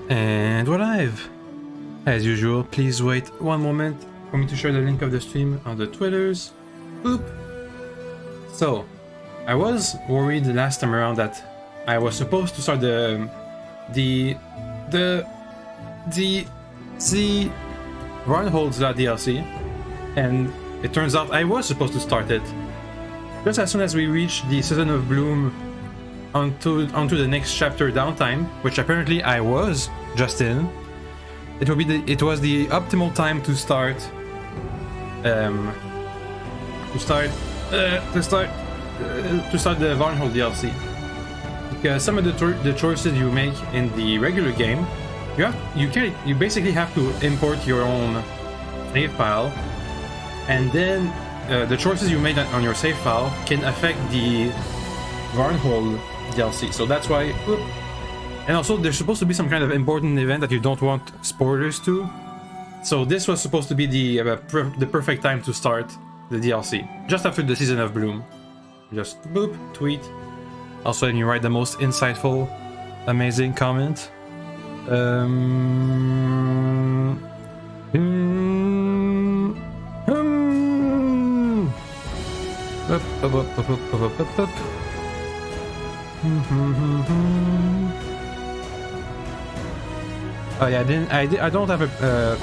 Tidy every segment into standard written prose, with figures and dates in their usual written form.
And we're live! As usual, please wait one moment for me to share the link of the stream on the Twitters. Boop! So, I was worried last time around that I was supposed to start the Varnhold DLC, and it turns out I was supposed to start it. Just as soon as we reach the Season of Bloom onto the next chapter downtime, which apparently I was just in, it was the optimal time to start the Varnhold DLC, because some of the choices you make in the regular game, you basically have to import your own save file, and then the choices you made on your save file can affect the Varnhold DLC. So that's why. And also, there's supposed to be some kind of important event that you don't want spoilers to. So this was supposed to be the perfect time to start the DLC, just after the Season of Bloom. Just boop, tweet. Also, and you write the most insightful, amazing comment. Oh yeah, I don't have a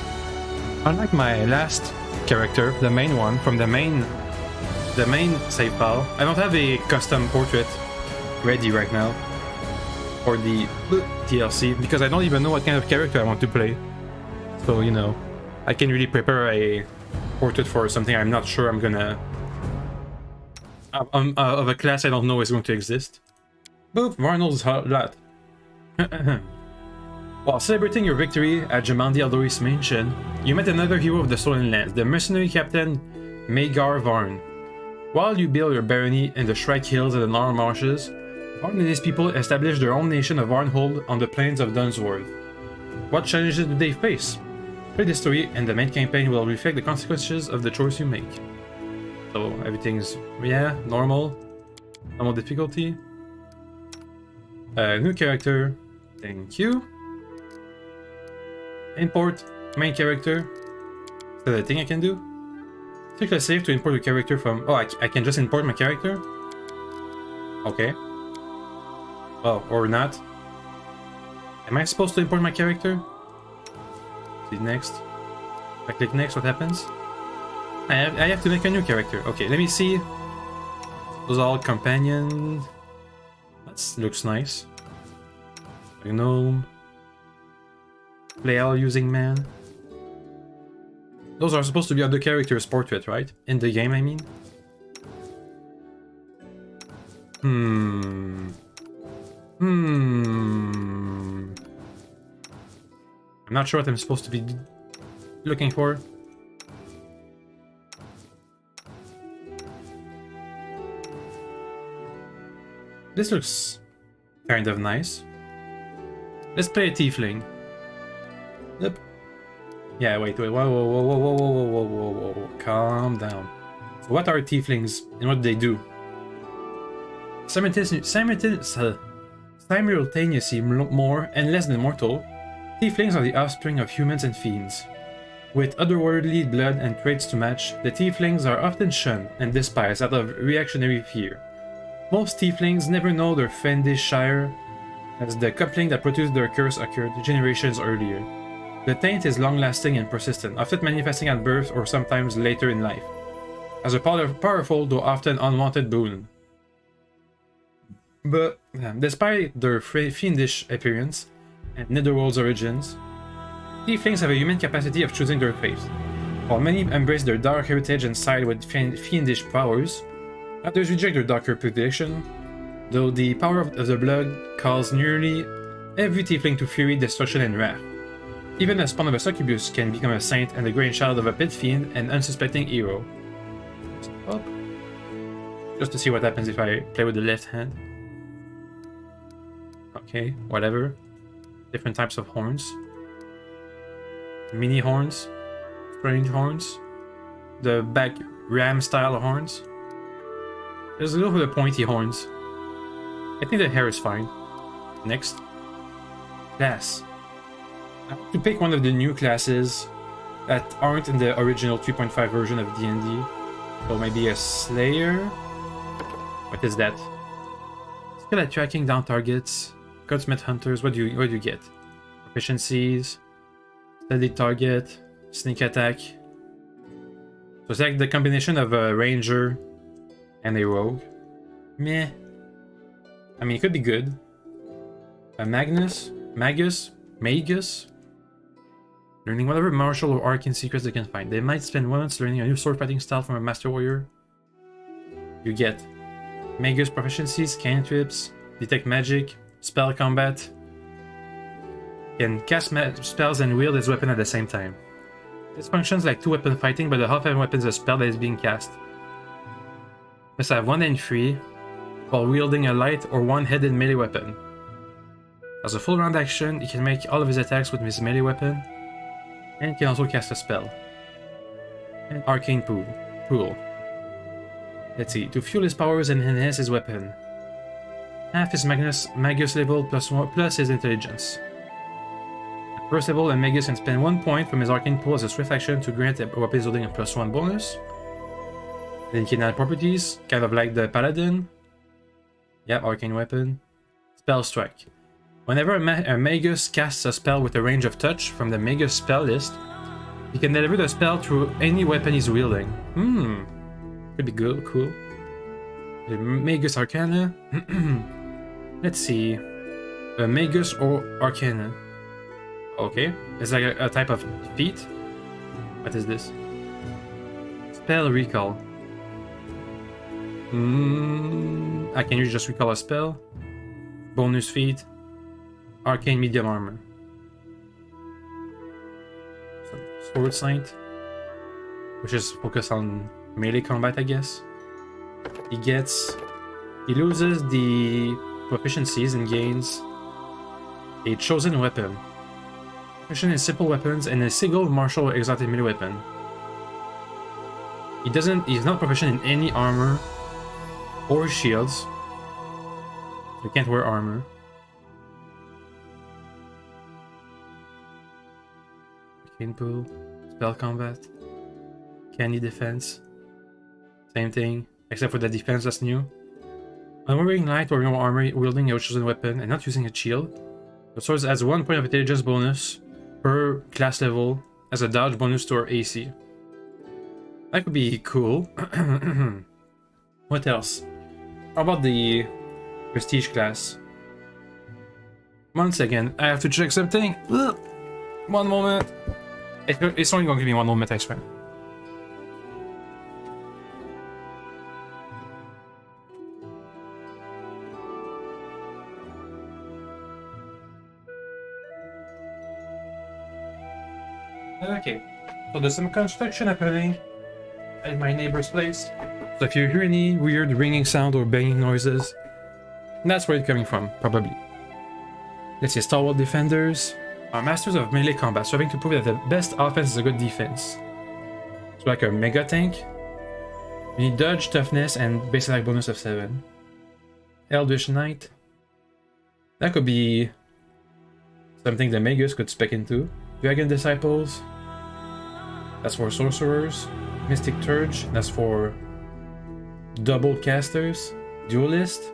unlike my last character, the main one from the main save file, I don't have a custom portrait ready right now for the DLC, because I don't even know what kind of character I want to play. So, you know, I can really prepare a portrait for something I'm not sure I'm gonna of a class I don't know is going to exist. Boop, Varnhold's lot. While celebrating your victory at Jamandi Aldoris Mansion, you met another hero of the Stolen Lands, the mercenary captain Magar Varn. While you build your barony in the Shrike Hills and the Nar Marshes, Varn and his people established their own nation of Varnhold on the plains of Dunsworth. What challenges do they face? Play this story, and the main campaign will reflect the consequences of the choice you make. So everything's, yeah, normal difficulty. New character, thank you. Import main character. Is that a thing I can do? Click a save to import a character from. Oh, I can just import my character? Okay. Oh, or not. Am I supposed to import my character? See next. If I click next, what happens? I have to make a new character. Okay, let me see. Those are all companions. That looks nice. A gnome. Play all using man. Those are supposed to be other characters' portrait, right? In the game, I mean. I'm not sure what I'm supposed to be looking for. This looks kind of nice. Let's play a tiefling. Yep. Yeah, wait, whoa, calm down. So what are tieflings and what do they do? Simultaneously more and less than mortal, tieflings are the offspring of humans and fiends. With otherworldly blood and traits to match, the tieflings are often shunned and despised out of reactionary fear. Most tieflings never know their fiendish shire, as the coupling that produced their curse occurred generations earlier. The taint is long-lasting and persistent, often manifesting at birth or sometimes later in life, as a powerful though often unwanted boon. But despite their fiendish appearance and netherworld's origins, tieflings have a human capacity of choosing their fate. While many embrace their dark heritage and side with fiendish powers, others reject their darker predilection, though the power of the blood calls nearly every tiefling to fury, destruction, and wrath. Even a spawn of a succubus can become a saint and the grandchild of a pit fiend and unsuspecting hero. Up. Just to see what happens if I play with the left hand. Okay, whatever. Different types of horns. Mini horns. Strange horns. The back ram style horns. There's a little bit of pointy horns. I think the hair is fine. Next. Class. I want to pick one of the new classes that aren't in the original 3.5 version of D&D. So maybe a Slayer. What is that? Skill at tracking down targets. Gunsmith hunters. What do you get? Proficiencies. Steady target. Sneak attack. So it's like the combination of a ranger and a rogue. Meh. I mean, it could be good. A Magus. Learning whatever martial or arcane secrets they can find. They might spend months learning a new sword fighting style from a master warrior. You get Magus proficiencies, cantrips, detect magic, spell combat. Can cast spells and wield his weapon at the same time. This functions like two-weapon fighting, but the half-hand weapon is a spell that is being cast. Must have one and free while wielding a light or one-headed melee weapon. As a full round action, he can make all of his attacks with his melee weapon, and can also cast a spell. And arcane pool. Let's see, to fuel his powers and enhance his weapon. Half his Magus level plus his intelligence. At first level, a Magus can spend 1 point from his arcane pool as a swift action to grant a weapon wielding a +1 bonus. Then he can add properties, kind of like the Paladin. Yep, arcane weapon. Spell strike. Whenever a Magus casts a spell with a range of touch from the Magus spell list, he can deliver the spell through any weapon he's wielding. Could be good, cool. The Magus Arcana. Let's see. A Magus or Arcana. Okay, it's like a type of feat. What is this? Spell recall. I can use just recall a spell. Bonus feat. Arcane medium armor. So, sword saint, which is focused on melee combat, I guess. He loses the proficiencies and gains a chosen weapon. Proficient in simple weapons and a single martial or exotic melee weapon. He's not proficient in any armor or shields. So he can't wear armor. Arcane pool, spell combat, candy defense, same thing, except for the defense that's new. When wearing light or no armor, wielding a chosen weapon and not using a shield, the sword adds 1 point of intelligence bonus per class level as a dodge bonus to our AC. That could be cool. What else? How about the prestige class? Once again, I have to check something. Ugh. One moment. It's only going to be 1 moment, I swear. Okay, so there's some construction happening at my neighbor's place. So if you hear any weird ringing sound or banging noises, that's where it's coming from, probably. Let's see, stalwart defenders are masters of melee combat, striving to prove that the best offense is a good defense. So like a mega tank, you need dodge, toughness, and base attack bonus of 7. Elvish Knight, that could be something the Magus could spec into. Dragon Disciples, that's for sorcerers. Mystic Turge, that's for double casters. Duelist,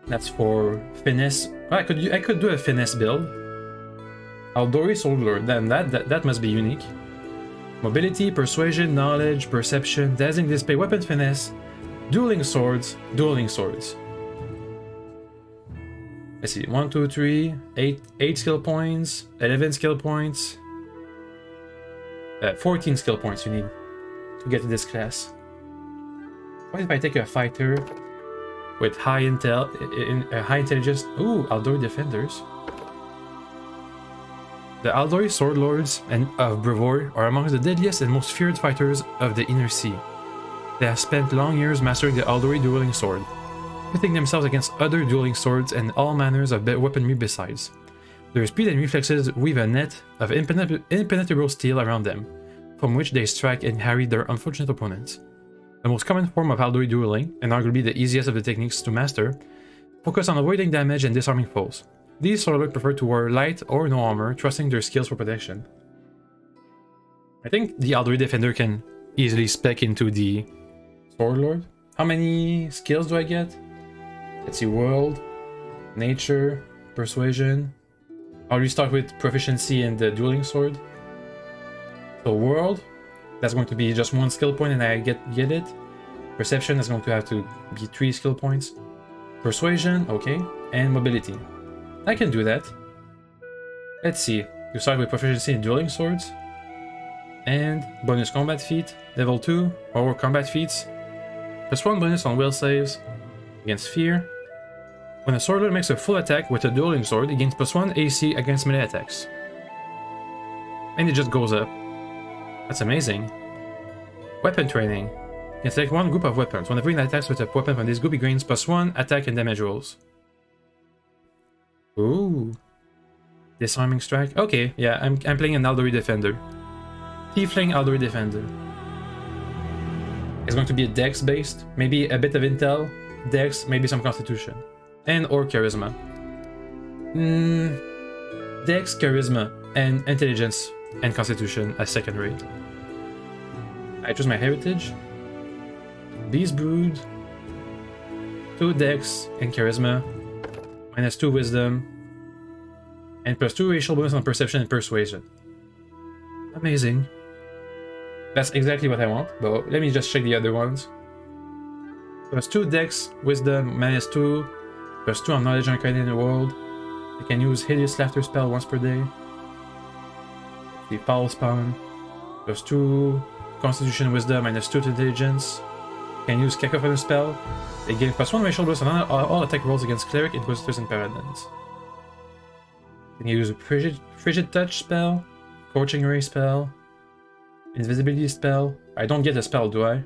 that's for finesse. I could do a finesse build. Outdoory Soldier, then that must be unique. Mobility, persuasion, knowledge, perception, dazzling display, weapon finesse, dueling swords. Let's see, 1, 2, 3, 8 skill points, 11 skill points, 14 skill points you need to get to this class. What if I take a fighter with high intelligence? Ooh, Outdoor Defenders. The Aldori Sword Lords and of Brevoort are among the deadliest and most feared fighters of the Inner Sea. They have spent long years mastering the Aldori dueling sword, pitting themselves against other dueling swords and all manners of weaponry besides. Their speed and reflexes weave a net of impenetrable steel around them, from which they strike and harry their unfortunate opponents. The most common form of Aldori dueling, and arguably the easiest of the techniques to master, focus on avoiding damage and disarming foes. These swordlords prefer to wear light or no armor, trusting their skills for protection. I think the Elderly Defender can easily spec into the Swordlord. How many skills do I get? Let's see, World, Nature, Persuasion. I'll restart with Proficiency in the Dueling Sword. So World, that's going to be just 1 skill point and I get it. Perception is going to have to be 3 skill points. Persuasion, okay, and Mobility. I can do that. Let's see, you start with Proficiency in Dueling Swords. And bonus combat feat, level 2, or combat feats. +1 bonus on will saves against fear. When a swordlord makes a full attack with a dueling sword, it gains +1 AC against melee attacks. And it just goes up. That's amazing. Weapon training. You can select 1 group of weapons. Whenever it attacks with a weapon from this group, it gains +1 attack and damage rolls. Ooh. Disarming strike. Okay, yeah, I'm playing an Elderly Defender. Tiefling Elderly Defender. It's going to be a dex based, maybe a bit of intel, dex, maybe some constitution, and or charisma. Dex, charisma, and intelligence and constitution as second rate. I choose my heritage. Beast Brood, 2 dex and charisma, -2 wisdom, and +2 racial bonus on perception and persuasion. Amazing. That's exactly what I want, but let me just check the other ones. +2 dex, wisdom, -2, +2 on knowledge and credit in the world. I can use hideous laughter spell once per day. The foul spawn, +2 constitution wisdom, -2 to intelligence. I can use cacophony spell. They gain +1 racial bonus on all attack rolls against cleric, inquisitors, and paladins. Can use a frigid touch spell, scorching ray spell. Invisibility spell. I don't get a spell, do I?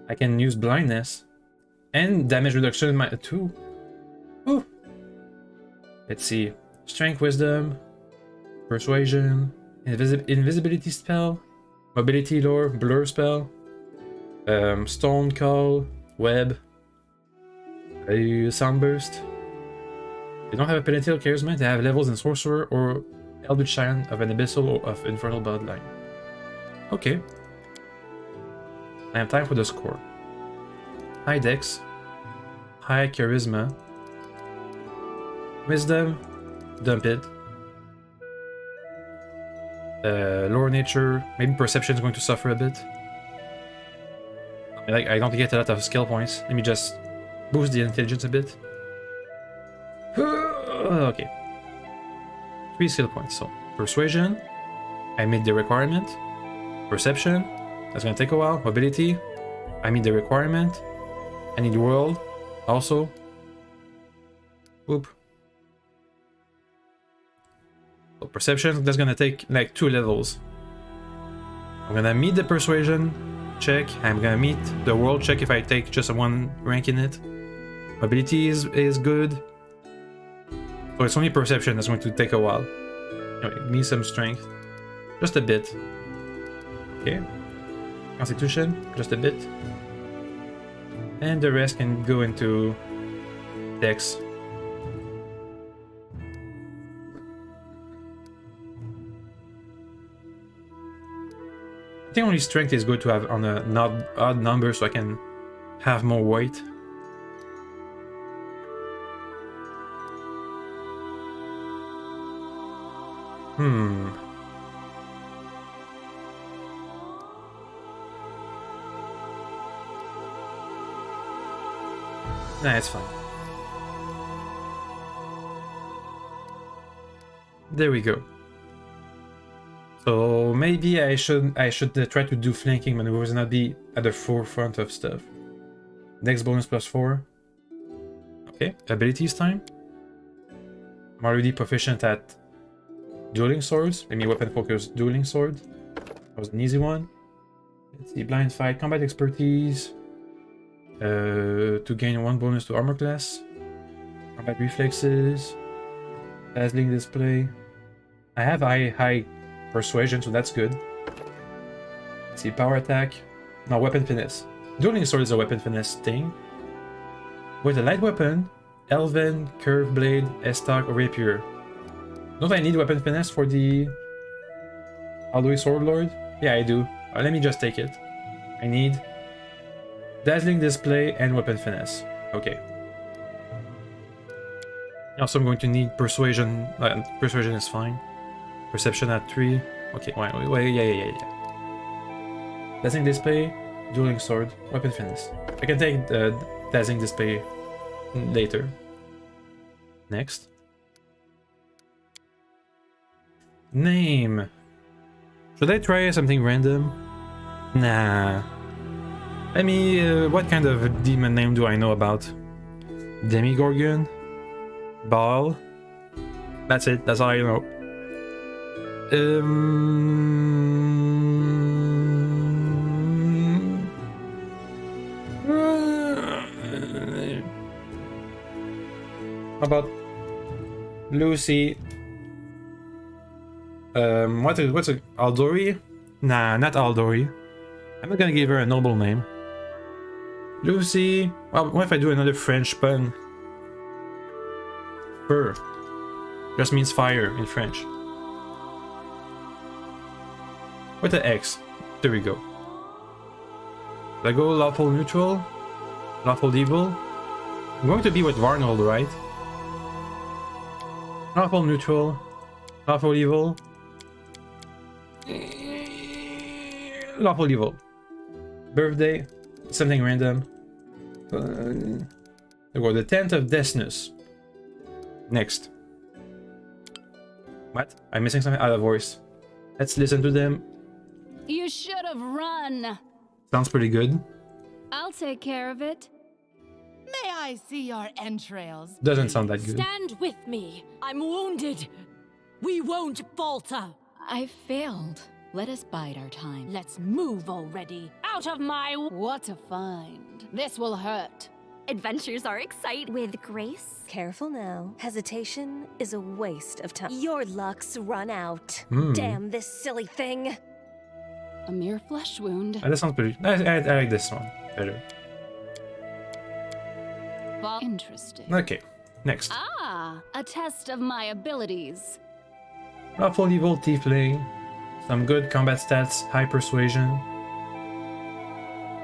I can use blindness. And damage reduction in my 2. Ooh. Let's see. Strength, wisdom, persuasion, invisibility spell, mobility lore, blur spell, stone call, web, soundburst. They don't have a penalty or charisma, they have levels in sorcerer or eldritch scion of an abyssal or of infernal bloodline. Okay. I have time for the score. High dex, high charisma, wisdom, dump it. Lower nature, maybe perception is going to suffer a bit. I don't get a lot of skill points. Let me just boost the intelligence a bit. Okay. 3 skill points. So persuasion, I made the requirement. Perception, that's gonna take a while. Mobility, I meet the requirement. I need world, also. Oop. So perception, that's gonna take like 2 levels. I'm gonna meet the persuasion check. I'm gonna meet the world check if I take just 1 rank in it. Mobility is good. So it's only perception that's going to take a while. Anyway, need some strength. Just a bit. Okay. Constitution, just a bit. And the rest can go into dex. I think only strength is good to have on a not odd number so I can have more weight. Nah, it's fine. There we go. So maybe I should try to do flanking maneuvers and not be at the forefront of stuff. Dex bonus +4. Okay, abilities time. I'm already proficient at dueling swords. Let me weapon focus dueling sword. That was an easy one. Let's see, blind fight, combat expertise. To gain 1 bonus to armor class. Combat reflexes. Dazzling display. I have high persuasion, so that's good. Let's see, power attack. No, weapon finesse. Dueling sword is a weapon finesse thing. With a light weapon, Elven, Curve Blade, Estoc, or Rapier. Don't I need weapon finesse for the Alloy Sword Lord? Yeah, I do. Let me just take it. I need Dazzling Display and weapon finesse. Okay. Also, I'm going to need Persuasion. Persuasion is fine. Perception at 3. Okay, wait, yeah. Dazzling Display, Dueling Sword, weapon finesse. I can take the Dazzling Display later. Next. Name. Should I try something random? Nah. I mean, what kind of demon name do I know about? Demigorgon? Baal? That's it, that's all I know. How about Lucy? What's a Aldori? Nah, not Aldori. I'm not gonna give her a noble name. Lucy. Well, what if I do another French pun? Fur. Just means fire in French. With the X. There we go. Did I go lawful neutral? Lawful evil? I'm going to be with Varnhold, right? Lawful neutral. Lawful evil. Lawful evil. Birthday. Something random. There go the 10th of Desnus. Next. What? I'm missing something out of voice. Let's listen to them. You should have run. Sounds pretty good. I'll take care of it. May I see your entrails? Doesn't sound that good. Stand with me. I'm wounded. We won't falter. I failed. Let us bide our time. Let's move already. Out of my... What a find. This will hurt. Adventures are exciting. With grace. Careful now. Hesitation is a waste of time. Your luck's run out. Hmm. Damn this silly thing. A mere flesh wound. That sounds pretty... I like this one better. Interesting. Okay, next. Ah, a test of my abilities. Lawful evil tiefling. Some good combat stats, high persuasion.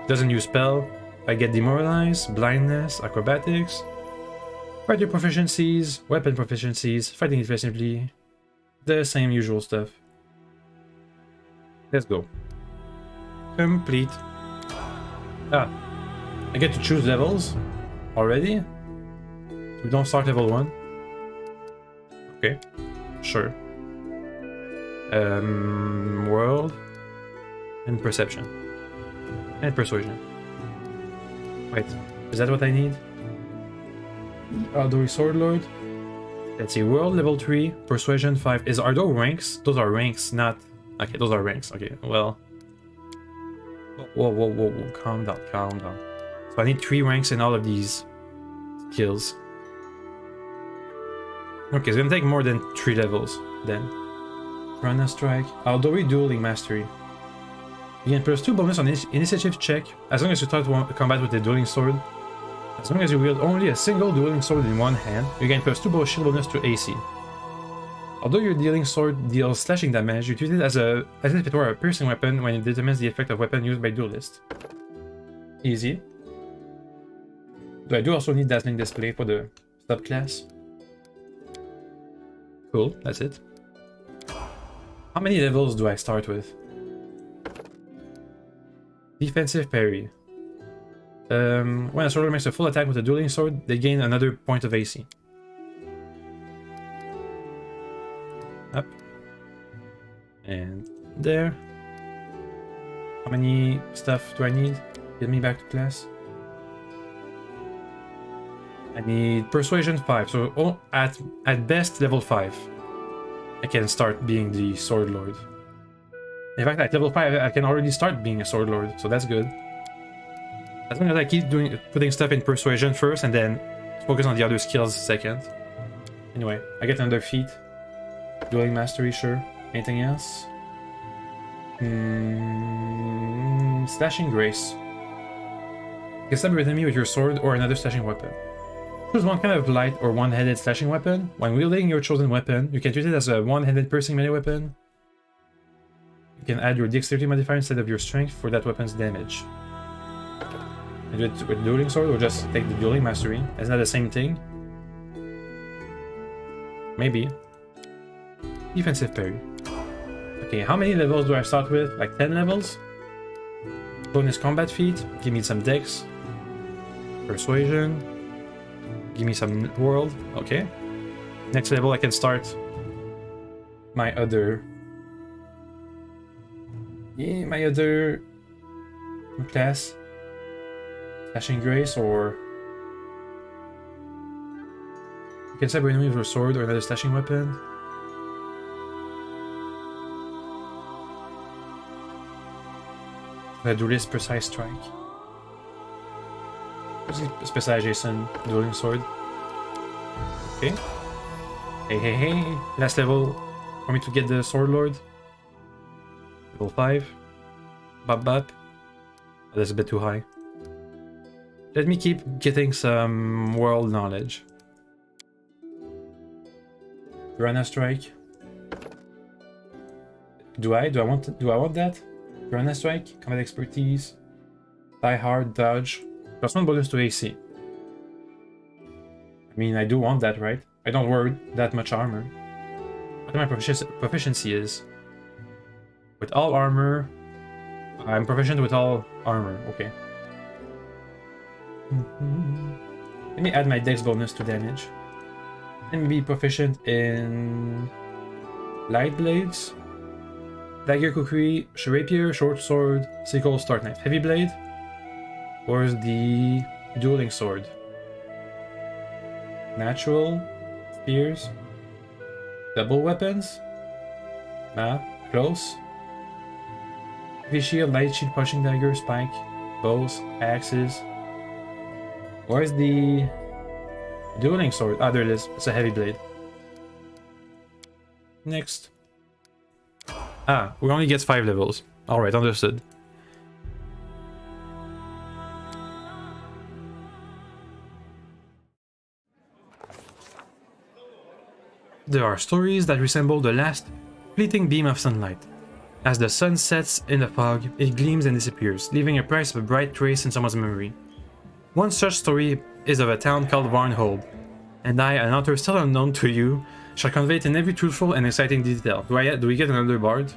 Doesn't use spell. I get demoralized, blindness, acrobatics. Fighter proficiencies, weapon proficiencies, fighting efficiently. The same usual stuff. Let's go. Complete. Ah, I get to choose levels already? We don't start level 1. Okay, sure. World and perception and persuasion. Wait, is that what I need? Ardori Sword Lord. Let's see, world level 3, persuasion 5. Are those ranks? Those are ranks, not... Okay, those are ranks. Okay, well... Whoa, calm down. So I need 3 ranks in all of these skills. Okay, it's gonna take more than 3 levels then. Rana Strike. Ardori Dueling Mastery. You gain +2 bonus on initiative check as long as you start combat with a dueling sword. As long as you wield only a single dueling sword in one hand, you gain +2 shield bonus to AC. Although your dueling sword deals slashing damage, you treat it as if it were a piercing weapon when it determines the effect of weapon used by duelists. Easy. I do also need Dazzling Display for the subclass. Cool, that's it. How many levels do I start with? Defensive parry. When a soldier makes a full attack with a dueling sword, they gain another point of AC. Up. And there. How many stuff do I need? Get me back to class. I need Persuasion 5, so at best level 5. I can start being the Sword Lord. In fact, at level 5, I can already start being a Sword Lord, so that's good. As long as I keep putting stuff in Persuasion first and then focus on the other skills second. Anyway, I get another feat. Dueling Mastery, sure. Anything else? Slashing Grace. You can stab your enemy with your sword or another slashing weapon. Choose one kind of light or one-handed slashing weapon. When wielding your chosen weapon, you can treat it as a one-handed piercing melee weapon. You can add your dexterity modifier instead of your strength for that weapon's damage. And do it with dueling sword or just take the dueling mastery. Isn't that the same thing? Maybe. Defensive parry. Okay, how many levels do I start with? Like 10 levels? Bonus combat feat. Give me some dex. Persuasion. Give me some world. Okay. Next level I can start my other... Yeah, my other class. Slashing Grace or... You can stab your enemy with a sword or another slashing weapon. The duelist precise strike. Specialization dueling sword. Okay. Hey. Last level for me to get the sword lord. Level 5. Bop. Oh, that's a bit too high. Let me keep getting some world knowledge. Piranha strike. Do I want that? Piranha strike, combat expertise, die hard, dodge, +1 bonus to AC. I mean, I do want that, right? I don't wear that much armor. What my proficiency is? With all armor, I'm proficient with all armor. Okay. Let me add my dex bonus to damage. And be proficient in light blades, dagger, kukri, rapier, short sword, sickle, stark knife, heavy blade. Where's the dueling sword? Natural, spears, double weapons, close, heavy shield, light shield, pushing dagger, spike, bows, axes. Where's the dueling sword? Ah, there it is. It's a heavy blade. Next. Ah, we only get 5 levels. Alright, understood. There are stories that resemble the last fleeting beam of sunlight. As the sun sets in the fog, it gleams and disappears, leaving a price of a bright trace in someone's memory. One such story is of a town called Varnhold, and I, an author still unknown to you, shall convey it in every truthful and exciting detail. Do we get another bard?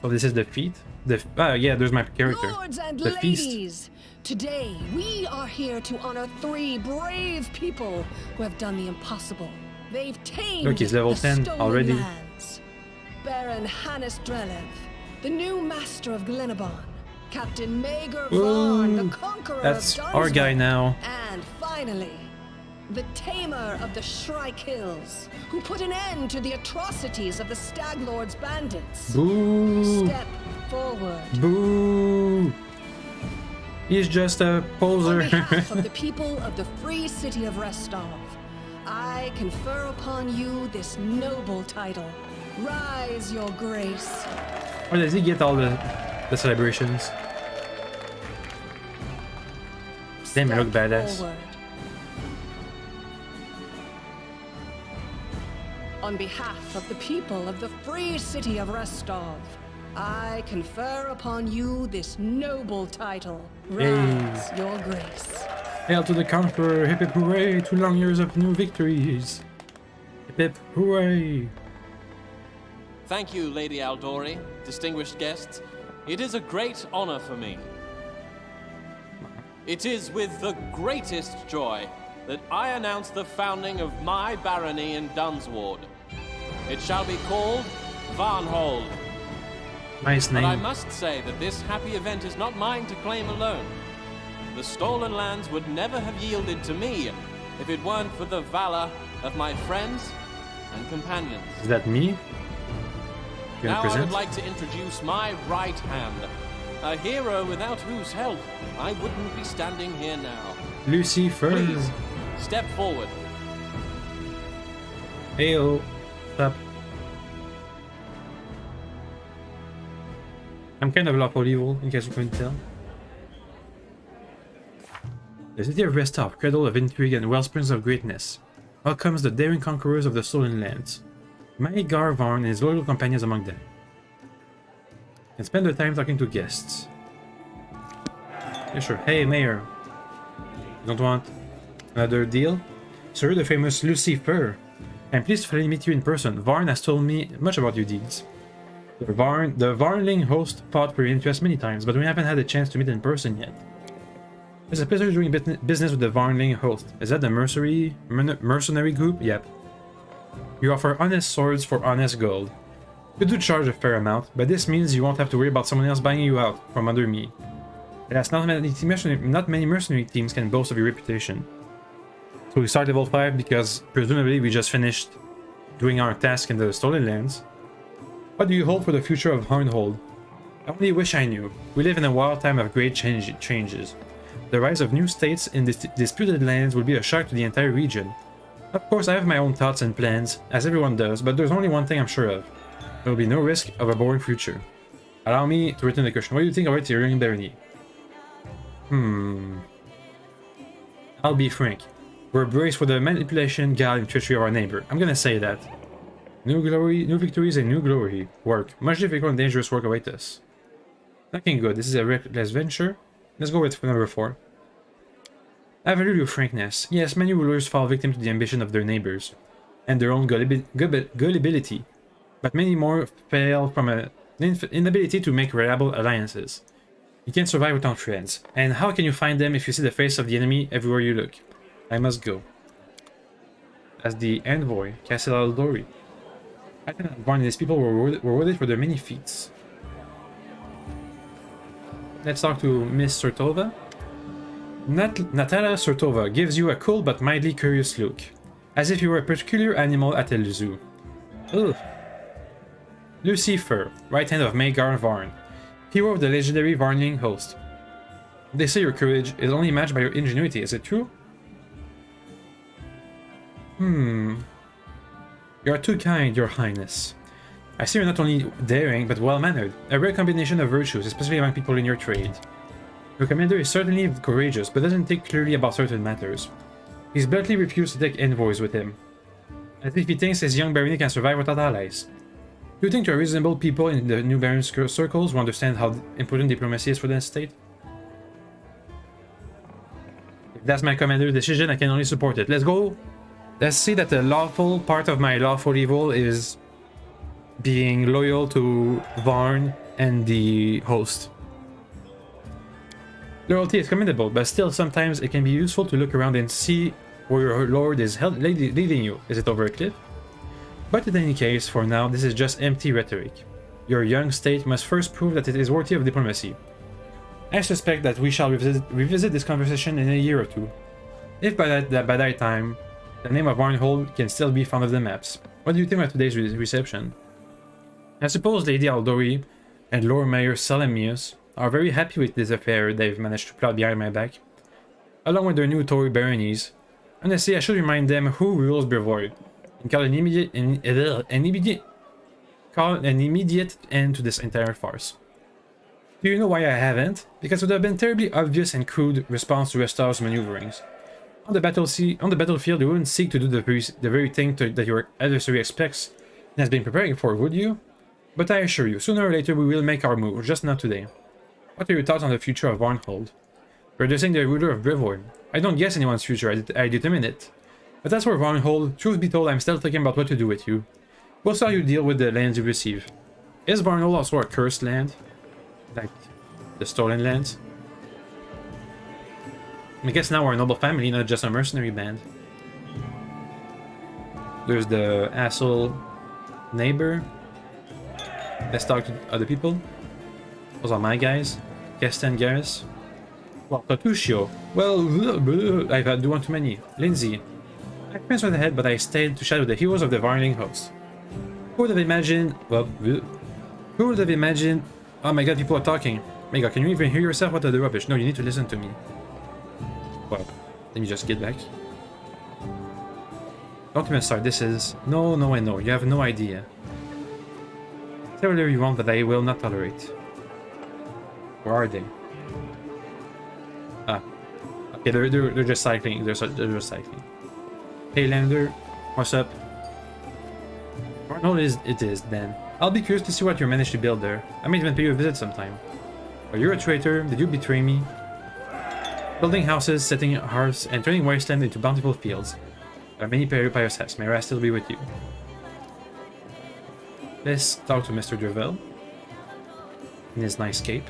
So this is the feat? Yeah, there's my character. Lords and the ladies, feast. Today we are here to honor 3 brave people who have done the impossible. They've tamed Look, he's level the 10 stolen already. lands. Baron Hannes Drelev, the new master of Glenabon. Captain Mager Varn, the conqueror That's of our guy Dunsmore. now. And finally, the tamer of the Shrike Hills, who put an end to the atrocities of the Stag Lord's bandits. Boo! Step forward. Boo! He's just a On poser. behalf of the people of the free city of Restov, I confer upon you this noble title. Rise, your grace. Where does he get all the celebrations? Damn, I look Step badass. forward. On behalf of the people of the free city of Restov, I confer upon you this noble title. Rise, your grace. Hail to the conqueror, hip hip hooray, 2 long years of new victories. Hip hip hooray. Thank you, Lady Aldori, distinguished guests. It is a great honor for me. It is with the greatest joy that I announce the founding of my barony in Dunsward. It shall be called Varnhold. Nice But I name. must say that this happy event is not mine to claim alone. The stolen lands would never have yielded to me if it weren't for the valor of my friends and companions. Is that me? You Now I present? would like to introduce my right hand, a hero without whose help I wouldn't be standing here now. Lucy first. Please, step forward. Heyo. Stop. I'm kind of lawful evil, in case you couldn't tell. The city of Restov, cradle of intrigue and wellsprings of greatness, welcomes the daring conquerors of the Stolen Lands. Magar Varn and his loyal companions among them. And spend their time talking to guests. Yeah, sure. Hey, Mayor. You don't want another deal? Sir, the famous Lucifer. I'm pleased to finally meet you in person. Varn has told me much about your deeds. The Varnling host fought for your interest many times, but we haven't had a chance to meet in person yet. It's a pleasure doing business with the Varnling host. Is that the mercenary group? Yep. You offer honest swords for honest gold. You do charge a fair amount, but this means you won't have to worry about someone else buying you out from under me. Alas, not many mercenary teams can boast of your reputation. So we start level 5 because presumably we just finished doing our task in the Stolen Lands. What do you hold for the future of Varnhold? I only wish I knew. We live in a wild time of great changes. The rise of new states in disputed lands will be a shock to the entire region. Of course, I have my own thoughts and plans, as everyone does, but there's only one thing I'm sure of. There will be no risk of a boring future. Allow me to return the question. What do you think about your young barony? I'll be frank. We're braced for the manipulation, guile, and treachery of our neighbor. I'm gonna say that. New glory, new victories, and new glory. Work. Much difficult and dangerous work await us. Looking good. This is a reckless venture. Let's go with number 4. I value your frankness. Yes, many rulers fall victim to the ambition of their neighbors and their own gullibility, but many more fail from an inability to make reliable alliances. You can't survive without friends, and how can you find them if you see the face of the enemy everywhere you look? I must go. As the envoy, Castle Aldori. I think Varn and his people were rewarded for their many feats. Let's talk to Miss Surtova. Natalia Surtova gives you a cool but mildly curious look, as if you were a peculiar animal at a zoo. Ugh. Lucifer, right hand of Magar Varn, hero of the legendary Varnling host. They say your courage is only matched by your ingenuity, is it true? You are too kind, your highness. I see you're not only daring, but well-mannered, a rare combination of virtues, especially among people in your trade. Your commander is certainly courageous, but doesn't think clearly about certain matters. He's bluntly refused to take envoys with him, as if he thinks his young barony can survive without allies. Do you think there are reasonable people in the new baron circles who understand how important diplomacy is for the state? If that's my commander's decision, I can only support it. Let's go! Let's see that the lawful part of my lawful evil is being loyal to Varn and the host. Loyalty is commendable, but still sometimes it can be useful to look around and see where your lord is leading you. Is it over a cliff? But in any case, for now, this is just empty rhetoric. Your young state must first prove that it is worthy of diplomacy. I suspect that we shall revisit this conversation in a year or two. If by that time, the name of Varnhold can still be found on the maps. What do you think of today's reception? I suppose Lady Aldori and Lord Mayor Salamius are very happy with this affair they've managed to plot behind my back, along with their new Tory baronies. Honestly, I should remind them who rules Brevoort, and call an immediate end to this entire farce. Do you know why I haven't? Because it would have been terribly obvious and crude response to Restov's maneuverings. On the battlefield, you wouldn't seek to do the very thing that your adversary expects and has been preparing for, would you? But I assure you, sooner or later we will make our move, just not today. What are your thoughts on the future of Varnhold? You're addressing the ruler of Brevoort. I don't guess anyone's future, I determine it. But as for Varnhold, truth be told, I'm still thinking about what to do with you. We'll see how you deal with the lands you receive. Is Varnhold also a cursed land? Like the Stolen Lands? I guess now we're a noble family, not just a mercenary band. There's the asshole neighbor. Let's talk to other people. Those are my guys. Kesten Garris. Well, Totushio. Well, I've had one too many. Lindsay. I pranced with the head, but I stayed to shadow the heroes of the Varnling host. Who would have imagined... Well, who would have imagined... Oh my god, people are talking. Mega, can you even hear yourself? What are the rubbish? No, you need to listen to me. Well, let me just get back. Don't even start. This is... No, I know. You have no idea. Say whatever you want, but I will not tolerate. Where are they? Ah. Okay, they're just cycling. They're just cycling. Hey, Lander, what's up? Varnhold it is, then. I'll be curious to see what you managed to build there. I might even pay you a visit sometime. Are you a traitor? Did you betray me? Building houses, setting hearths, and turning wasteland into bountiful fields. There are many pious steps. May I still be with you. Let's talk to Mr. Durvel in his nice cape.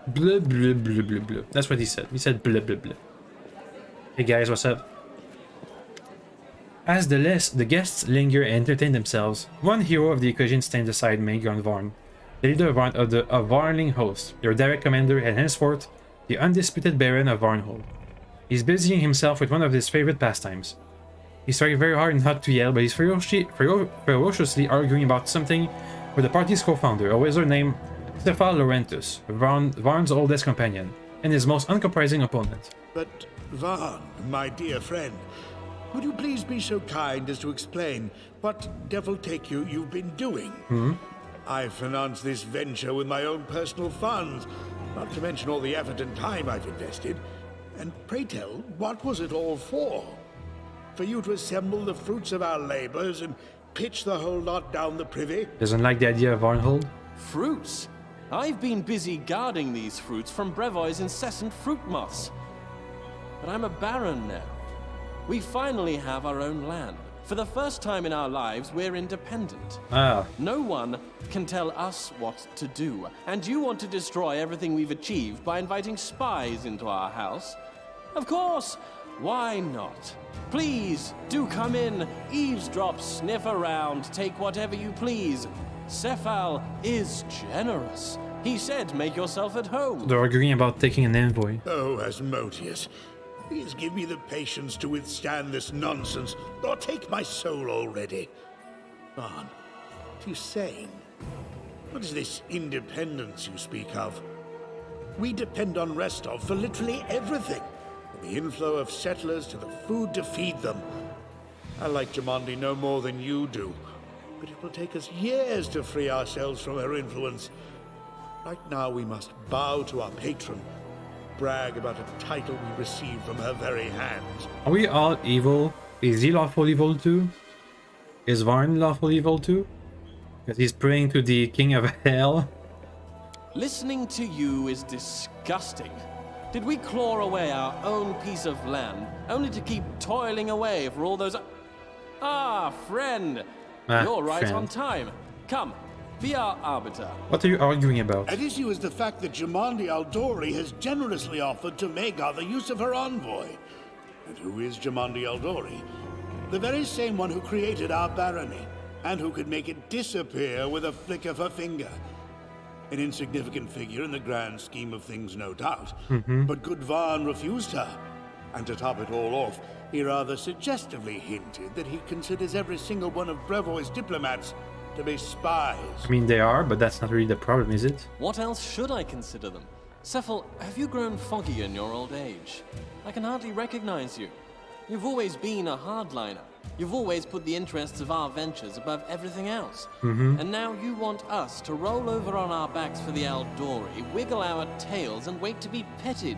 Blah, blah, blah, blah, blah. That's what he said. He said blah, blah, blah. Hey guys, what's up? As the guests linger and entertain themselves, one hero of the occasion stands aside Maegor and Varn, the leader of Varnling host, your direct commander, and henceforth the undisputed Baron of Varnhold. He's busying himself with one of his favorite pastimes. He's trying very hard not to yell, but he's ferociously arguing about something with the party's co-founder, a wizard named Cephal Laurentus, Varn's oldest companion, and his most uncompromising opponent. But Varn, my dear friend, would you please be so kind as to explain what devil take you've been doing? I've financed this venture with my own personal funds, not to mention all the effort and time I've invested. And pray tell, what was it all for? For you to assemble the fruits of our labors and pitch the whole lot down the privy? Doesn't like the idea of Varnhold? Fruits? I've been busy guarding these fruits from Brevoy's incessant fruit moths. But I'm a baron now. We finally have our own land. For the first time in our lives, we're independent. No one can tell us what to do. And you want to destroy everything we've achieved by inviting spies into our house? Of course! Why not? Please, do come in, eavesdrop, sniff around, take whatever you please. Cephal is generous. He said make yourself at home. They're arguing about taking an envoy. Oh, Asmodeus, please give me the patience to withstand this nonsense, or take my soul already. Varn, what are you saying? What is this independence you speak of? We depend on Restov for literally everything. From the inflow of settlers to the food to feed them. I like Jumondi no more than you do, but it will take us years to free ourselves from her influence. Right now we must bow to our patron, brag about a title we received from her very hands. Are we all evil? Is he lawful evil too? Is Varn lawful evil too? Because he's praying to the king of hell? Listening to you is disgusting. Did we claw away our own piece of land, only to keep toiling away for all those... Ah, friend! You're right friend. on time. Come, be our arbiter. What are you arguing about? At issue is the fact that Jumondi Aldori has generously offered to Maegor the use of her envoy. And who is Jumondi Aldori? The very same one who created our barony, and who could make it disappear with a flick of her finger. An insignificant figure in the grand scheme of things, no doubt. But good Varn refused her. And to top it all off, he rather suggestively hinted that he considers every single one of Brevoy's diplomats to be spies. I mean, they are, but that's not really the problem, is it? What else should I consider them? Cephal, have you grown foggy in your old age? I can hardly recognize you. You've always been a hardliner. You've always put the interests of our ventures above everything else. And now you want us to roll over on our backs for the Aldori, wiggle our tails, and wait to be petted.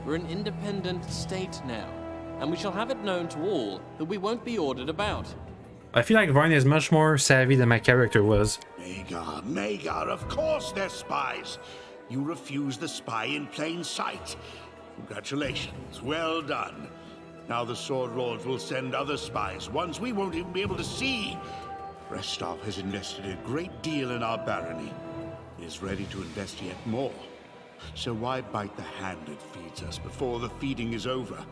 We're an independent state now, and we shall have it known to all that we won't be ordered about. I feel like Varn is much more savvy than my character was. Maegor, of course they're spies. You refused the spy in plain sight. Congratulations, well done. Now the Sword Lords will send other spies, ones we won't even be able to see. Restov has invested a great deal in our barony. He is ready to invest yet more. So why bite the hand that feeds us before the feeding is over?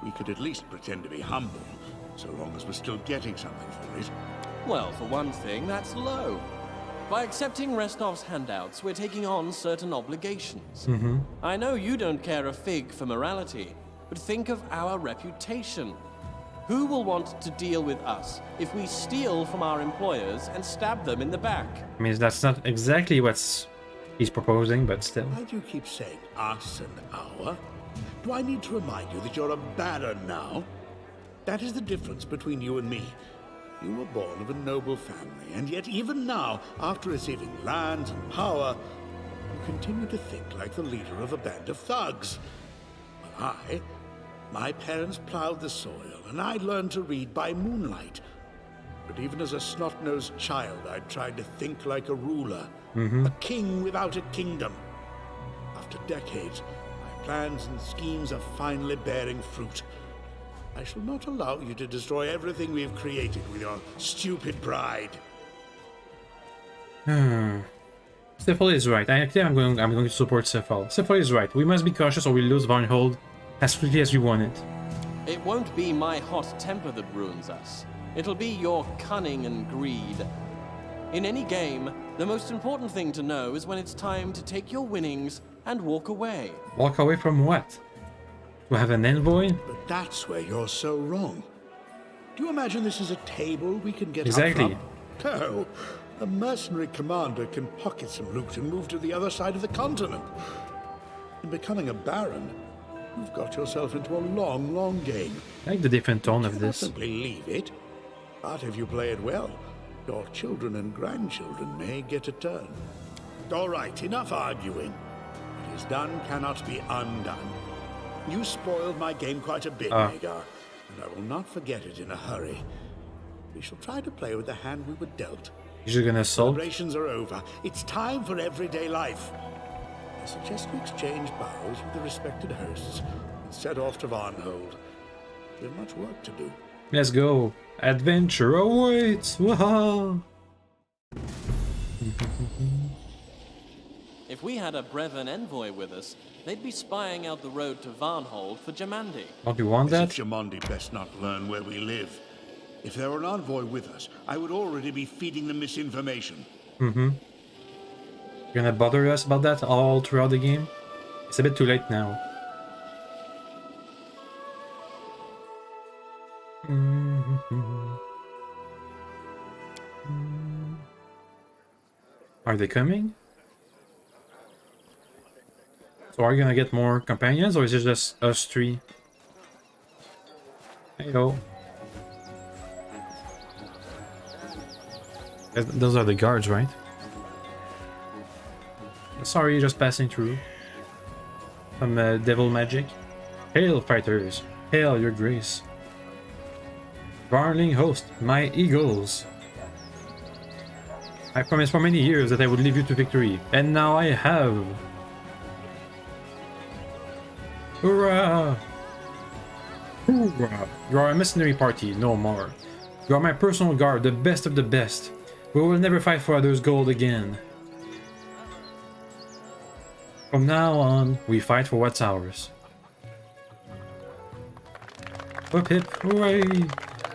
We could at least pretend to be humble, so long as we're still getting something for it. Well, for one thing, that's low. By accepting Restov's handouts, we're taking on certain obligations. I know you don't care a fig for morality, but think of our reputation. Who will want to deal with us if we steal from our employers and stab them in the back? I mean, that's not exactly what he's proposing, but still. Why do you keep saying us and our? Do I need to remind you that you're a baron now? That is the difference between you and me. You were born of a noble family, and yet even now, after receiving lands and power, You continue to think like the leader of a band of thugs. Well, my parents plowed the soil, and I learned to read by moonlight. But even as a snot-nosed child, I tried to think like a ruler, a king without a kingdom. After decades, my plans and schemes are finally bearing fruit. I shall not allow you to destroy everything we have created with your stupid pride. Cephal is right. I'm going to support Cephal. Cephal is right. We must be cautious or we'll lose Varnhold as quickly as you want it. It won't be my hot temper that ruins us. It'll be your cunning and greed. In any game, the most important thing to know is when it's time to take your winnings and walk away. Walk away from what? To have an envoy? But that's where you're so wrong. Do you imagine this is a table we can get Exactly. up from? No. A mercenary commander can pocket some loot and move to the other side of the continent. In becoming a baron, you've got yourself into a long, long game. I like the different tone of You cannot this. simply leave it. But if you play it well, your children and grandchildren may get a turn. All right, enough arguing. What is done cannot be undone. You spoiled my game quite a bit, Magar, and I will not forget it in a hurry. We shall try to play with the hand we were dealt. You're gonna assault? Celebrations are over. It's time for everyday life. I suggest we exchange bows with the respected hosts and set off to Varnhold. We have much work to do. Let's go. Adventure awaits. Waha! If we had a Brevin envoy with us, they'd be spying out the road to Varnhold for Jamandi. Don't you want As that? if Jamandi best not learn where we live. If there were an envoy with us, I would already be feeding them misinformation. You're gonna bother us about that all throughout the game? It's a bit too late now. Are they coming? So are you gonna get more companions or is it just us three? Heyo. Those are the guards, right? Sorry, just passing through. Some devil magic. Hail, fighters. Hail, your grace. Varling host, my eagles. I promised for many years that I would lead you to victory, and now I have. Hurrah! Hoorah! You are a mercenary party, no more. You are my personal guard, the best of the best. We will never fight for others' gold again. From now on, we fight for what's ours. Hip hip, hooray!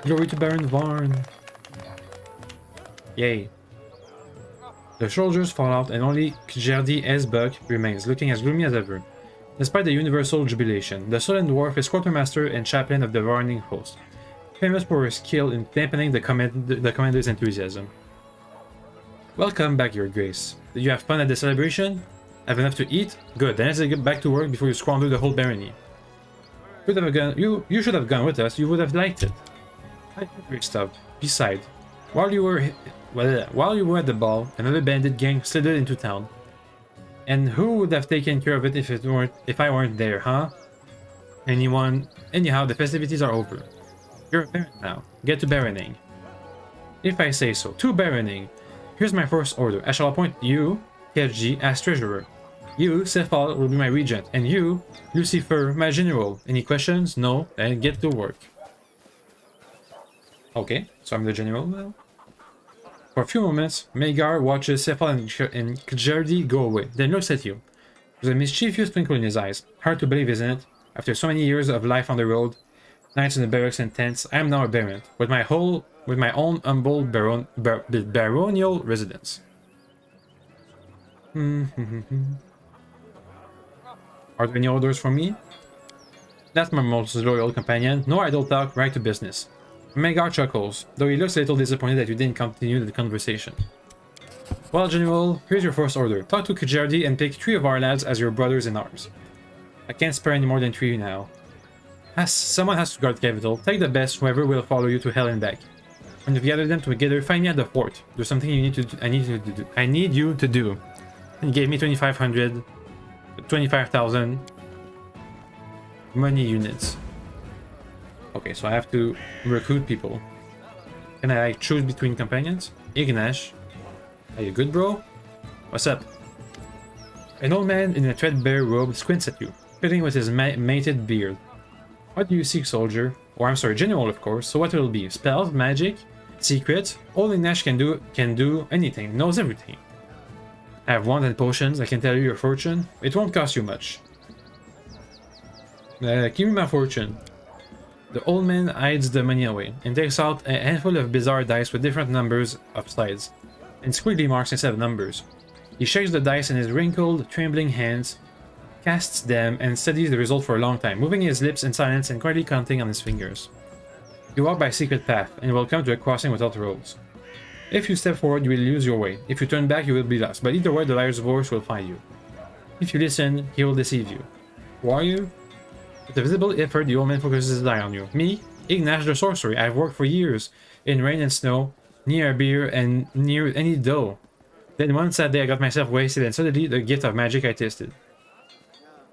Glory to Baron Varn. Yay. The soldiers fall out and only Kjerdi Esbuk remains, looking as gloomy as ever. Despite the universal jubilation, the Sullen Dwarf is quartermaster and chaplain of the Varning host, famous for his skill in dampening the commander's enthusiasm. Welcome back, Your Grace. Did you have fun at the celebration? Have enough to eat? Good, then let's get back to work before you squander the whole barony. You should have gone with us, you would have liked it. Great stuff. Besides, while you were at the ball, another bandit gang slithered into town. And who would have taken care of it if I weren't there, huh? Anyhow, the festivities are over. You're a baron now. Get to baroning. If I say so. To baroning. Here's my first order. I shall appoint you, Kelji, as treasurer. You, Cephal, will be my regent. And you, Lucifer, my general. Any questions? No? Then get to work. Okay, so I'm the general now. For a few moments, Magar watches Cephal and Kjerdi go away, then looks at you. There's a mischievous twinkle in his eyes. Hard to believe, isn't it? After so many years of life on the road, nights in the barracks and tents, I am now a baron, with my own humble baronial residence. Are there any orders from me? That's my most loyal companion. No idle talk, right to business. Magar chuckles, though he looks a little disappointed that you didn't continue the conversation. Well, General, here's your first order. Talk to Kjerdi and pick 3 of our lads as your brothers in arms. I can't spare any more than 3 now. Someone has to guard the capital. Take the best, whoever will follow you to hell and back. When you've gathered them together, find me at the fort. There's something you need to do. I need you to do. He gave me 2,500, 25,000 money units. Okay, so I have to recruit people. Can I like choose between companions? Ignash. Are you good, bro? What's up? An old man in a threadbare robe squints at you, fitting with his mated beard. What do you seek, soldier? Or I'm sorry, general, of course. So what will it be? Spells, magic, secrets? Old Ignash can do anything, knows everything. I have wand and potions. I can tell you your fortune. It won't cost you much. Give me my fortune. The old man hides the money away and takes out a handful of bizarre dice with different numbers of sides and squiggly marks instead of numbers. He shakes the dice in his wrinkled, trembling hands, casts them, and studies the result for a long time, moving his lips in silence and quietly counting on his fingers. You walk by a secret path and will come to a crossing without roads. If you step forward, you will lose your way. If you turn back, you will be lost. But either way, the liar's voice will find you. If you listen, he will deceive you. Who are you? With a visible effort, the old man focuses his eye on you. Me? Ignash the sorcerer. I've worked for years, in rain and snow, near a beer and near any dough. Then one sad day I got myself wasted and suddenly the gift of magic I tasted.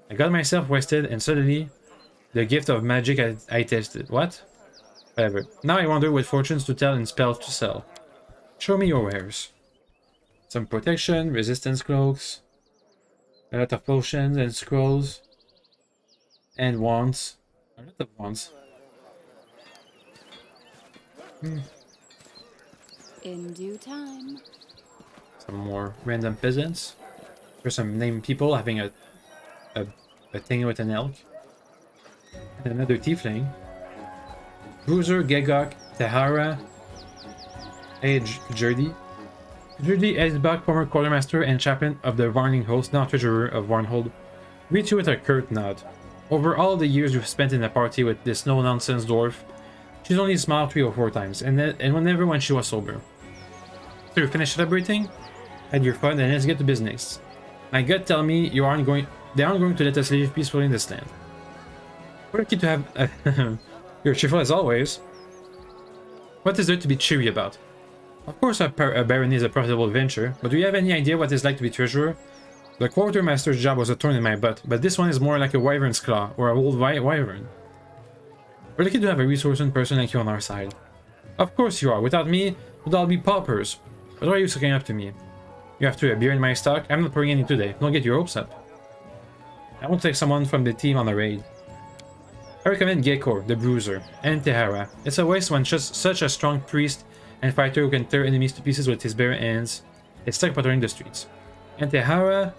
I got myself wasted and suddenly the gift of magic I tasted. What? Whatever. Now I wonder what fortunes to tell and spells to sell. Show me your wares. Some protection, resistance cloaks, a lot of potions and scrolls, and wands. A lot of wands. In due time. Some more random peasants. There's some named people having a thing with an elk. And another tiefling. Bruiser, Gegok, Tahara, Age Jerdy. Jerdy Edbach, former quartermaster and chaplain of the Varnhold, now treasurer of Varnhold, greets you with a curt nod. Over all the years you've spent in a party with this no-nonsense dwarf, she's only smiled 3 or 4 times, and whenever when she was sober. So you finished celebrating? Had your fun, and let's get to business. My gut tell me they aren't going to let us live peacefully in this land. We're lucky to have you're cheerful as always. What is there to be cheery about? Of course a barony is a profitable venture, but do you have any idea what it's like to be treasurer? The quartermaster's job was a thorn in my butt, but this one is more like a wyvern's claw, or a old wyvern. We're lucky to have a resourceful person like you on our side. Of course you are. Without me, we'd all be paupers. But why are you sucking up to me? You have 3 beer in my stock? I'm not pouring any today. Don't get your hopes up. I won't take someone from the team on a raid. I recommend Gekor, the Bruiser, and Tehara. It's a waste when just such a strong priest and fighter who can tear enemies to pieces with his bare hands is stuck patrolling the streets. And Tehara,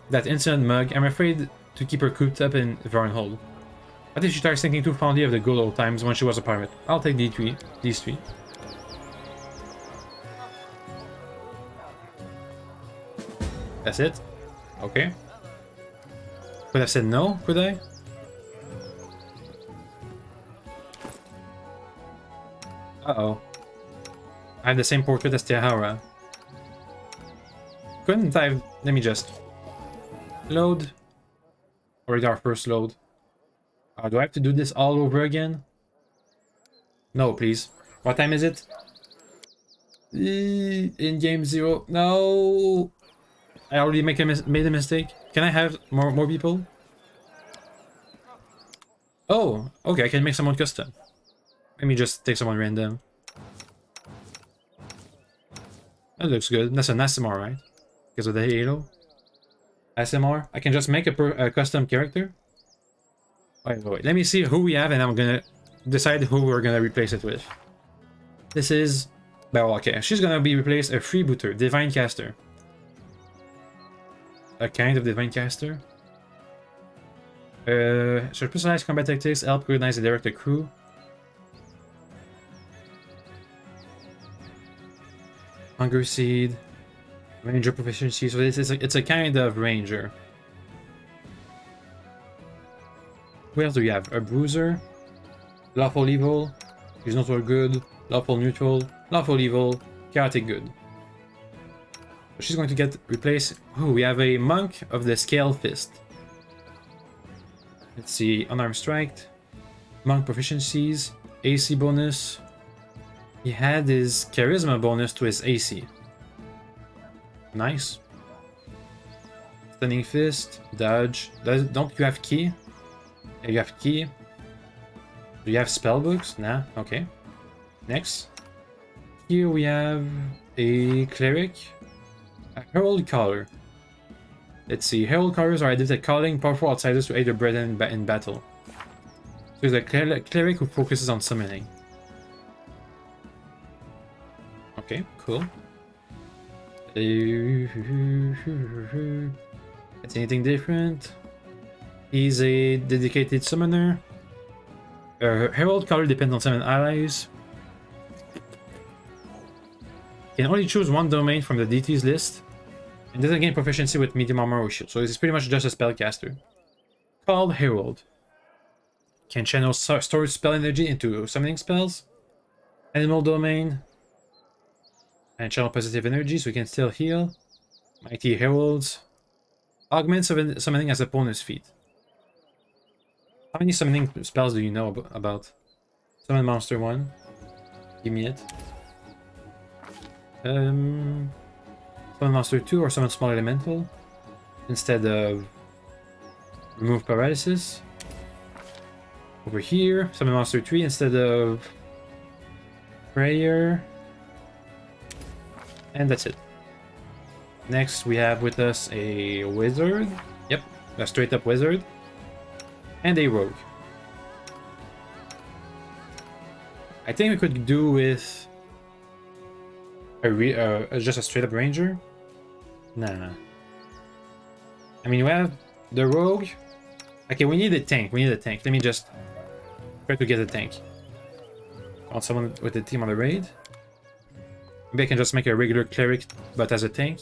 that insolent mug, I'm afraid to keep her cooped up in Varnhold. What if she starts thinking too fondly of the good old times when she was a pirate? I'll take these three. That's it? Okay. Could have said no, could I? Uh-oh. I have the same portrait as Tehara. Couldn't I... Let me just... Load. Already our first load. Do I have to do this all over again? No, please. What time is it? In game 0. No! I already made a mistake. Can I have more people? Oh, okay, I can make someone custom. Let me just take someone random. That looks good. That's an SMR, right? Because of the halo. SMR. I can just make a custom character. Wait. Let me see who we have, and I'm gonna decide who we're gonna replace it with. This is... Well, okay. She's gonna be replaced a freebooter, Divine Caster. A kind of Divine Caster. Should personalize combat tactics, help organize and direct the crew. Hunger Seed. Ranger proficiency, so it's a kind of ranger. Who else do we have? A bruiser. Lawful evil. He's not so good. Lawful neutral. Lawful evil. Chaotic good. She's going to get replaced. Oh, we have a monk of the Scale Fist. Let's see. Unarmed strike. Monk proficiencies. AC bonus. He had his charisma bonus to his AC. Nice. Stunning Fist, dodge. Don't you have key? Yeah, you have key. Do you have spell books? Nah, okay. Next. Here we have a cleric. A herald caller. Let's see. Herald callers are adept at calling powerful outsiders to aid their brethren in battle. So he's a cleric who focuses on summoning. Okay, cool. It's anything different? He's a dedicated summoner. Herald Caller depends on summon allies. Can only choose one domain from the deities list. And doesn't gain proficiency with medium armor or shield. So he's pretty much just a spellcaster. Called Herald. Can channel storage spell energy into summoning spells. Animal domain. And channel positive energy so we can still heal. Mighty Heralds. Augment summoning as a bonus feat. How many summoning spells do you know about? Summon monster 1. Give me it. Summon monster 2 or summon small elemental. Instead of remove paralysis. Over here, summon monster 3 instead of prayer. And that's it. Next, we have with us a wizard. Yep, a straight up wizard. And a rogue. I think we could do with just a straight up ranger. Nah. I mean, we have the rogue. Okay, we need a tank. We need a tank. Let me just try to get a tank. Want someone with a team on the raid? Maybe I can just make a regular cleric, but as a tank.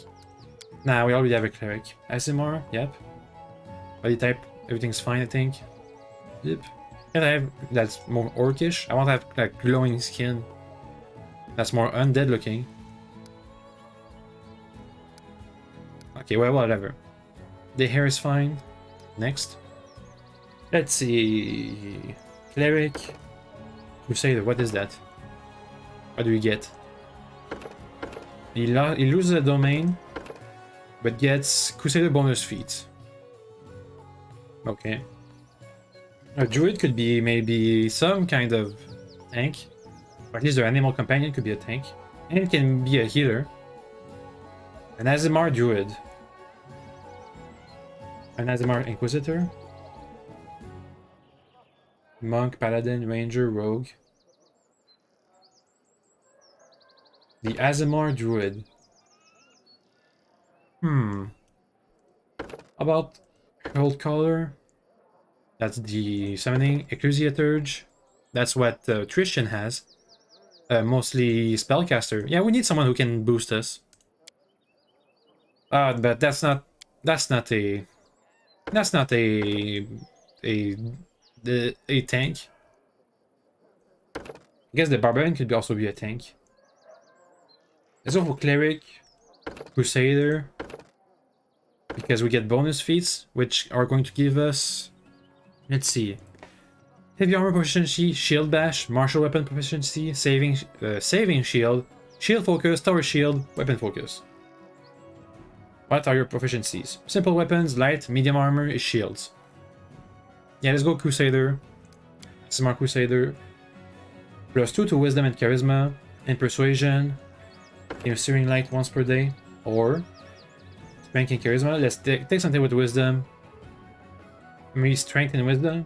Nah, we already have a cleric. SMR, yep. Body type, everything's fine, I think. Yep. And I have that's more orcish. I want to have like glowing skin. That's more undead looking. Okay, well, whatever. The hair is fine. Next. Let's see. Cleric. Crusader, what is that? What do we get? He loses a domain, but gets Crusader bonus feats. Okay. A druid could be maybe some kind of tank. Or at least their animal companion could be a tank. And it can be a healer. An Azimar druid. An Azimar inquisitor. Monk, paladin, ranger, rogue. The Azimar druid. How about Herald Caller? That's the summoning. Ecclesiaturge. That's what Tristan has. Mostly spellcaster. Yeah, we need someone who can boost us. But that's not a tank. I guess the barbarian could also be a tank. Let's go for cleric, crusader, because we get bonus feats, which are going to give us. Let's see. Heavy armor proficiency, shield bash, martial weapon proficiency, saving shield, shield focus, tower shield, weapon focus. What are your proficiencies? Simple weapons, light, medium armor, is shields. Yeah, let's go Crusader. Smart Crusader. +2 to wisdom and charisma, and persuasion. Steering light once per day. Or strength and charisma. Let's take something with wisdom. Maybe strength and wisdom.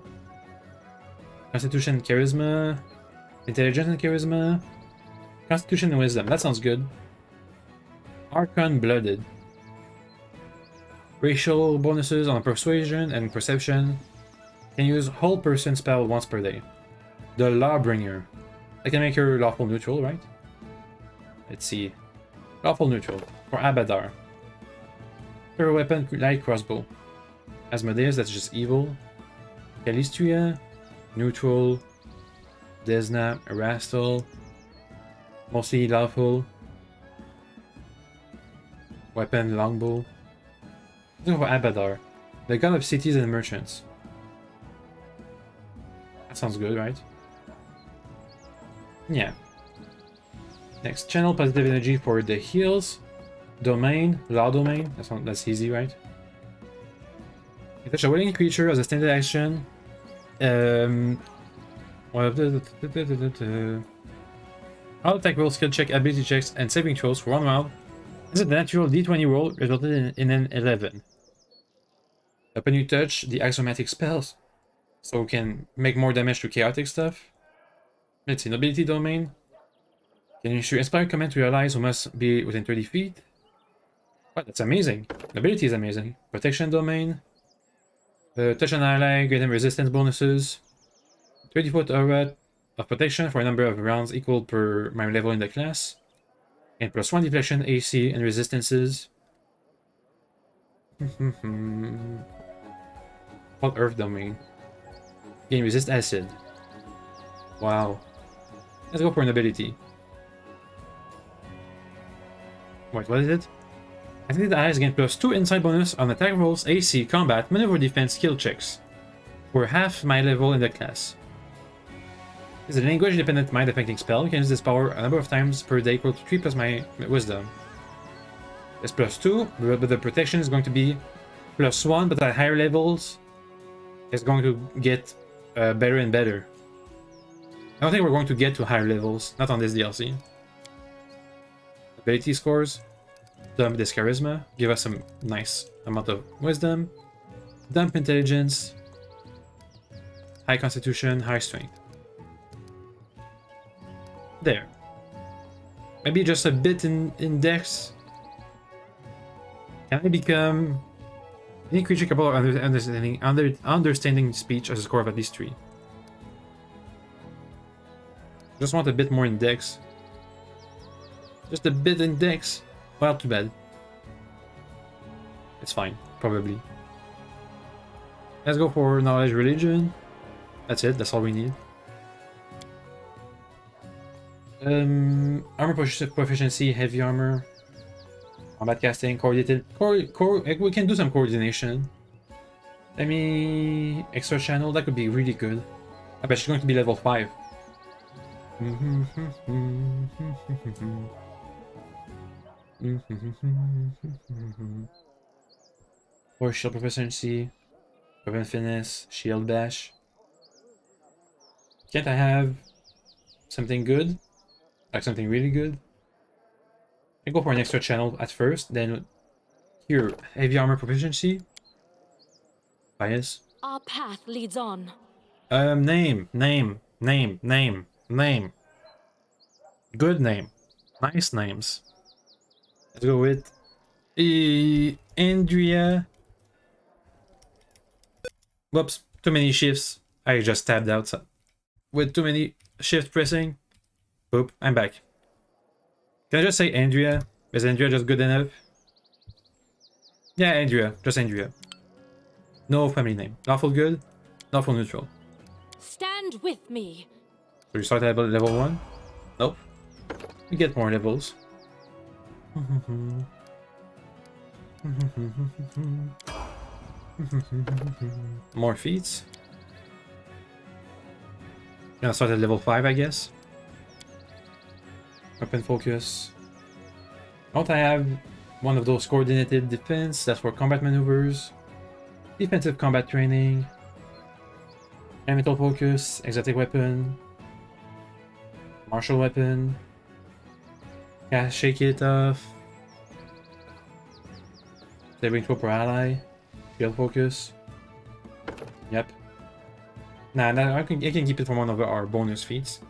Constitution and charisma. Intelligence and charisma. Constitution and wisdom. That sounds good. Archon blooded. Racial bonuses on persuasion and perception. Can use whole person spell once per day. The Lawbringer. I can make her lawful neutral, right? Let's see. Lawful neutral for Abadar. Her weapon, light crossbow. Asmodeus, that's just evil. Calistria, neutral. Desna, Erastal. Mostly lawful. Weapon, longbow. Let's go for Abadar. The god of cities and merchants. That sounds good, right? Yeah. Next, channel positive energy for the heals. Domain, law domain. That's easy, right? Touch a willing creature as a standard action. All attack rolls, skill check, ability checks, and saving throws for 1 round. This is the natural d20 roll resulted in an 11. Upon you touch the axiomatic spells, so we can make more damage to chaotic stuff. Let's see, nobility domain. Can issue inspired command to your allies who must be within 30 feet. Wow, that's amazing. Nobility is amazing. Protection domain. Touch an ally, grant them resistance bonuses. 30-foot aura of protection for a number of rounds equal per my level in the class. And +1 deflection, AC, and resistances. Hot Earth domain. Gain resist acid. Wow. Let's go for an ability. Wait, what is it? I think the allies gain +2 inside bonus on attack rolls, AC, combat, maneuver, defense, skill checks. For half my level in the class. It's a language-dependent mind-affecting spell. You can use this power a number of times per day equal to 3 plus my wisdom. It's +2, but the protection is going to be +1, but at higher levels, it's going to get better and better. I don't think we're going to get to higher levels, not on this DLC. Ability scores. Dump this charisma, give us some nice amount of wisdom. Dump intelligence. High constitution, high strength. There. Maybe just a bit in dex. Can I become any creature capable of understanding speech as a score of at least 3? Just want a bit more in dex. Just a bit in dex. Well, too bad. It's fine, probably. Let's go for knowledge religion. That's it, that's all we need. Armor proficiency, heavy armor. Combat casting, coordinated. We can do some coordination. Let me. Extra channel, that could be really good. I bet she's going to be level 5. Or shield proficiency, weapon finesse, shield bash. Can't I have something good? Like something really good? I go for an extra channel at first, then here, heavy armor proficiency. Bias. Our path leads on. Name. Good name. Nice names. Let's go with Andrea. Whoops, too many shifts. I just tabbed out with too many shift pressing. Boop, I'm back. Can I just say Andrea? Is Andrea just good enough? Yeah, Andrea, just Andrea. No family name. Lawful good, lawful neutral. Stand with me. So you start at level 1? Nope. We get more levels. More feats. Gonna start at level 5, I guess. Weapon focus. Don't I have one of those coordinated defense? That's for combat maneuvers. Defensive combat training. Elemental focus. Exotic weapon. Martial weapon. Yeah, shake it off. Saving throw per ally. Shield focus. Yep. Nah, I can keep it from one of our bonus feats.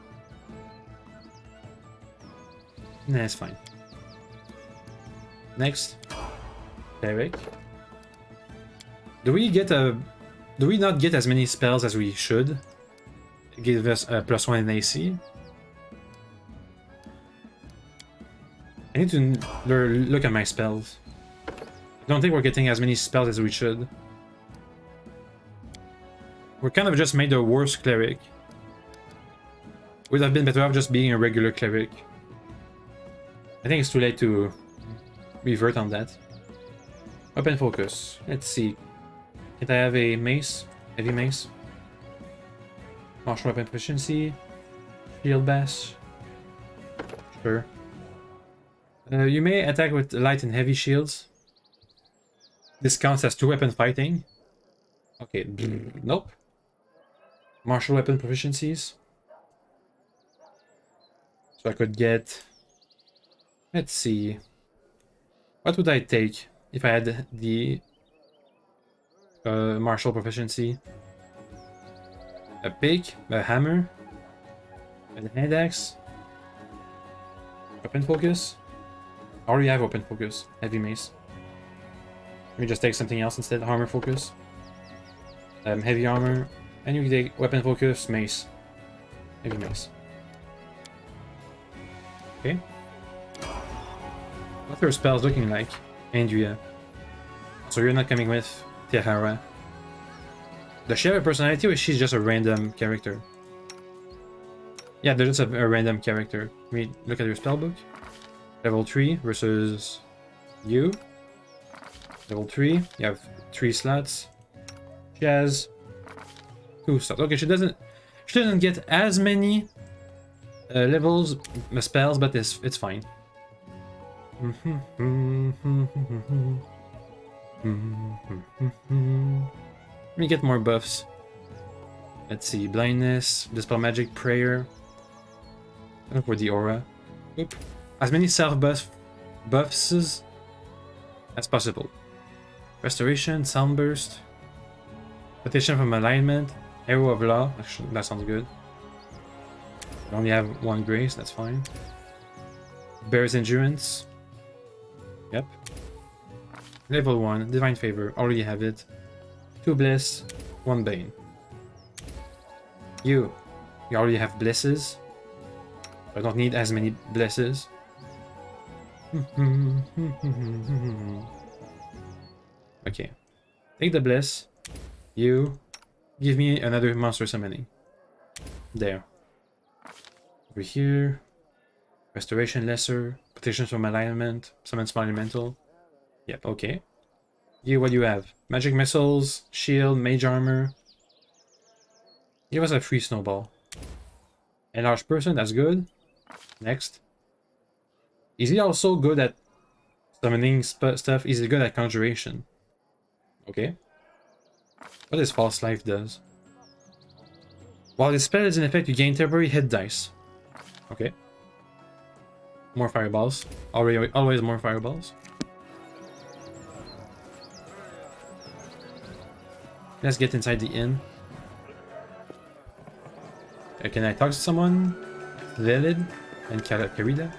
Nah, it's fine. Next. Derek. Do we not get as many spells as we should? Give us a +1 in AC. I need to look at my spells. I don't think we're getting as many spells as we should. We're kind of just made the worst cleric. Would have been better off just being a regular cleric. I think it's too late to revert on that. Weapon focus. Let's see. Can I have a mace? Heavy mace? Martial weapon proficiency. Shield bash. Sure. You may attack with light and heavy shields. This counts as 2-weapon fighting. Okay, nope. Martial weapon proficiencies. So I could get... Let's see. What would I take if I had the martial proficiency? A pick, a hammer, a hand axe, open focus. I already have open focus, heavy mace. Let me just take something else instead. Armor focus, heavy armor, and you can take weapon focus, mace, heavy mace. Okay. What are her spells looking like, Andrea? So you're not coming with Tehara. Does she have a personality or is she just a random character? Yeah, they're just a random character. Let me look at your spellbook. Level 3 versus you. Level 3, you have 3 slots. She has 2 slots. Okay, she doesn't get as many levels spells, but it's fine. Let me get more buffs. Let's see, blindness, dispel magic, prayer. Look for the aura. Oop. As many buffs as possible. Restoration, sound burst, protection from alignment, arrow of law. Actually, that sounds good. I only have 1 grace, that's fine. Bear's endurance. Yep. Level 1, divine favor, already have it. 2 bliss, 1 bane. You already have blesses. I don't need as many blesses. Okay. Take the bless. You give me another monster summoning. There. Over here. Restoration lesser. Protection from alignment. Summon small elemental. Yep, okay. You, what do you have? Magic missiles, shield, mage armor. Give us a free snowball. Enlarged person, that's good. Next. Is he also good at summoning stuff? Is he good at conjuration? Okay. What does false life does? While this spell is in effect, you gain temporary hit dice. Okay. More fireballs. Always more fireballs. Let's get inside the inn. Can I talk to someone? Velid and Carida?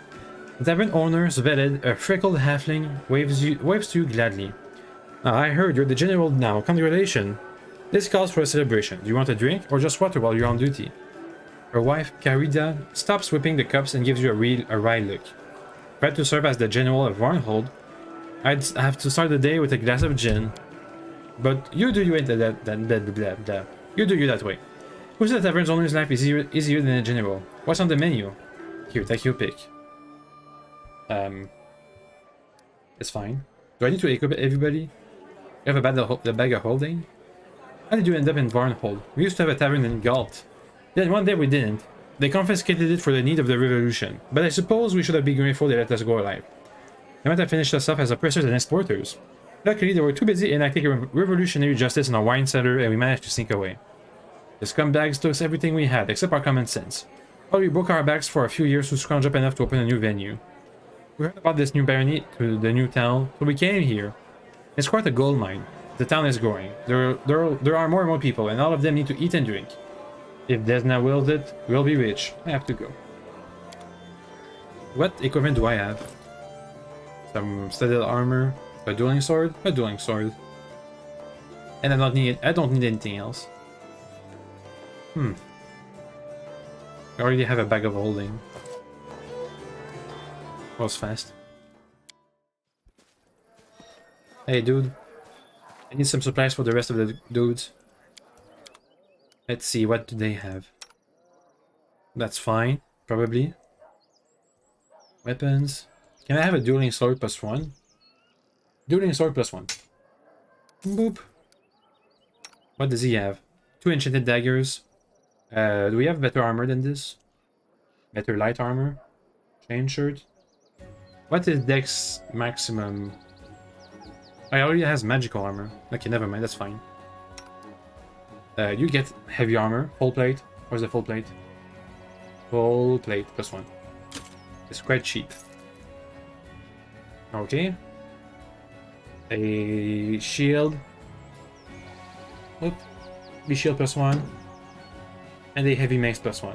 The tavern owner, Velid, a freckled halfling, waves to you gladly. I heard you're the general now. Congratulations. This calls for a celebration. Do you want a drink or just water while you're on duty? Her wife, Carida, stops whipping the cups and gives you a wry look. Proud to serve as the general of Varnhold, I'd have to start the day with a glass of gin. But you do you You do you that way. Who's the tavern's owner's life easier than a general? What's on the menu? Here, take your pick. It's fine. Do I need to equip everybody? You have the bag of holding? How did you end up in Varnhold? We used to have a tavern in Galt. Then one day we didn't. They confiscated it for the need of the revolution. But I suppose we should have been grateful they let us go alive. They might have finished us off as oppressors and exporters. Luckily, they were too busy enacting revolutionary justice in our wine cellar and we managed to sneak away. The scumbags took everything we had, except our common sense. Well, we broke our backs for a few years to scrounge up enough to open a new venue. We heard about this new barony to the new town, so we came here. It's quite a gold mine. The town is growing. There are more and more people, and all of them need to eat and drink. If Desna wills it, we'll be rich. I have to go. What equipment do I have? Some studded armor, a dueling sword, and I don't need anything else. I already have a bag of holding. Was fast. Hey dude, I need some supplies for the rest of the dudes. Let's see, what do they have? That's fine, probably. Weapons. Can I have a dueling sword +1? Dueling sword +1. Boop. What does he have? 2 enchanted daggers. Do we have better armor than this? Better light armor? Chain shirt? What is Dex maximum? I already has magical armor. Okay, never mind, that's fine. You get heavy armor, full plate. Where's the full plate? Full plate, +1. It's quite cheap. Okay. A shield. Oop. The shield +1. And a heavy mace +1.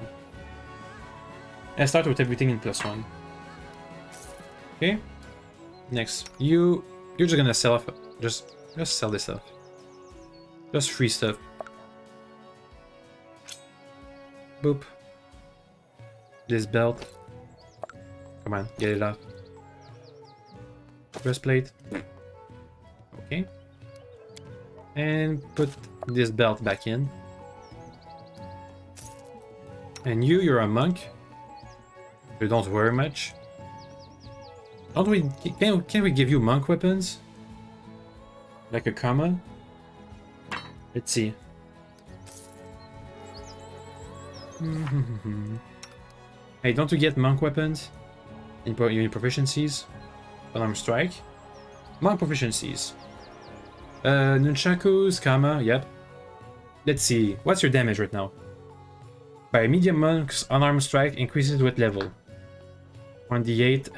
Let's start with everything in +1. Okay. Next, you're just gonna sell off. Just sell this stuff. Just free stuff. Boop. This belt. Come on, get it off. Breastplate. Okay. And put this belt back in. And you're a monk. You don't wear much. Don't we? Can we give you monk weapons? Like a comma? Let's see. Hey, don't you get monk weapons in your proficiencies? Unarmed strike. Monk proficiencies. Nunchakus, comma, yep. Let's see. What's your damage right now? By medium monks, unarmed strike increases with level. 1d8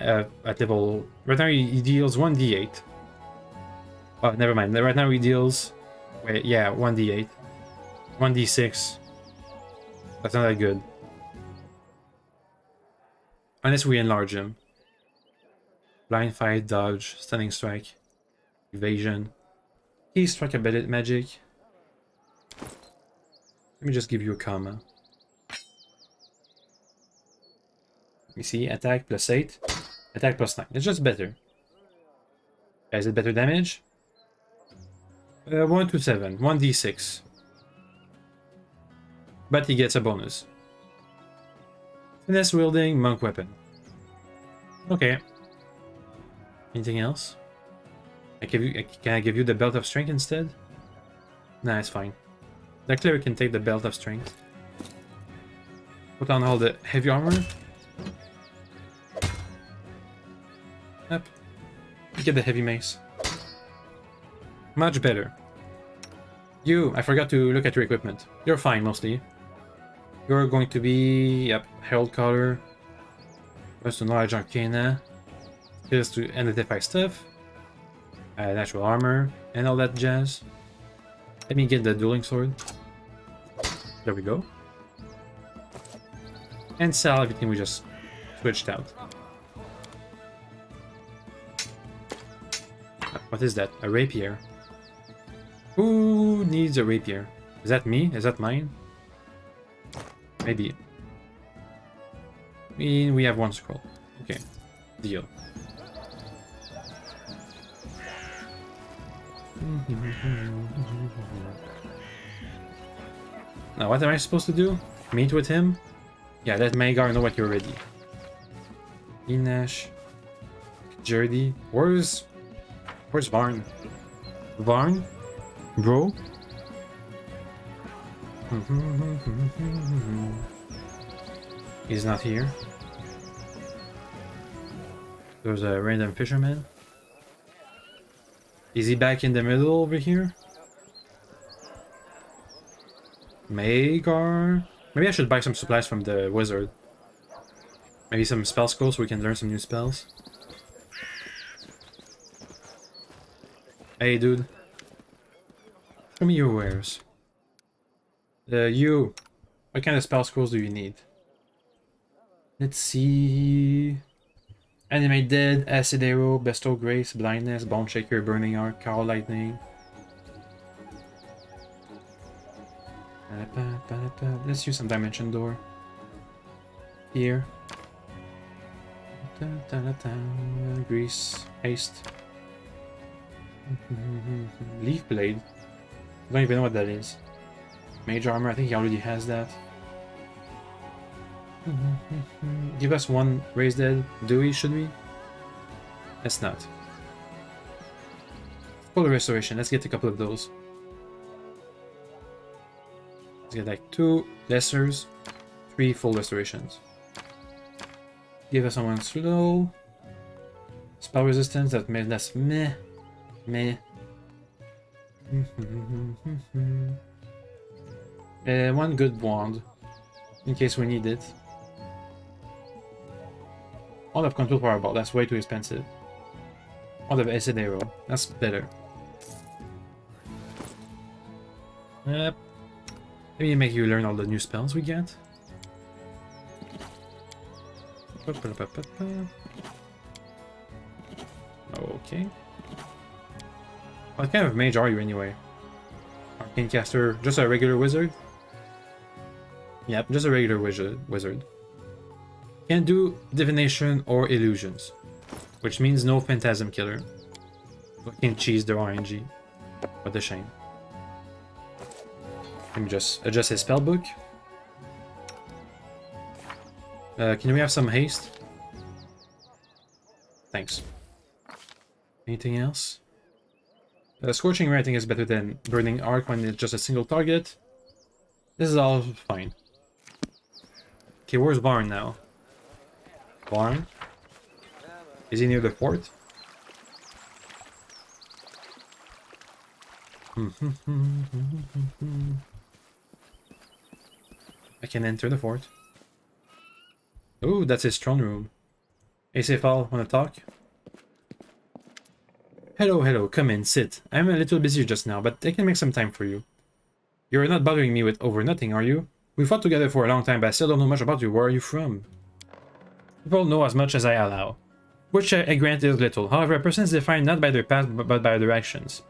at level. Right now he deals 1d8. Oh, never mind. Right now he deals. Wait, yeah, 1d8. 1d6. That's not that good. Unless we enlarge him. Blind fight, dodge, stunning strike, evasion. Key strike ability magic. Let me just give you a comma. Let me see, attack +8, attack +9. It's just better. Is it better damage? 1 to 7, 1d6. But he gets a bonus. Finesse wielding, monk weapon. Okay. Anything else? Can I give you the belt of strength instead? Nah, it's fine. The cleric can take the belt of strength. Put on all the heavy armor. Yep. Get the heavy mace. Much better. You, I forgot to look at your equipment. You're fine mostly. You're going to be, yep, Herald Collar. First to Knowledge Arcana. Just to identify stuff. Natural armor and all that jazz. Let me get the dueling sword. There we go. And sell everything we just switched out. What is that? A rapier. Who needs a rapier? Is that me? Is that mine? Maybe. We have 1 scroll. Okay. Deal. Now what am I supposed to do? Meet with him? Yeah, let Magar know what you're ready. Inash. Jerdy. Where's Varn? Varn? Bro? He's not here. There's a random fisherman. Is he back in the middle over here? Magar? Maybe I should buy some supplies from the wizard. Maybe some spell scrolls so we can learn some new spells. Hey dude. Show me your wares. You. What kind of spell scrolls do you need? Let's see. Animate Dead, Acid Arrow, Bestow Grace, Blindness, Bone Shaker, Burning Arc, Cowl Lightning. Let's use some Dimension Door. Here. Grease, Haste. Leaf Blade. I don't even know what that is. Mage Armor, I think he already has that. Give us 1 Raised Dead. Do we? Should we? Let's not. Full Restoration. Let's get a couple of those. Let's get like 2 Lessers, 3 Full Restorations. Give us someone slow. Spell Resistance. That's meh. Meh. One good wand, in case we need it. Wand of control fireball, that's way too expensive. Wand of acid arrow, that's better. Yep. Let me make you learn all the new spells we get. Okay. What kind of mage are you anyway? Arcane caster, just a regular wizard? Yep, just a regular wizard. Can't do divination or illusions, which means no phantasm killer. Fucking cheese the RNG. What a shame. Let me just adjust his spellbook. Can we have some haste? Thanks. Anything else? Scorching Ray I think is better than Burning Arc when it's just a single target. This is all fine. Okay, where's Varn now? Varn? Is he near the fort? I can enter the fort. Oh, that's his throne room. Hey, Sefal, wanna talk? Hello, come in, sit. I'm a little busy just now, but I can make some time for you. You're not bothering me with over nothing, are you? We fought together for a long time, but I still don't know much about you. Where are you from? People know as much as I allow, which I grant is little. However, a person is defined not by their past, but by their actions.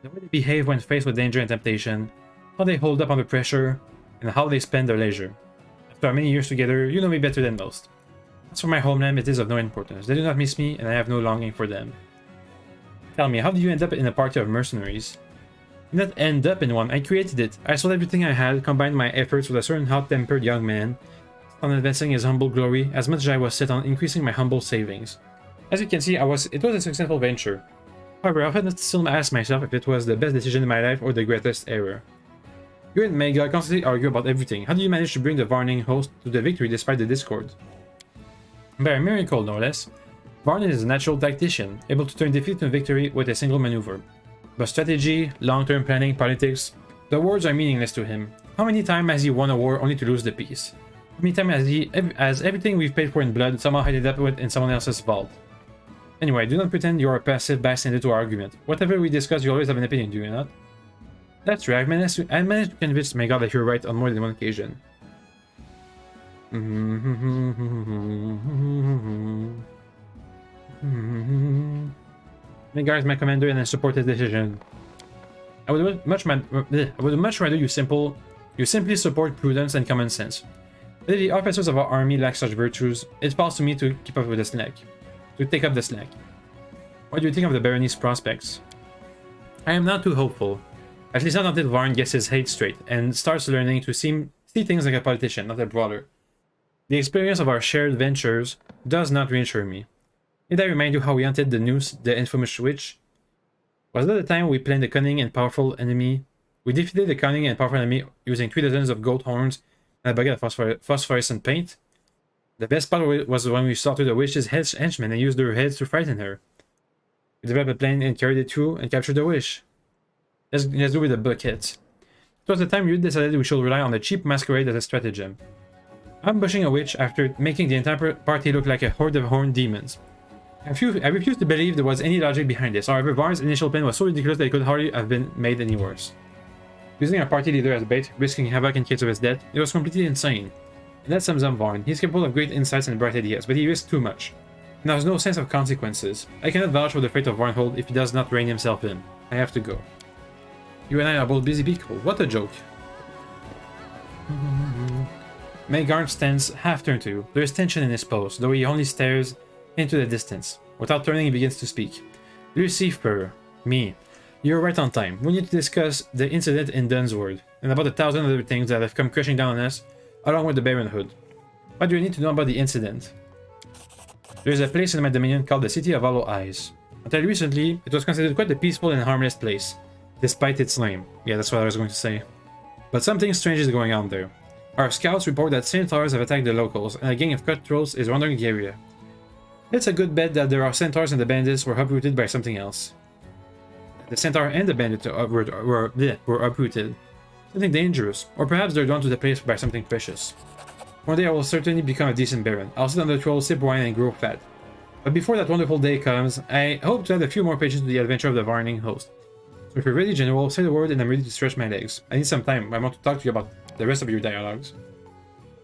The way they behave when faced with danger and temptation, how they hold up under pressure, and how they spend their leisure. After our many years together, you know me better than most. As for my homeland, it is of no importance. They do not miss me, and I have no longing for them. Tell me, how did you end up in a party of mercenaries? I did not end up in one, I created it. I sold everything I had, combined my efforts with a certain hot-tempered young man, on advancing his humble glory, as much as I was set on increasing my humble savings. As you can see, it was a successful venture. However, I often still ask myself if it was the best decision in my life or the greatest error. You and Mega constantly argue about everything. How do you manage to bring the Varning host to the victory despite the discord? By a miracle, no less. Varning is a natural tactician, able to turn defeat into victory with a single maneuver. But strategy, long-term planning, politics, the words are meaningless to him. How many times has he won a war only to lose the peace? How many times has everything we've paid for in blood somehow ended up in someone else's vault? Anyway, do not pretend you're a passive bystander to our argument. Whatever we discuss, you always have an opinion, do you not? That's right, I managed to convince Mega that you're right on more than one occasion. Mega is my commander and I support his decision. I would much rather you simply support prudence and common sense. If the officers of our army lack such virtues, it falls to me to keep up with the slack. To take up the slack. What do you think of the barony's prospects? I am not too hopeful. At least not until Varn gets his hate straight and starts learning to see things like a politician, not a brawler. The experience of our shared ventures does not reassure me. Did I remind you how we hunted the noose, the infamous witch? Was that the time we planned the cunning and powerful enemy? We defeated the cunning and powerful enemy using 3 dozens of goat horns and a bucket of phosphorescent paint. The best part was when we slaughtered the witch's henchmen and used their heads to frighten her. We developed a plan and carried it through and captured the witch. Let's do with the buckets. It was the time you decided we should rely on the cheap masquerade as a stratagem. Ambushing a witch after making the entire party look like a horde of horned demons. I refuse to believe there was any logic behind this. However, Varn's initial plan was so ridiculous that it could hardly have been made any worse. Using our party leader as bait, risking havoc in case of his death, it was completely insane. And that sums up Varn. He's capable of great insights and bright ideas, but he risks too much. And there's no sense of consequences. I cannot vouch for the fate of Varnhold if he does not rein himself in. I have to go. You and I are both busy people. What a joke. Maygarn stands half-turned to you. There is tension in his pose, though he only stares into the distance. Without turning, he begins to speak. Lucifer, me. You're right on time. We need to discuss the incident in Dunsword, and about 1,000 other things that have come crashing down on us, along with the Baronhood. What do you need to know about the incident? There is a place in my dominion called the City of Hollow Eyes. Until recently, it was considered quite a peaceful and harmless place, despite its name. Yeah, that's what I was going to say. But something strange is going on there. Our scouts report that centaurs have attacked the locals, and a gang of cutthroats is wandering the area. It's a good bet that there are centaurs and the bandits were uprooted by something else. The centaur and the bandit were uprooted. Something dangerous, or perhaps they're drawn to the place by something precious. One day I will certainly become a decent baron. I'll sit on the throne, sip wine, and grow fat. But before that wonderful day comes, I hope to add a few more pages to the adventure of the Varnhold host. So if you're ready, General, say the word and I'm ready to stretch my legs. I need some time. I want to talk to you about the rest of your dialogues.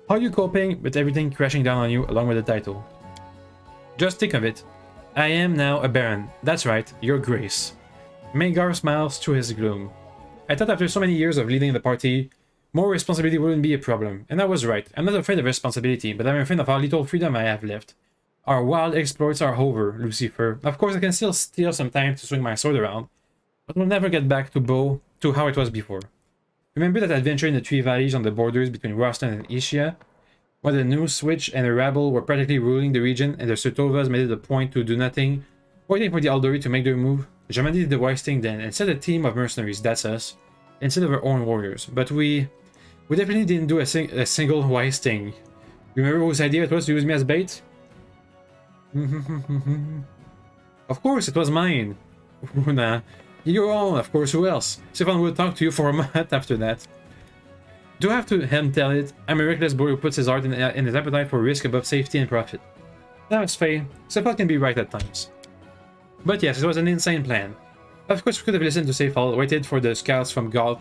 How are you coping with everything crashing down on you along with the title? Just think of it. I am now a baron. That's right, your grace. Magar smiles through his gloom. I thought after so many years of leading the party, more responsibility wouldn't be a problem. And I was right. I'm not afraid of responsibility, but I'm afraid of how little freedom I have left. Our wild exploits are over, Lucifer. Of course, I can still steal some time to swing my sword around, but we'll never get back to how it was before. Remember that adventure in the Three Valleys on the borders between Rostan and Ischia? When the new Switch and a rabble were practically ruling the region and the Surtovas made it a point to do nothing, waiting for the Aldori to make their move? Jamandi did the wise thing then and set a team of mercenaries, that's us, instead of our own warriors. But we definitely didn't do a single wise thing. Remember whose idea it was to use me as bait? Of course, it was mine. Nah, your own, of course, who else? Stefan would talk to you for a month after that. Do I have to him tell it? I'm a reckless boy who puts his heart and his appetite for risk above safety and profit. That was Faye. Stefan can be right at times. But yes, it was an insane plan. Of course, we could have listened to Seyfal, waited for the scouts from Gault,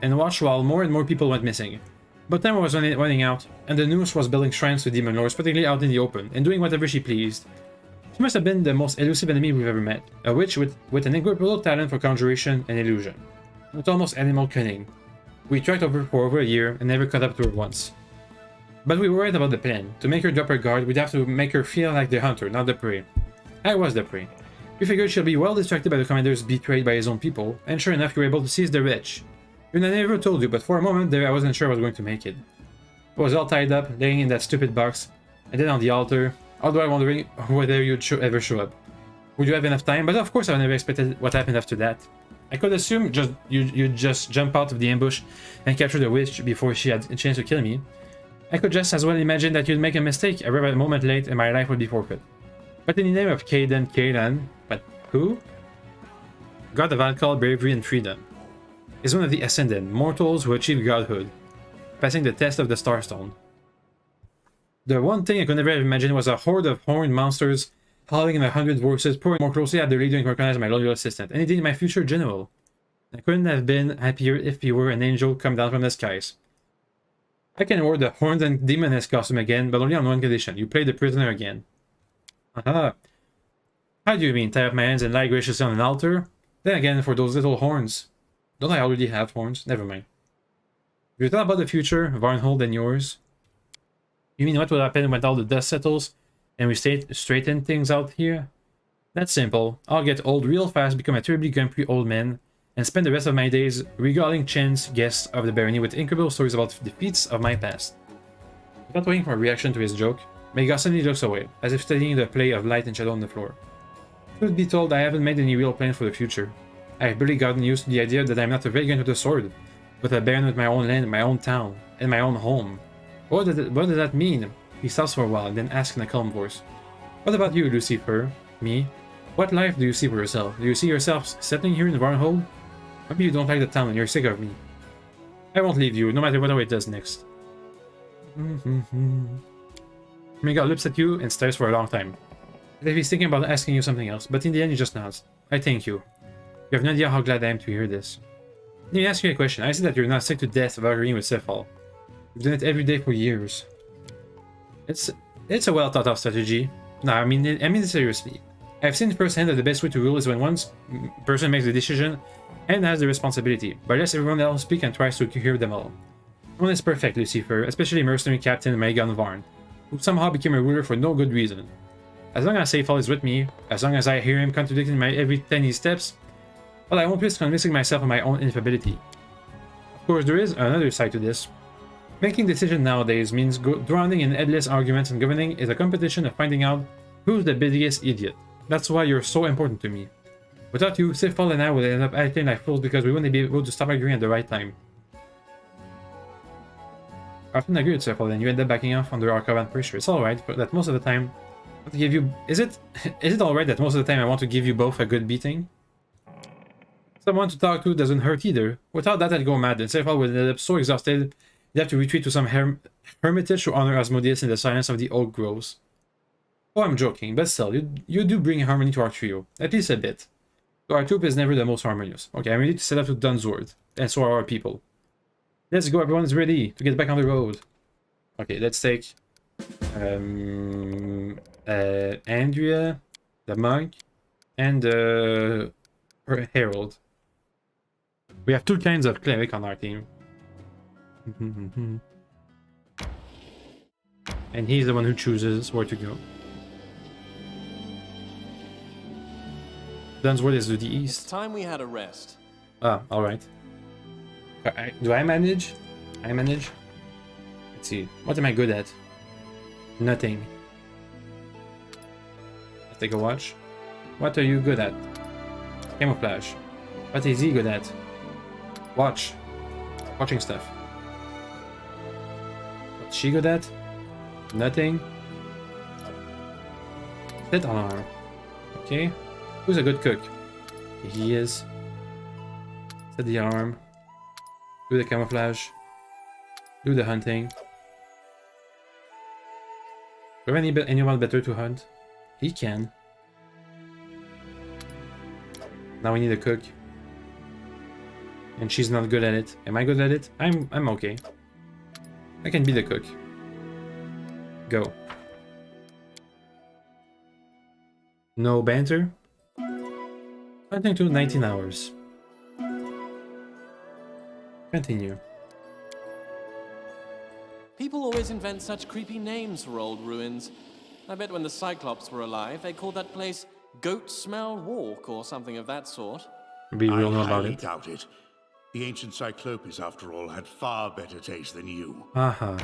and watched while more and more people went missing. But time was running out, and the Noose was building shrines to demon lords, particularly out in the open, and doing whatever she pleased. She must have been the most elusive enemy we've ever met, a witch with an incredible talent for conjuration and illusion, with almost animal cunning. We tracked over for over a year and never caught up to her once. But we were right about the plan. To make her drop her guard, we'd have to make her feel like the hunter, not the prey. I was the prey. We figured she'll be well distracted by the commander's betrayed by his own people, and sure enough, you were able to seize the wretch. I never told you, but for a moment there I wasn't sure I was going to make it. I was all tied up, laying in that stupid box, and then on the altar, although I'm wondering whether you'd ever show up. Would you have enough time? But of course I never expected what happened after that. I could assume you'd just jump out of the ambush and capture the witch before she had a chance to kill me. I could just as well imagine that you'd make a mistake, arrive a moment late, and my life would be forfeit. But in the name of Kaylan, but who? God of alcohol, bravery, and freedom. Is one of the Ascended, mortals who achieve godhood, passing the test of the Starstone. The one thing I could never have imagined was a horde of horned monsters howling in 100 voices, pouring more closely at the leader and recognize my loyal assistant, and indeed my future general. I couldn't have been happier if he were an angel come down from the skies. I can wear the horned and demoness costume again, but only on one condition: you play the prisoner again. Aha. How do you mean, tie up my hands and lie graciously on an altar? Then again, for those little horns. Don't I already have horns? Never mind. You thought about the future, Varnhold, and yours? You mean what will happen when all the dust settles and we straighten things out here? That's simple. I'll get old real fast, become a terribly grumpy old man, and spend the rest of my days regaling chance guests of the barony with incredible stories about the feats of my past. Without waiting for a reaction to his joke, Magar suddenly looks away, as if studying the play of light and shadow on the floor. Truth be told, I haven't made any real plans for the future. I've barely gotten used to the idea that I'm not a vagant with a sword, but a baron with my own land, my own town, and my own home. What does that mean? He stops for a while, then asks in a calm voice. What about you, Lucifer? Me? What life do you see for yourself? Do you see yourself settling here in Varnhold? Maybe you don't like the town and you're sick of me. I won't leave you, no matter what it does next. Magar looks at you and stares for a long time. As if he's thinking about asking you something else, but in the end he just nods. I thank you. You have no idea how glad I am to hear this. Let me ask you a question. I see that you're not sick to death of arguing with Seyfal. You've done it every day for years. It's a well thought out strategy. No, I mean it seriously. I've seen firsthand that the best way to rule is when one person makes the decision and has the responsibility, but lets everyone else speak and tries to hear them all. No one is perfect, Lucifer, especially mercenary captain Magan Varn, who somehow became a ruler for no good reason. As long as Seyfal is with me, as long as I hear him contradicting my every 10 he steps, well, I won't risk convincing myself of my own ineffability. Of course, there is another side to this. Making decisions nowadays means drowning in endless arguments, and governing is a competition of finding out who's the biggest idiot. That's why you're so important to me. Without you, Seyfal and I would end up acting like fools because we wouldn't be able to stop arguing at the right time. I often agree with Seyfal and you end up backing off under our command pressure. It's alright, but that most of the time I want to give you... Is it alright that most of the time I want to give you both a good beating? Someone to talk to doesn't hurt either. Without that, I'd go mad. And Sephiroth would end up so exhausted, you'd have to retreat to some hermitage to honor Asmodeus in the silence of the old groves. Oh, I'm joking, but still, you do bring harmony to our trio. At least a bit. Though our troop is never the most harmonious. Okay, I'm ready to set up to Dunsword. And so are our people. Let's go, everyone's ready to get back on the road. Okay, let's take... Andrea, the monk, and her herald. We have 2 kinds of cleric on our team. And he's the one who chooses where to go. Dunsword is to the east. It's time we had a rest. Ah, alright. Do I manage? I manage? Let's see. What am I good at? Nothing. Let's take a watch. What are you good at? Camouflage. What is he good at? Watch. Watching stuff. What's she good at? Nothing. Set alarm. Okay. Who's a good cook? He is. Set the alarm. Do the camouflage. Do the hunting. Do we have anyone better to hunt? He can. Now we need a cook. And she's not good at it. Am I good at it? I'm okay. I can be the cook. Go. No banter? Hunting to 19 hours. Continue. People always invent such creepy names for old ruins. I bet when the Cyclops were alive, they called that place Goat Smell Walk or something of that sort. We will know about I it. doubt it. The ancient Cyclopes, after all, had far better taste than you. Haha.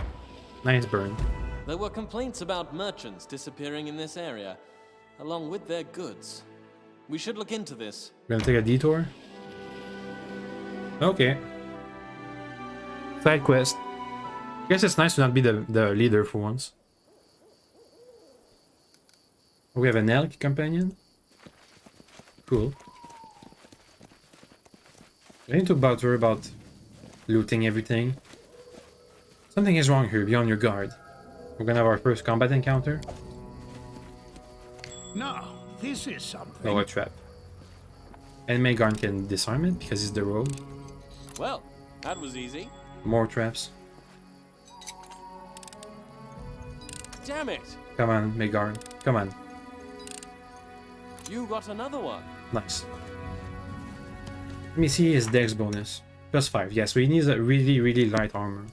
Nice burn. There were complaints about merchants disappearing in this area, along with their goods. We should look into this. We're gonna take a detour? Okay. Side quest. Guess it's nice to not be the leader for once. We have an elk companion. Cool. I need to bother about looting everything. Something is wrong here, be on your guard. We're gonna have our first combat encounter. Now, this is something. Oh, a trap. And Maygarn can disarm it because he's the rogue. Well, that was easy. More traps. Damn it! Come on, Maygarn. Come on. You got another one. Nice. Let me see his dex bonus. +5. Yeah, so he needs a really, really light armor.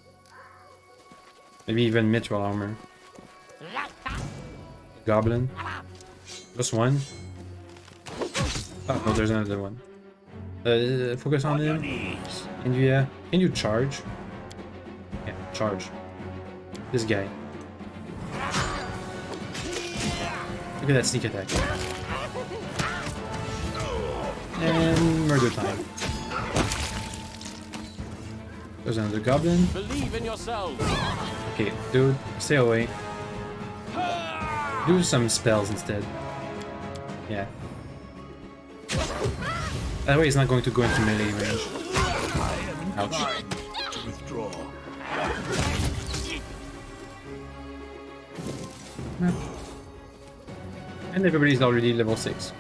Maybe even mithril armor. Goblin. +1. Oh, no, there's another one. Focus on him. Andrea. Can you charge? Yeah, charge. This guy. Look at that sneak attack. And murder time. There's another goblin. Believe in yourselves. Okay, dude, stay away. Do some spells instead. Yeah. That way he's not going to go into melee range. Ouch. Withdraw. And everybody's already level 6.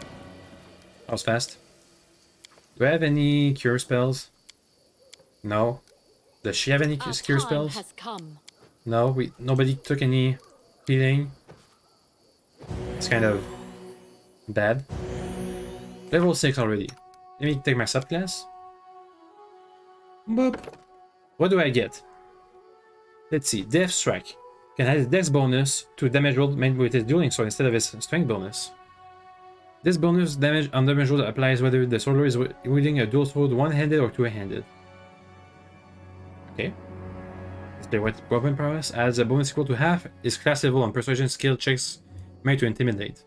That was fast. Do I have any cure spells? No. Does she have any Our cure time spells? has come. No, nobody took any healing. It's kind of bad. Level 6 already. Let me take my subclass. Boop. What do I get? Let's see. Death Strike. Can add a dex bonus to damage roll made with his dueling sword instead of his strength bonus. This bonus damage on damage roll applies whether the soldier is wielding a dual sword one-handed or two-handed. Okay. Display what weapon prowess adds a bonus equal to half is class level on persuasion skill checks made to intimidate.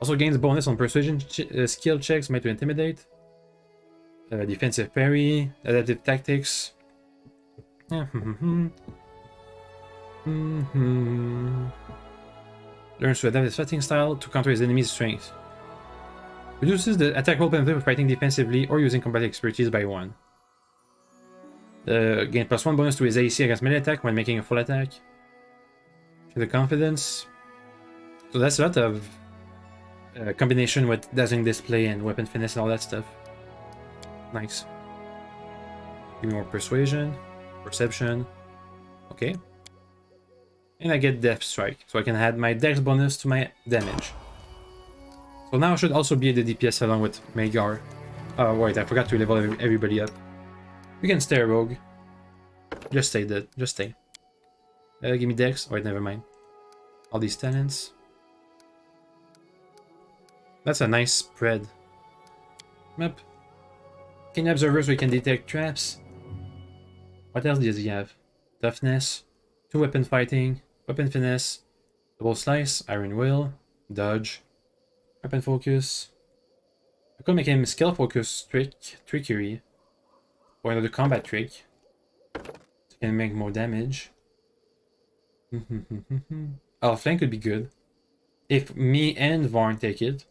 Also gains bonus on persuasion skill checks made to intimidate. Defensive parry, adaptive tactics. Learns to adapt his fighting style to counter his enemy's strength. Reduces the attack roll penalty for fighting defensively or using combat expertise by 1. Gain +1 bonus to his AC against melee attack when making a full attack. The confidence. So that's a lot of combination with dazzling display and weapon finesse and all that stuff. Nice. Give me more persuasion, perception. Okay. And I get death strike, so I can add my dex bonus to my damage. So now I should also be at the DPS along with Magar. Oh wait, I forgot to level everybody up. You can stay rogue. Just stay dead. Just stay. Give me dex. Wait, never mind. All these talents. That's a nice spread. Map. Keen observer so he can detect traps. What else does he have? Toughness. 2 weapon fighting. Weapon finesse. Double slice. Iron will. Dodge. Weapon focus. I could make him skill focus trickery. Or another combat trick. So can make more damage. Oh, flank could be good. If me and Varn take it.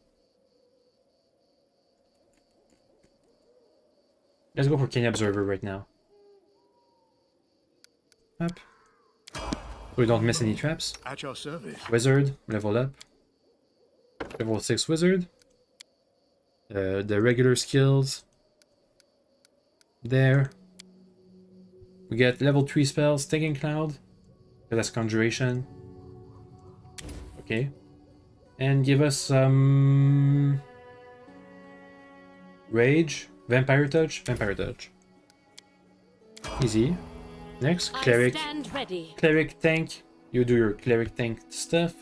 Let's go for Keen Observer right now. Up. So we don't miss any traps. At your service. Wizard, level up. Level 6 wizard. The regular skills. There. We get level 3 spells, Taking Cloud. That's conjuration. Okay. And give us some rage. Vampire touch. Vampire touch. Easy. Next, cleric. I stand ready. Cleric tank. You do your cleric tank stuff.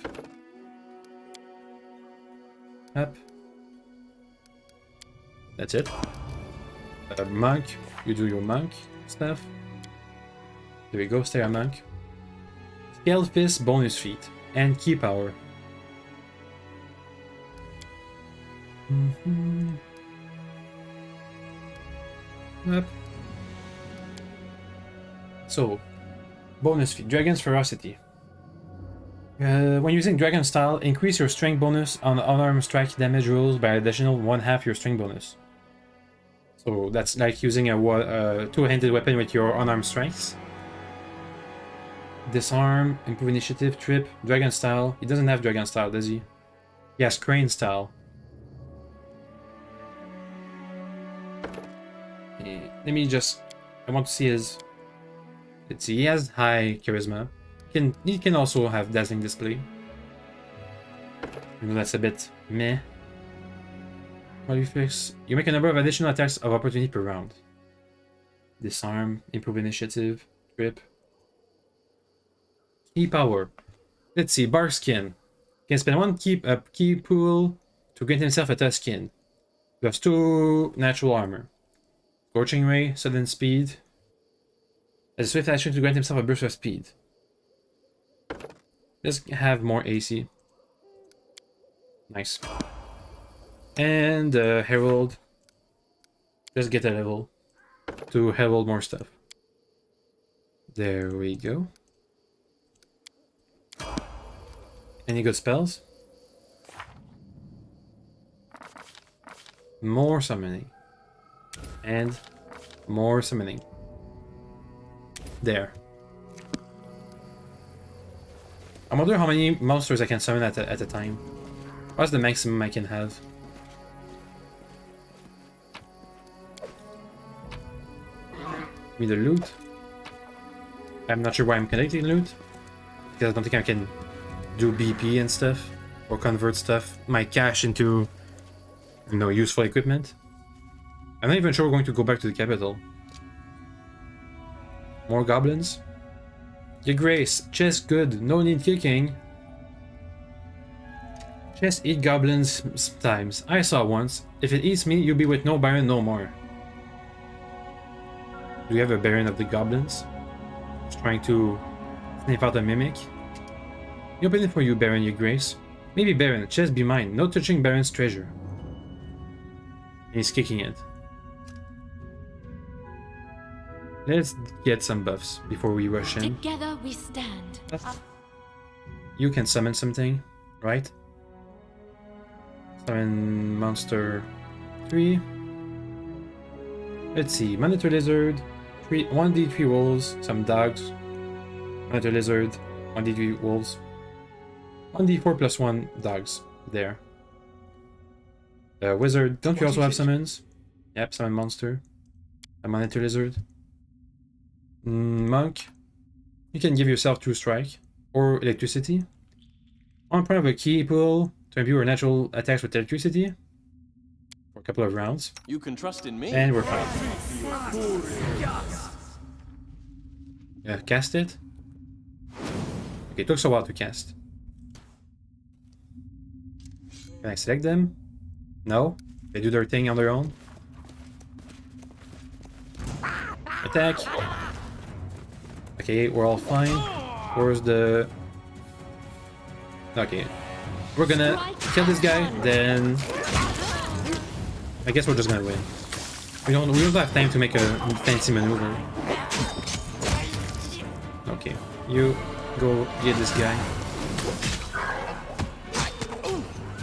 Up. That's it. Monk. You do your monk stuff. There we go. Stay a monk. Scaled Fist bonus feat and key power. Up. So, bonus feat, Dragon's Ferocity. When using Dragon Style, increase your strength bonus on unarmed strike damage rolls by additional 1/2 your strength bonus. So that's like using a two-handed weapon with your unarmed strikes. Disarm, improve initiative, trip, Dragon Style. He doesn't have Dragon Style, does he? He has Crane Style. Let me just... I want to see his... Let's see, he has high charisma. He can also have dazzling display. You know, that's a bit meh. What do you fix? You make a number of additional attacks of opportunity per round. Disarm, improve initiative, trip. Key power. Let's see, Bark Skin. Can spend 1 key pool to grant himself a tough skin. Plus 2 natural armor. Scorching Ray, sudden speed. As a swift action to grant himself a burst of speed. Let's have more AC. Nice. And Herald. Just get a level to herald more stuff. There we go. Any good spells? More summoning. And more summoning. There. I wonder how many monsters I can summon at a time. What's the maximum I can have? Give me the loot. I'm not sure why I'm collecting loot. Because I don't think I can do BP and stuff. Or convert stuff, my cash into, you know, useful equipment. I'm not even sure we're going to go back to the capital. More goblins. Your grace, chest good, no need kicking. Chest eat goblins sometimes. I saw once. If it eats me, you'll be with no baron no more. Do you have a baron of the goblins? Just trying to sniff out a mimic. You open it for you, Baron, your grace. Maybe Baron, chest be mine. No touching Baron's treasure. And he's kicking it. Let's get some buffs before we rush in. Together we stand. You can summon something, right? Summon monster 3. Let's see, monitor lizard, 1d3 wolves, some dogs, monitor lizard, 1d3 wolves, 1d4 plus 1 dogs. There. Wizard, don't you also have summons? Yep, summon monster. A monitor lizard. Monk, you can give yourself 2 strike or electricity. On point of a key pool to imbue your natural attacks with electricity for a couple of rounds. You can trust in me. And we're fine. Cast it. Okay, it took a while to cast. Can I select them? No. They do their thing on their own. Attack. Okay, we're all fine. Where's the... Okay. We're gonna kill this guy, then... I guess we're just gonna win. We don't have time to make a fancy maneuver. Okay, you go get this guy.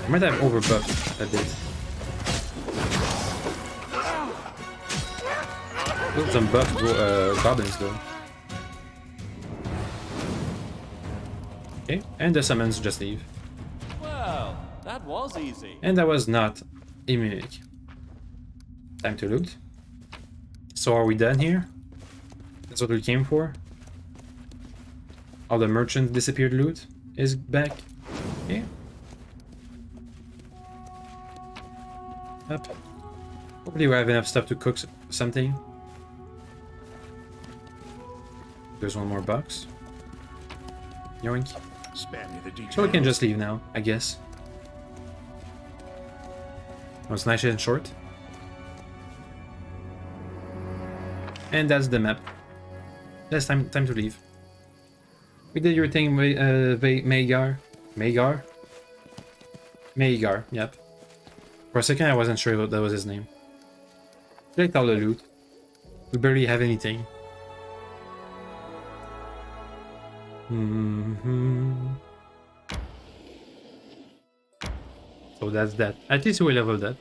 I might have overbuffed a bit. Got some buff goblins though. Okay, and the summons just leave. Well, that was easy. And that was not a mimic. Time to loot. So are we done here? That's what we came for? All the merchant disappeared loot is back. Okay. Up. Hopefully we have enough stuff to cook something. There's one more box. Yoink. Spare me the details. So we can just leave now, I guess. That was nice and short. And that's the map. That's time to leave. We did your thing, Magar. Magar? Magar, yep. For a second I wasn't sure that was his name. Collect all the loot. We barely have anything. So that's that. At least we leveled up.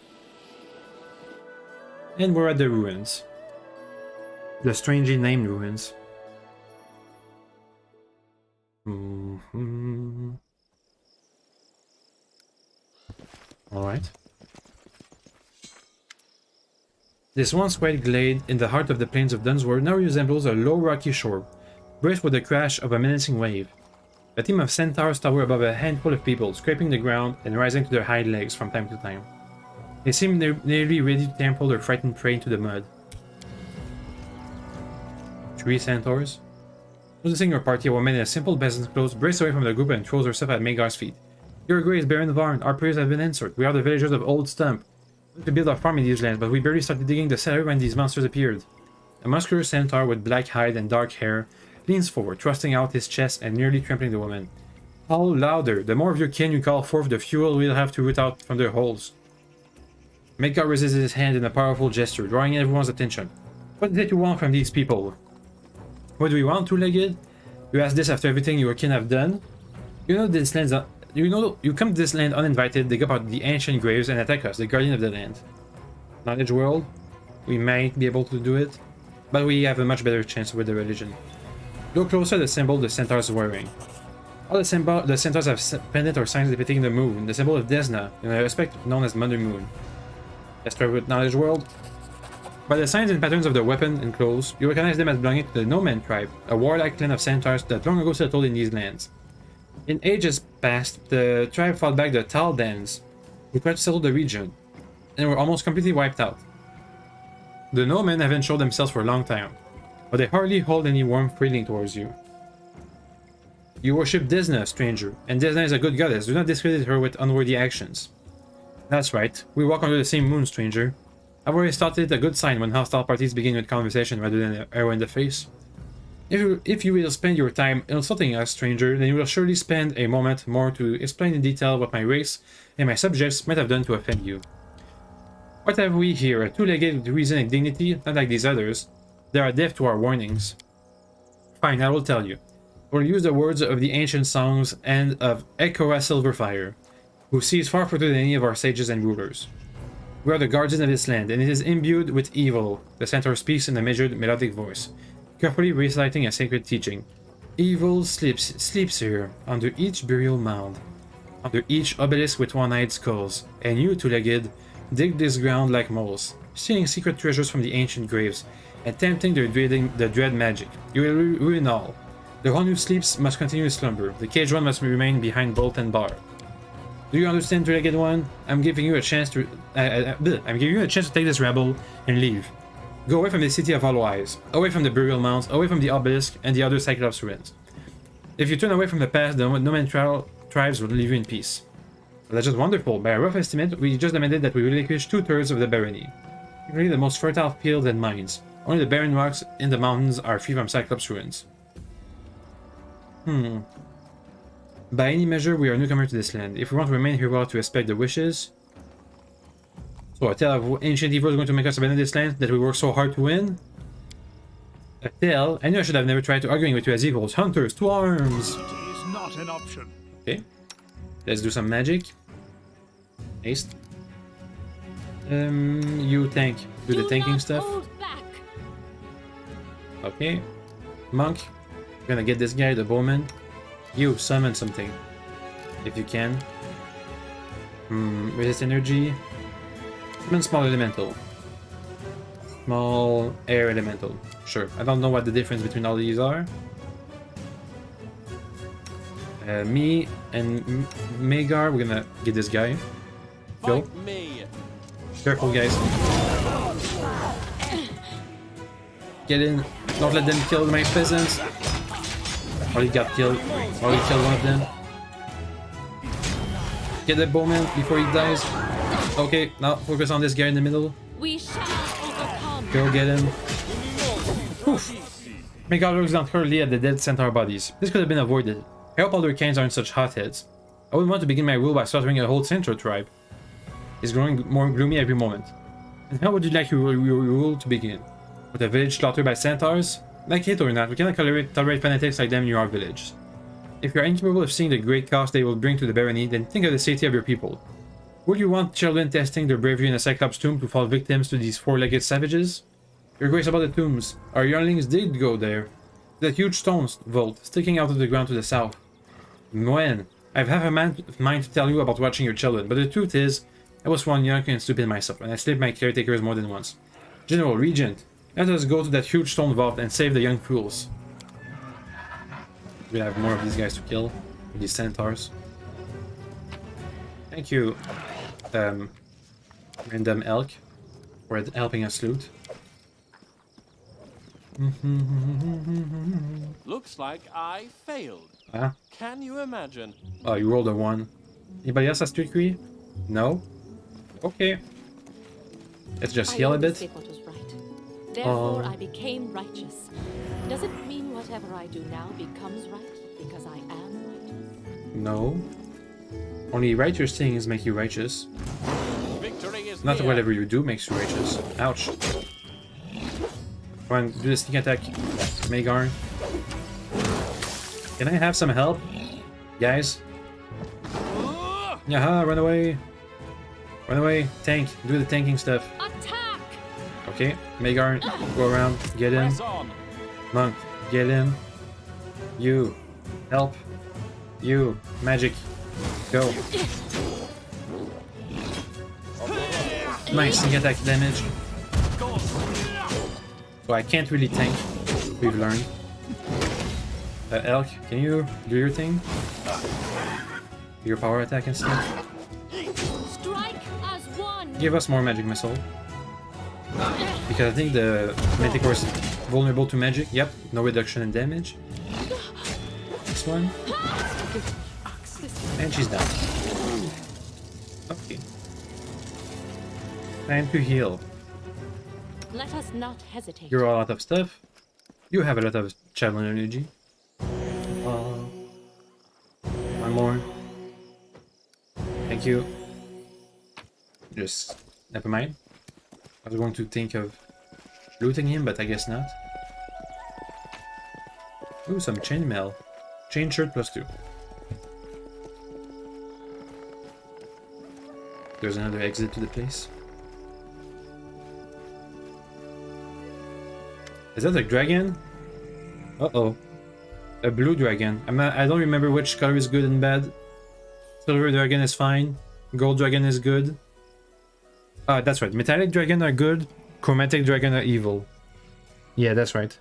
And we're at the ruins. The strangely named ruins. Alright. This once quiet glade in the heart of the plains of Dunsworth now resembles a low rocky shore, braced with the crash of a menacing wave. A team of centaurs tower above a handful of people, scraping the ground and rising to their hind legs from time to time. They seem nearly ready to trample their frightened prey into the mud. 3 centaurs? Noticing your party, a woman in a simple peasant's clothes breaks away from the group and throws herself at Magar's feet. Your grace, Baron Varn, our prayers have been answered. We are the villagers of Old Stump. We to build a farm in these lands, but we barely started digging the cellar when these monsters appeared. A muscular centaur with black hide and dark hair leans forward, thrusting out his chest and nearly trampling the woman. Howl louder. The more of your kin you call forth, the fuel we'll have to root out from their holes. Magar raises his hand in a powerful gesture, drawing everyone's attention. What is it you want from these people? What do we want, two-legged? You ask this after everything your kin have done? You know this land's you come to this land uninvited, dig up the ancient graves and attack us, the guardian of the land. Knowledge world, we might be able to do it, but we have a much better chance with the religion. Look closer at the symbol the centaur is wearing. All the centaurs have pendant or signs depicting the moon, the symbol of Desna, in a respect known as Mother Moon. Let's start with Knowledge world. By the signs and patterns of their weapon and clothes, you recognize them as belonging to the No-Man tribe, a warlike clan of centaurs that long ago settled in these lands. In ages past, the tribe fought back the Taldans, who tried to settle the region, and were almost completely wiped out. The No-Men haven't showed themselves for a long time, but they hardly hold any warm feeling towards you. You worship Desna, stranger, and Desna is a good goddess. Do not discredit her with unworthy actions. That's right, we walk under the same moon, stranger. I've always thought it a good sign when hostile parties begin with conversation rather than an arrow in the face. If you will spend your time insulting us, stranger, then you will surely spend a moment more to explain in detail what my race and my subjects might have done to offend you. What have we here? A two-legged with reason and dignity, not like these others. They are deaf to our warnings. Fine, I will tell you. We'll use the words of the ancient songs and of Echoa Silverfire. who sees far further than any of our sages and rulers. We are the guardians of this land, and it is imbued with evil. The centaur speaks in a measured, melodic voice, carefully reciting a sacred teaching. Evil sleeps here, under each burial mound, under each obelisk with one-eyed skulls, and you, two-legged, dig this ground like moles, stealing secret treasures from the ancient graves, and tempting the dread magic. You will ruin all. The one who sleeps must continue his slumber. The caged one must remain behind bolt and bar. Do you understand, two-legged one? I'm giving you a chance to take this rebel and leave. Go away from the city of Hollow Eyes, away from the burial mounds, away from the obelisk and the other Cyclops ruins. If you turn away from the past, the Nomen tribes will leave you in peace. Well, that's just wonderful. By a rough estimate, we just demanded that we relinquish 2/3 of the barony, including the most fertile fields and mines. Only the barren rocks in the mountains are free from Cyclops ruins. By any measure, we are newcomer to this land. If we want to remain here, we ought to respect the wishes. So a tale of ancient evil is going to make us abandon this land that we worked so hard to win? A tale? I knew I should have never tried to arguing with you as equals. Hunters, to arms! It is not an option. Okay. Let's do some magic. Haste. You tank. Do the tanking stuff. Okay. Monk. Gonna get this guy, the bowman. You, summon something. If you can. Resist energy. Summon small elemental. Small air elemental. Sure. I don't know what the difference between all these are. Me and Magar, we're gonna get this guy. Go. Careful, guys. Get in. Don't let them kill my peasants. Oh, he got killed. Oh, he killed one of them. Get that bowman before he dies. Okay, now focus on this guy in the middle. We shall overcome. Go get him. Oof. Magar looks down currently at the dead centaur bodies. This could have been avoided. I hope all their kinds aren't such hotheads. I wouldn't want to begin my rule by slaughtering a whole centaur tribe. It's growing more gloomy every moment. And how would you like your rule to begin? With a village slaughtered by centaurs? Like it or not, we cannot tolerate fanatics like them in your village. If you are incapable of seeing the great cost they will bring to the barony, then think of the safety of your people. Would you want children testing their bravery in a Cyclops tomb to fall victims to these four-legged savages? Your grace about the tombs. Our younglings did go there. That huge stone vault sticking out of the ground to the south. When? I have half a mind to tell you about watching your children, but the truth is, I was one young and stupid myself, and I slipped my caretakers more than once. General, Regent, let us go to that huge stone vault and save the young fools. We have more of these guys to kill, these centaurs. Thank you, random elk, for helping us loot. Looks like I failed. Ah. Can you imagine? Oh, you rolled a 1. Anybody else has trickery? No? Okay. Let's just heal a bit. What was right. Therefore, I became righteous. Does it mean whatever I do now becomes right because I am righteous? No. Only righteous things make you righteous. Victory is Not near. whatever you do makes you righteous. Ouch. Come on, do the sneak attack, Magar. Can I have some help? Guys? Yaha, run away. Run away. Tank. Do the tanking stuff. Attack! Okay, Magar, go around. Get him. Press on. Monk, get him. You. Help. You. Magic. Go. Nice sneak attack damage. So I can't really tank. We've learned. Elk, can you do your thing? Your power attack and stuff. Strike as one! Give us more magic missile. Because I think the Manticore is vulnerable to magic. Yep, no reduction in damage. This one. And she's down. Okay. Time to heal. Let us not hesitate. You're all out of stuff. You have a lot of javelin energy. One more. Thank you. Just never mind. I was going to think of looting him, but I guess not. Ooh, some chainmail. Chain shirt +2. There's another exit to the place. Is that a dragon? Uh-oh. A blue dragon. I don't remember which color is good and bad. Silver dragon is fine. Gold dragon is good. That's right. Metallic dragon are good. Chromatic dragon are evil. Yeah, that's right.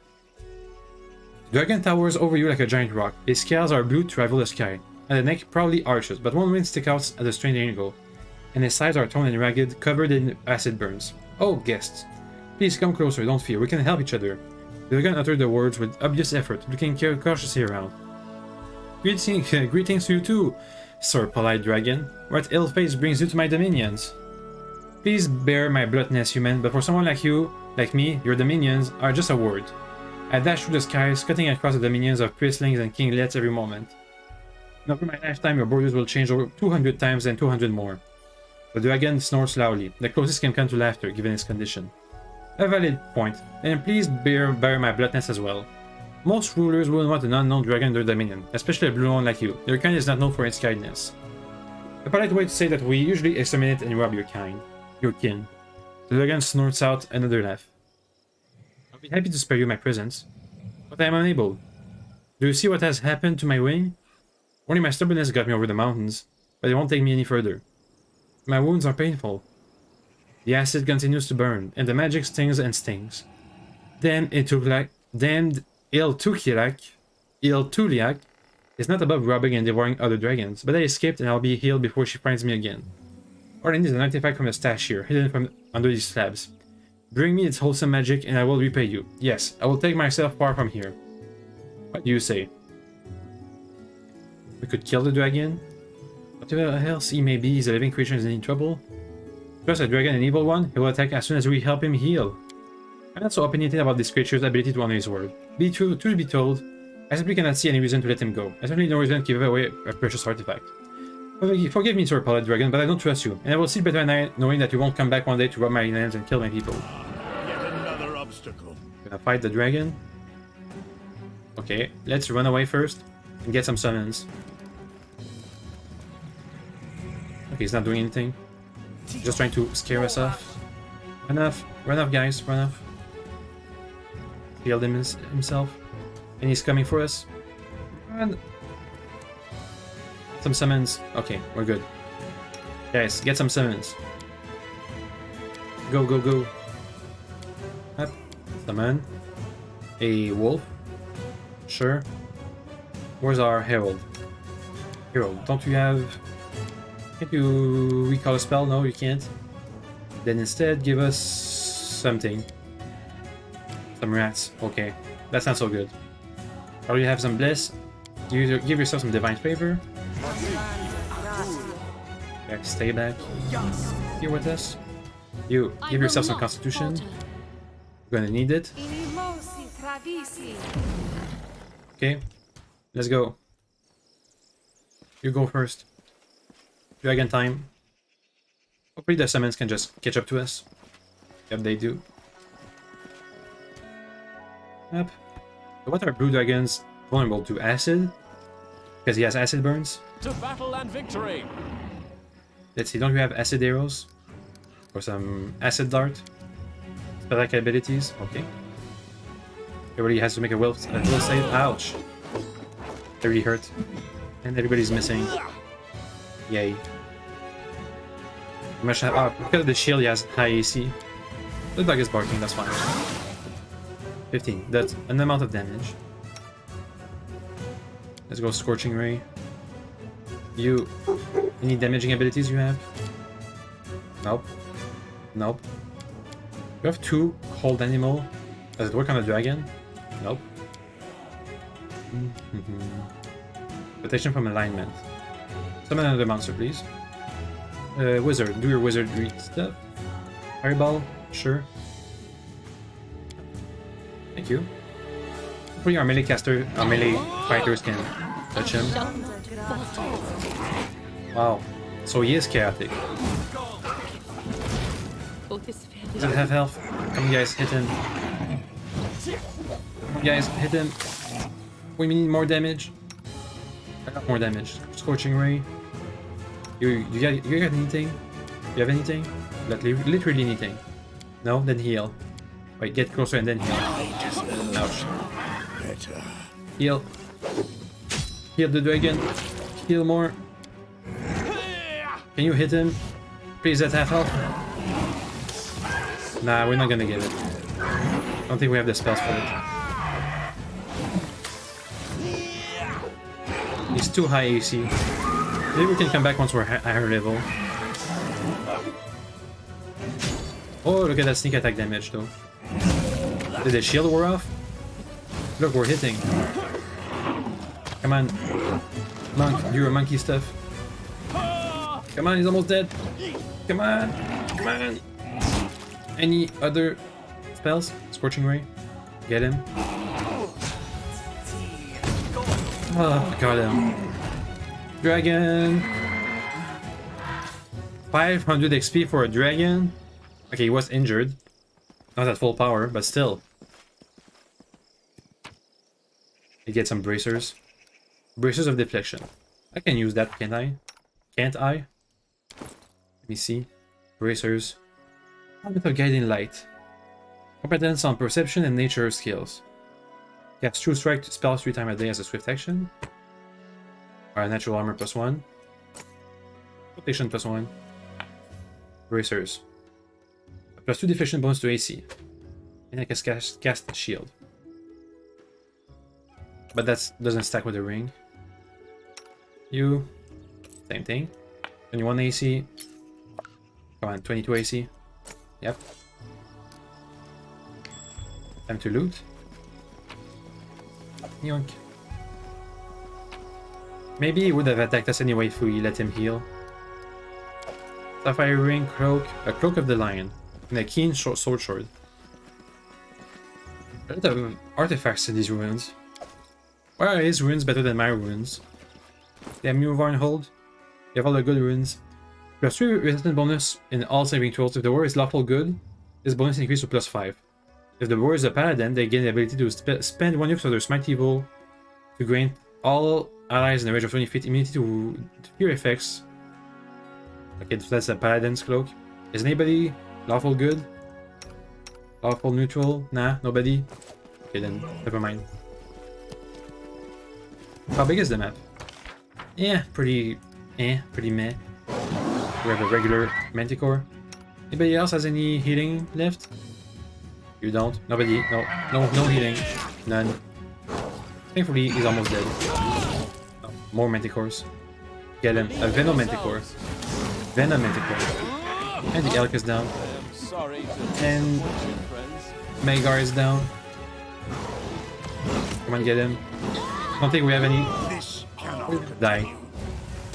Dragon towers over you like a giant rock. His scales are blue to rival the sky. And the neck proudly arches, but one wing sticks out at a strange angle. And his sides are torn and ragged, covered in acid burns. Oh, guests. Please come closer, don't fear, we can help each other. The dragon uttered the words with obvious effort, looking cautiously around. Greetings to you too, Sir Polite Dragon. What ill fate brings you to my dominions? Please bear my bluntness, human, but for someone like you, like me, your dominions are just a word. I dash through the skies, cutting across the dominions of priestlings and kinglets every moment. And over my lifetime, your borders will change over 200 times and 200 more. The dragon snorts loudly, the closest can come to laughter, given his condition. A valid point, and please bear my bluntness as well. Most rulers wouldn't want an unknown dragon in their dominion, especially a blue one like you. Your kind is not known for its kindness. A polite way to say that we usually exterminate and rob your kin. The dragon snorts out another laugh. I'll be happy to spare you my presence, but I am unable. Do you see what has happened to my wing? Only my stubbornness got me over the mountains, but it won't take me any further. My wounds are painful. The acid continues to burn, and the magic stings and stings. Damned Il-Tuliak is not above robbing and devouring other dragons, but I escaped and I'll be healed before she finds me again. All I need is an artifact from the stash here, hidden from under these slabs. Bring me its wholesome magic and I will repay you. Yes, I will take myself far from here. What do you say? We could kill the dragon? Whatever else he may be, he's a living creature is in any trouble. Just a dragon, an evil one, he will attack as soon as we help him heal. I'm not so opinionated about this creature's ability to honor his word. Truth be told, I simply cannot see any reason to let him go. I certainly no reason to give away a precious artifact. Forgive me, Sir Polite Dragon, but I don't trust you, and I will sleep better at night knowing that you won't come back one day to rob my lands and kill my people. Yet another obstacle. Gonna fight the dragon. Okay, let's run away first and get some summons. Okay, he's not doing anything. Just trying to scare us off. Run off, guys, run off. Healed him himself. And he's coming for us. Run. Some summons. Okay, we're good. Guys, get some summons. Go, go, go. Up. Summon. A wolf. Sure. Where's our herald? Herald, don't you have... Can't you recall a spell? No, you can't. Then instead, give us something. Some rats. Okay, that's not so good. Or you have some bliss. You give yourself some divine favor. Okay, stay back. Here with us. You give yourself some constitution. You're gonna need it. Okay, let's go. You go first. Dragon time. Hopefully the summons can just catch up to us. Yep, they do. Yep. So what are blue dragons vulnerable to? Acid? Because he has acid burns? To battle and victory! Let's see, don't we have acid arrows? Or some acid dart? Spell-like abilities? Okay. Everybody has to make a will save. Ouch! That really hurt. And everybody's missing. Yay. Because of the shield, he has high AC. The dog is barking, that's fine. 15. That's an amount of damage. Let's go Scorching Ray. You... Any damaging abilities you have? Nope. Nope. You have 2 Cold Animal. Does it work on a dragon? Nope. Protection from alignment. Summon another monster, please. Wizard, do your wizardry stuff. Fireball, sure. Thank you. Hopefully our melee fighters can touch him. Wow, so he is chaotic. Doesn't have health. Come on guys, hit him. Come on guys, hit him. We need more damage. I got more damage. Scorching Ray. You got anything? You have anything? Literally anything. No? Then heal. Wait, get closer and then heal. Ouch. Heal. Heal the dragon. Heal more. Can you hit him? Please, that's half health. Nah, we're not gonna get it. I don't think we have the spells for it. He's too high AC. Maybe we can come back once we're higher level. Oh, look at that sneak attack damage though. Did the shield wear off? Look, we're hitting. Come on. Monk, do your monkey stuff. Come on, he's almost dead. Come on. Come on. Any other spells? Scorching Ray. Get him. Oh, got him. Dragon. 500 XP for a dragon. Okay, he was injured. Not at full power, but still. He gets some bracers. Bracers of deflection. I can use that, can't I? Can't I? Let me see. Bracers. A bit of guiding light. Competence on perception and nature skills. Cast True Strike spells 3 times a day as a swift action. Alright, natural armor +1. Protection +1. Bracers. +2 deflection bonus to AC. And I can cast shield. But that doesn't stack with the ring. You. Same thing. 21 AC. Come on, 22 AC. Yep. Time to loot. Yoink. Maybe he would have attacked us anyway if we let him heal. Sapphire ring, cloak, a cloak of the lion, and a keen sword sword. A lot of artifacts in these ruins. Why are his ruins better than my ruins? Damn you, Varnhold. You have all the good ruins. +3 resistance bonus in all saving throws. If the warrior is lawful good, this bonus increases to +5. If the warrior is a paladin, they gain the ability to spend 1 use of their smite evil to grant all allies in the range of 20 feet immunity to fear effects. Okay, so that's a paladin's cloak. Is anybody lawful good? Lawful neutral? Nah, nobody? Okay then, never mind. How big is the map? Yeah, pretty meh. We have a regular manticore. Anybody else has any healing left? You don't? Nobody? No healing. None. Thankfully, he's almost dead. Oh, more manticores. Get him. A Venom manticore. Venom manticore. And the Elk is down. And Magar is down. Come on, get him. Don't think we have any. Die.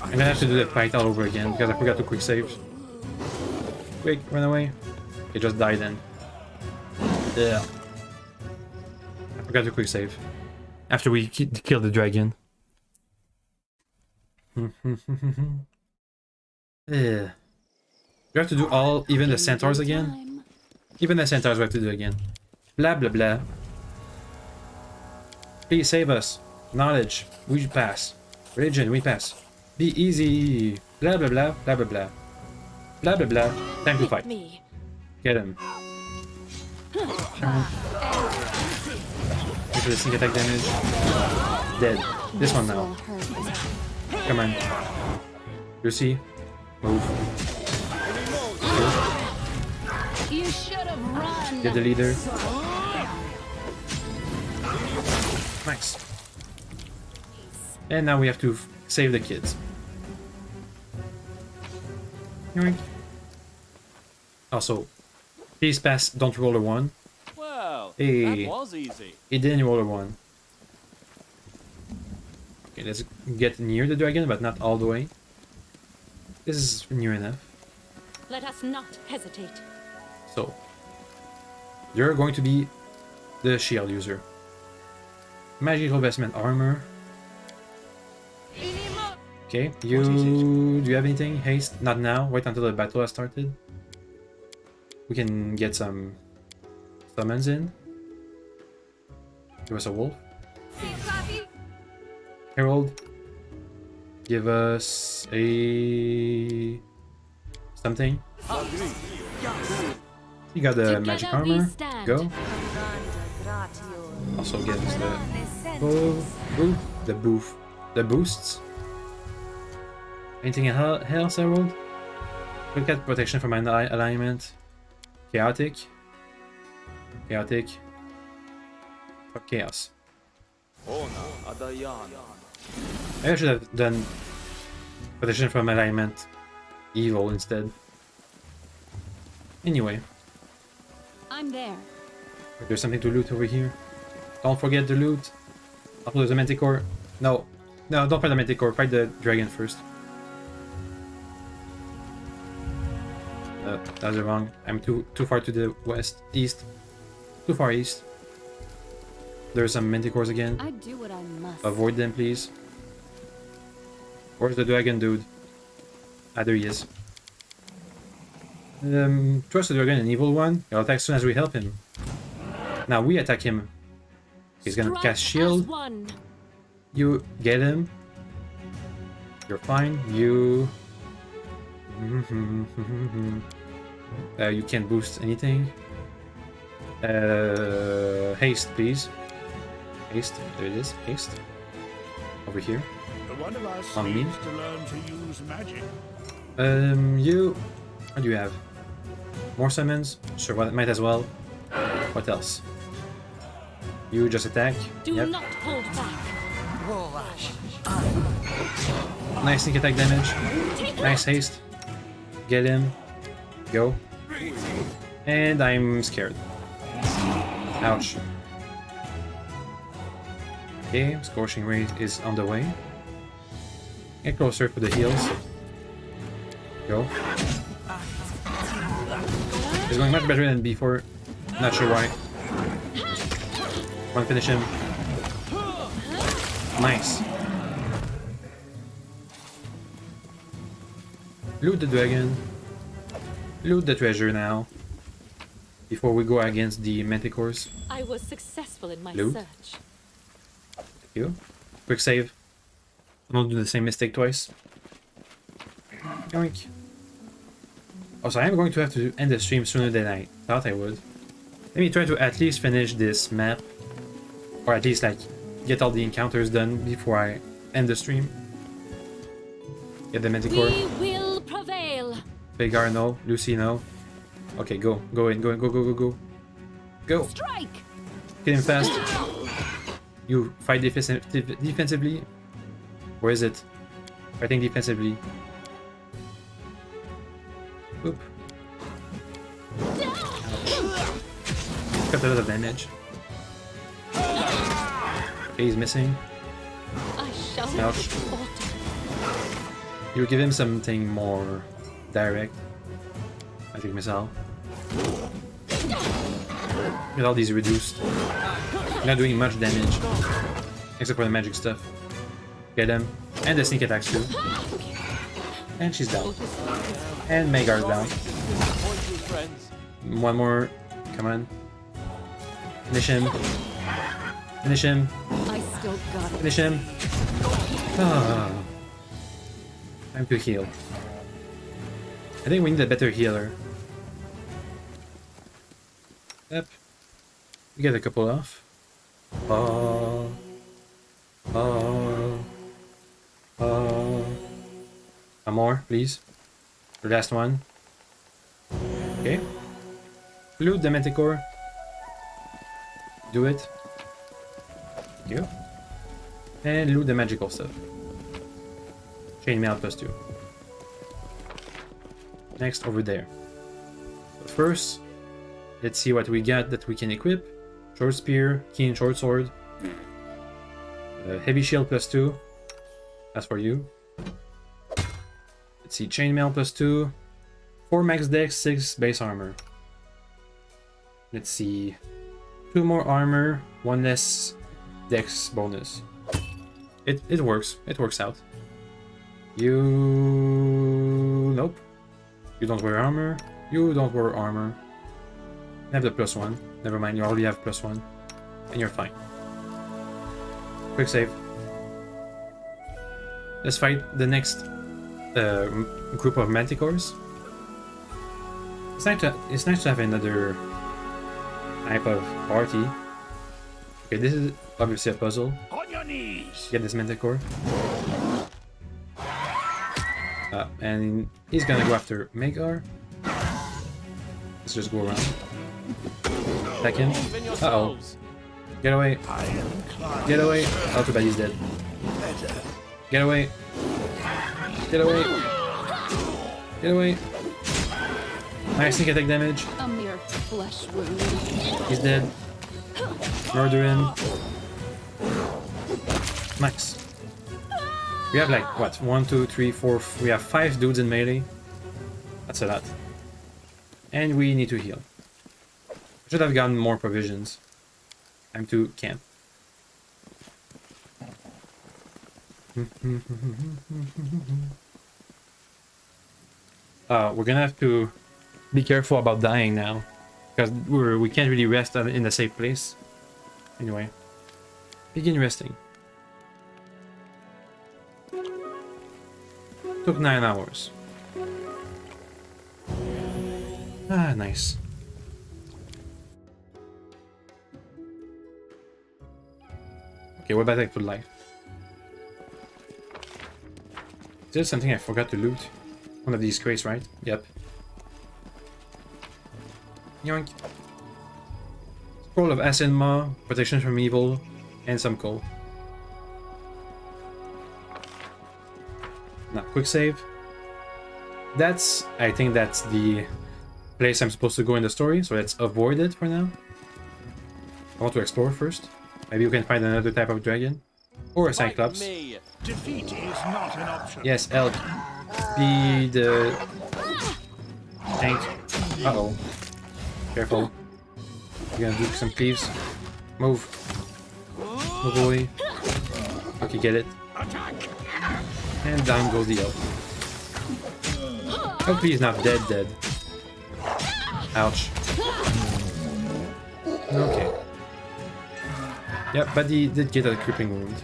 I'm gonna have to do the fight all over again because I forgot to quick save. Quick, run away. Okay, just die then. Yeah. I forgot to quick save. After we kill the dragon. Yeah. We have to do all, even the centaurs again? Even the centaurs we have to do again. Blah blah blah. Please save us. Knowledge, we pass. Religion, we pass. Be easy. Blah blah blah, blah blah blah. Blah blah blah. Time to fight. Get him. Make the sneak attack damage. Dead. This one now. Come on. Lucy. Move. You should have run. Get the leader. Nice. And now we have to save the kids. Yoink. Also, please pass, don't roll a 1. Well, hey, that was easy. He didn't roll a 1. Okay, let's get near the dragon, but not all the way. This is near enough. Let us not hesitate. So, you're going to be the shield user. Magical vestment armor. Okay, do you have anything? Haste? Not now. Wait until the battle has started. We can get some summons in. Give us a wolf. Herald. Give us a something. You got the Together magic we armor. stand. Go. Also get the boosts. Anything else I rolled? Look at protection from an alignment. Chaotic. Chaotic. Fuck chaos. Maybe I should have done protection from alignment evil instead. Anyway, I'm there. there's something to loot over here. Don't forget the loot. Also, there's a manticore. No, no, don't fight the manticore. Fight the dragon first. That was wrong. I'm too far to the east. Too far east. There's some manticores again. I do what I must. Avoid them, please. Where's the dragon dude? Ah, there he is. Trust the dragon, an evil one. He'll attack as soon as we help him. Now we attack him. He's gonna Strike cast shield. as one. You get him. You're fine. You. You can't boost anything. Haste, please. Haste. There it is. Haste. Over here. One of us On me. needs to learn to use magic. You. What do you have? More summons? Sure, well, might as well. What else? You just attack. Do Yep. not hold back. Nice sneak attack damage. Nice haste. Get him. Go. And I'm scared. Ouch. Okay, scorching ray is on the way. Get closer for the heals. Go. It's going much better than before. Not sure why. One finish him. Nice. Loot the dragon. Loot the treasure now. Before we go against the manticores. I was successful in my Loot. search. Thank you. Quick save. Don't do the same mistake twice. Yoink. Also, I am going to have to end the stream sooner than I thought I would. Let me try to at least finish this map. Or at least, like, get all the encounters done before I end the stream. Get the manticore. We will prevail. Vagar, no. Lucy, no. Okay, go. Go in. Go in. Go, go, go, go. Go. Strike! Kill him fast. You fight defensively. Where is it? Fighting defensively. Oop. Got a lot of damage. Okay, he's missing. I shall Ouch. not falter. You give him something more direct. Magic missile. Get all these reduced. Not doing much damage. Except for the magic stuff. Get him. And the sneak attacks too. And she's down. And Magar's down. One more. Come on. Finish him. Finish him. I still got it. Finish him. Ah. Time to heal. I think we need a better healer. Yep. We get a couple off. Oh. Oh. Oh. One more, please. The last one. Okay. Loot the manticore. Do it. Thank you. And loot the magical stuff. Chainmail +2. Next, over there. But first, let's see what we got that we can equip. Short spear, keen short sword. Heavy shield +2. That's for you. Let's see, chainmail +2. 4 max dex, 6 base armor. Let's see. 2 more armor, 1 less dex bonus. It works. It works out. You... Nope. You don't wear armor. You don't wear armor. You have the +1. Never mind, you already have +1. And you're fine. Quick save. Let's fight the next group of manticores. It's nice to have another type of party. Okay, this is obviously a puzzle. On your knees. Get this manticore. And he's gonna go after Magar. Let's just go around. Second. Uh-oh. Get away. Get away. Oh, too bad he's dead. Get away. Get away. Get away. Nice sneak attack damage. A mere flesh wound. He's dead. Murder him. Nice. We have like, what? 1, 2, 3, 4... We have 5 dudes in melee. That's a lot. And we need to heal. Should have gotten more provisions. Time to camp. We're gonna have to be careful about dying now, because we can't really rest in a safe place. Anyway, begin resting. Took 9 hours. Ah, nice. Okay, what about back to life? Is there something I forgot to loot? One of these crates, right? Yep. Yoink. Scroll of Acid Maw, protection from evil, and some coal. Now, quick save. I think that's the place I'm supposed to go in the story, so let's avoid it for now. I want to explore first. Maybe we can find another type of dragon. Or a Cyclops. Defeat is not an option. Yes, Elk. Be the tank. Uh-oh. Careful. We're gonna do some cleaves. Move. Move away. Okay, get it. And down goes the elk. Hopefully he's not dead. Ouch. Okay. Yep, but he did get a crippling wound.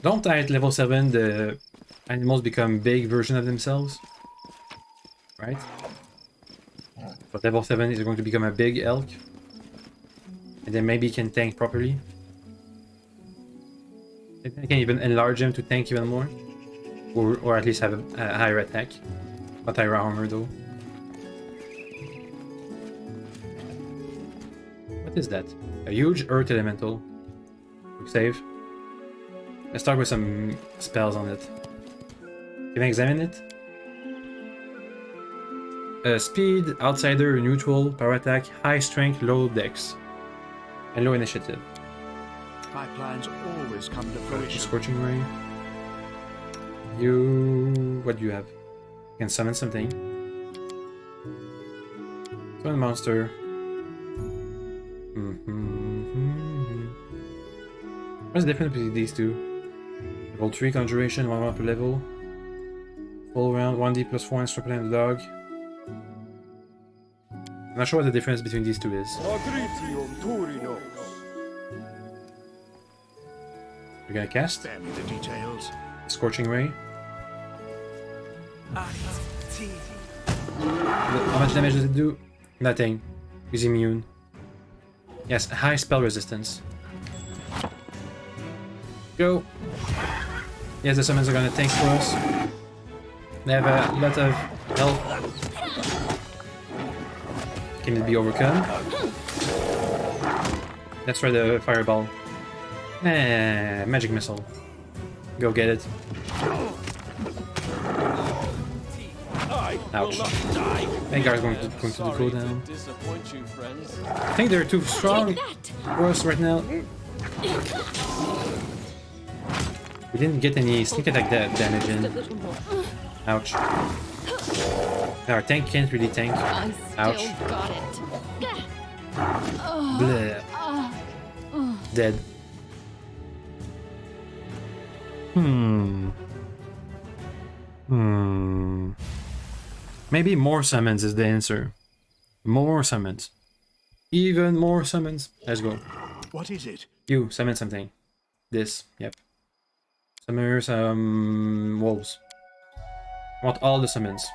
Don't at level 7 the animals become big version of themselves? Right? But level 7 is going to become a big elk. And then maybe he can tank properly. I can even enlarge him to tank even more. Or at least have a higher attack. Not higher armor though. What is that? A huge earth elemental. Quick save. Let's start with some spells on it. Can I examine it? Speed, outsider, neutral, power attack, high strength, low dex, and low initiative. My plans always come to fruition. Scorching ray. What do you have? You can summon something. Summon monster. What's the difference between these two? Level 3 conjuration, 1 per level. Full round, 1d plus 4 and and the dog. I'm not sure what the difference between these two is. You're gonna cast? Spare me the details. Scorching ray. How much damage does it do? Nothing. He's immune. Yes, high spell resistance. Go! Yes, the summons are gonna tank for us. They have a lot of health. Can it be overcome? Let's try the fireball. Magic missile. Go get it. Ouch. Vanguard's going to do cooldown. I think they're too strong for us right now. We didn't get any sneak attack damage in. Ouch. Our tank can't really tank. Ouch. Bleh. Dead. Maybe more summons is the answer. More summons. Even more summons. Let's go. What is it? You, summon something. This, yep. Summon some wolves. I want all the summons.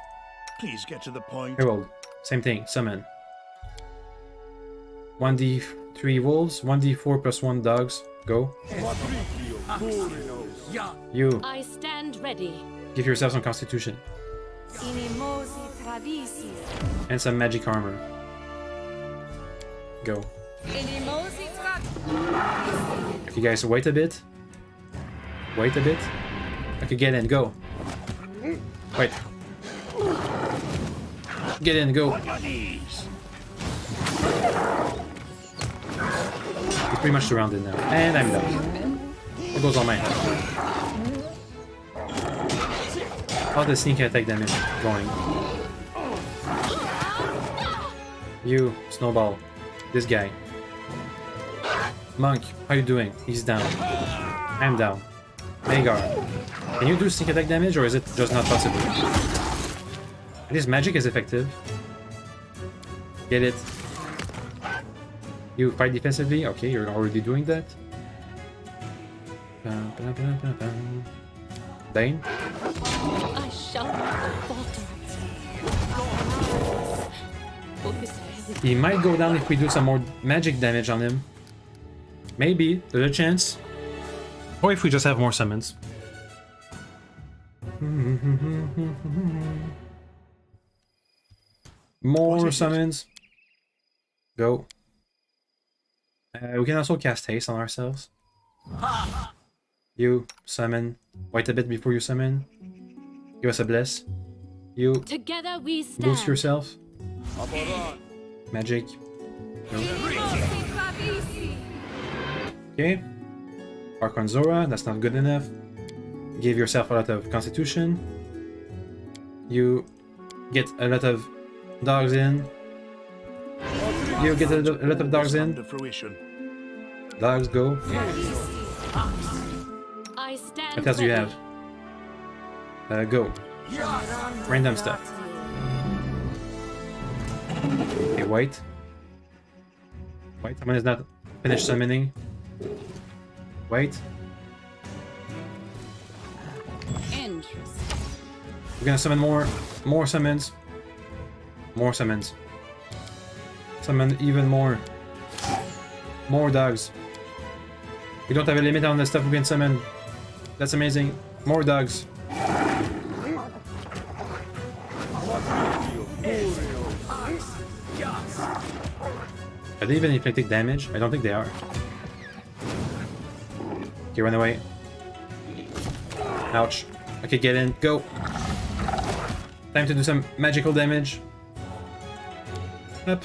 Please get to the point. Herald. Same thing. Summon. 1d3 wolves. 1d4 plus 1 dogs. Go. You. I stand ready. Give yourself some constitution. And some magic armor. Go. Okay, guys, wait a bit. Wait a bit. Okay, get in, go. Wait. Get in, go. You're pretty much surrounded now. And I'm done. What goes on my head? How the sneak attack damage going? You, Snowball. This guy. Monk, how you doing? He's down. I'm down. Magar. Can you do sneak attack damage, or is it just not possible? At least magic is effective. Get it. You fight defensively? Okay, you're already doing that. Dane? I shall not falter. He might go down if we do some more magic damage on him. Maybe, there's a chance. Or if we just have more summons. More summons. Go. We can also cast haste on ourselves. You summon. Wait a bit before you summon. Give us a bless. You Together we stand. boost yourself. Magic. Go. Okay. Archon Zora, that's not good enough. Give yourself a lot of constitution. You get a lot of dogs in. You get a lot of dogs in. Dogs go. I stand What else do you ready. have? Go. Random stuff. Okay, wait. Wait, someone is not finished summoning. Wait. Interesting. We're gonna summon more summons. More summons. Summon even more. More dogs. We don't have a limit on the stuff we can summon. That's amazing. More dogs. Are they even inflicting damage? I don't think they are. Okay, run away. Ouch. Okay, get in. Go. Time to do some magical damage. Up.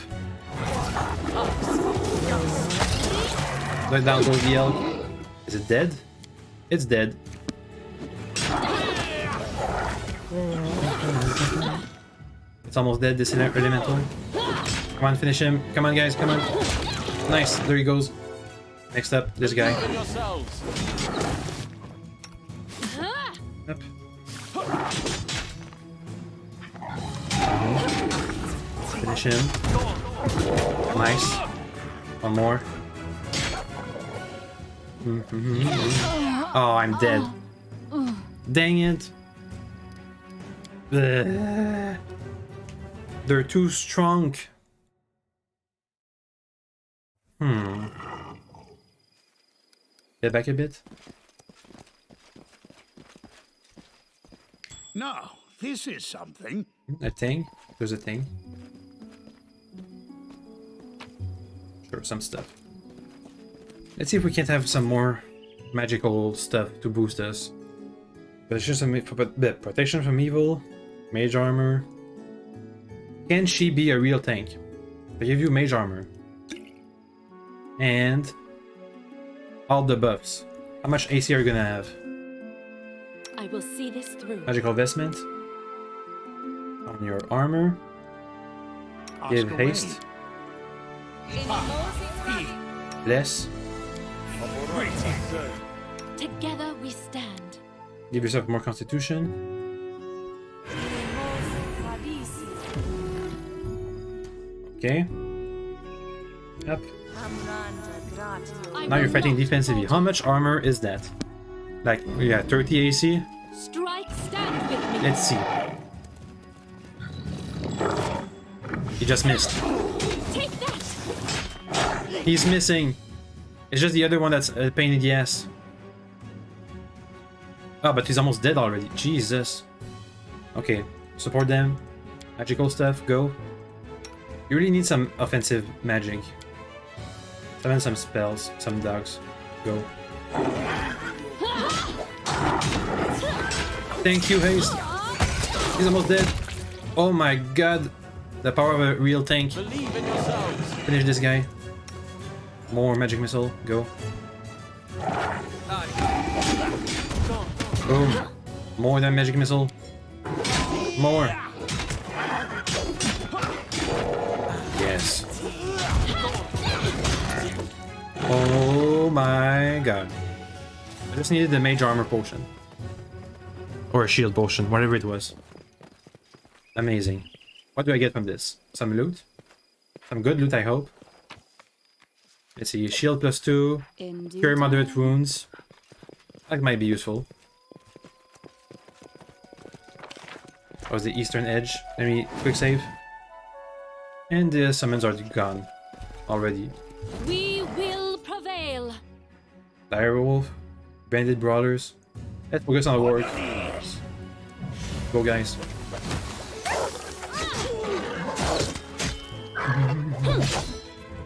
Let down goes the elk. Is it dead? It's dead. It's almost dead, this elemental. Come on, finish him. Come on, guys, come on. Nice, there he goes. Next up, this guy. Up. Finish him. Nice. One more. Oh, I'm dead. Dang it. Ugh. They're too strong. Get back a bit. Now, this is something. A thing? There's a thing. Sure, some stuff. Let's see if we can't have some more magical stuff to boost us. Protection protection from evil. Mage armor. Can she be a real tank? I give you mage armor. And all the buffs. How much AC are you gonna have? I will see this through. Magical vestment. On your armor. Give haste. Less. Together we stand. Give yourself more constitution. Okay. Up. I Now you're will fighting not defensively. falter. How much armor is that? Like, yeah, 30 AC? Strike, stand with me. Let's see. He just missed. Take that! He's missing. It's just the other one that's a pain in the ass. Oh, but he's almost dead already. Jesus. Okay, support them. Magical stuff, go. You really need some offensive magic. Summon some spells, some dogs. Go. Thank you, Haste. He's almost dead. Oh my god. The power of a real tank. Believe in yourselves. Finish this guy. More magic missile. Go. Boom. More than magic missile. More. Yes. Oh my god. I just needed the mage armor potion. Or a shield potion, whatever it was. Amazing. What do I get from this? Some loot? Some good loot, I hope. Let's see, shield +2, cure moderate wounds. That might be useful. That was the eastern edge. Let me quick save. And the summons are gone already. We will prevail. Dire Wolf, Bandit Brawlers. Let's focus on the work. Go, guys.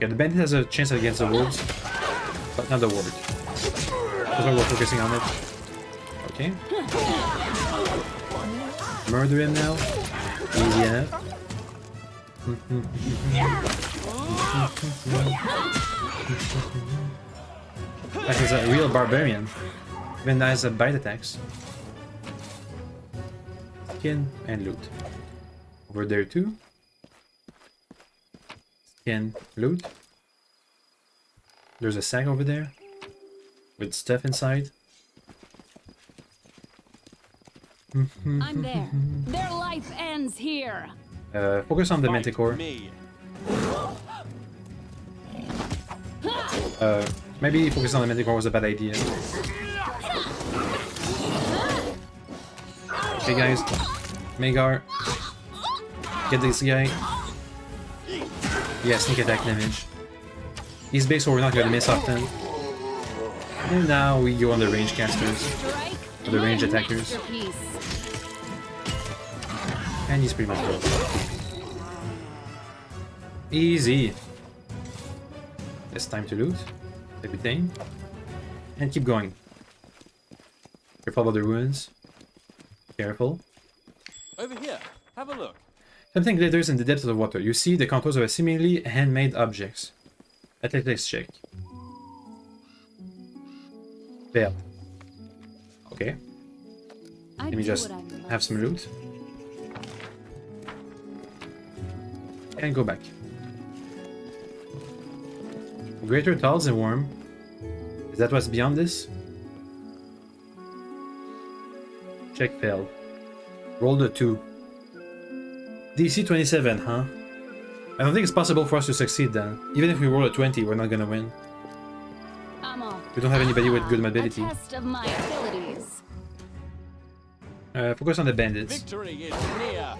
Yeah, the bandit has a chance against the wolves, but not the ward. That's why we're focusing on it. Okay. Murder him now. Easy enough. That is a real barbarian. Even has a bite attacks. Skin and loot. Over there too. Skin, loot. There's a sack over there with stuff inside. I'm there. Their life ends here. Focus on the Manticore. Maybe focus on the Manticore was a bad idea. Okay, guys. Magar. Get this guy. Yeah, sneak attack damage. He's big, so we're not gonna miss often. And now we go on the range casters. Or the range attackers. And he's pretty much broke. Easy. It's time to loot everything. And keep going. Careful about the ruins. Careful. Over here, have a look. Something glitters in the depths of the water. You see the contours of a seemingly handmade objects. Athletics check. Fail. Okay. Let me just have some loot. And go back. Greater Tal's and Worm. Is that what's beyond this? Check failed. Roll the 2. DC 27, huh? I don't think it's possible for us to succeed then. Even if we roll a 20, we're not gonna win. I'm off. We don't have anybody with good mobility. A test of my abilities. Focus on the bandits. Victory is near.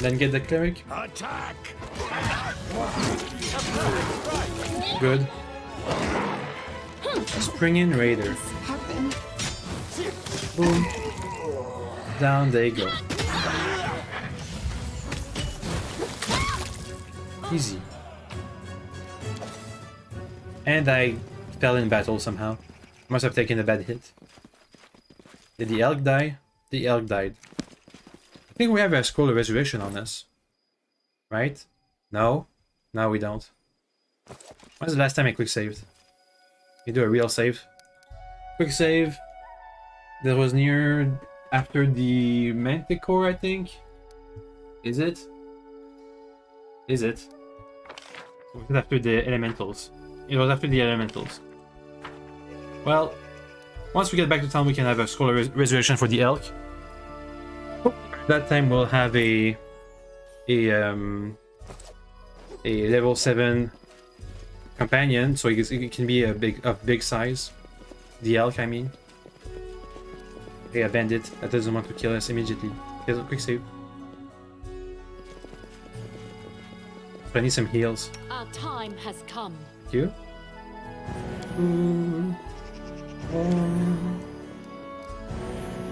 Then get the cleric. Attack! Good. Springing Raider. Boom. Down they go. Easy. And I fell in battle somehow. Must have taken a bad hit. Did the elk die? The elk died. I think we have a scroll of resurrection on us. Right? No? No, we don't. When's the last time I quick saved? You do a real save. Quick save. That was near after the Manticore, I think. Is it? Is it? Or was it after the elementals? It was after the elementals. Well, once we get back to town, we can have a scroll of resurrection for the elk. That time we'll have a level 7 companion, so it can be of big size. The elk, I mean. Okay, a bandit that doesn't want to kill us immediately. Okay, quick save. So I need some heals. Our time has come. Thank you.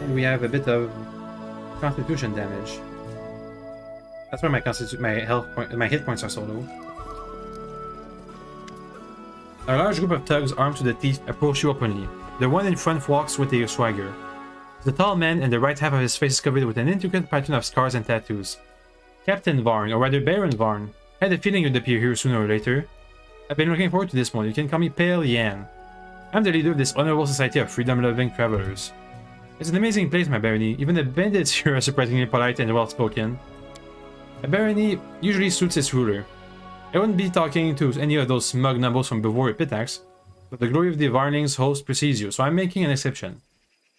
And we have a bit of constitution damage. That's why my hit points are so low. A large group of thugs armed to the teeth approach you openly. The one in front walks with a swagger. The tall man in the right half of his face is covered with an intricate pattern of scars and tattoos. Captain Varn, or rather Baron Varn. I had a feeling you'd appear here sooner or later. I've been looking forward to this one. You can call me Pale Yan. I'm the leader of this honorable society of freedom-loving travelers. It's an amazing place, my barony. Even the bandits here are surprisingly polite and well-spoken. A barony usually suits its ruler. I wouldn't be talking to any of those smug nobles from before Pitax, but the glory of the Varnling's host precedes you, so I'm making an exception.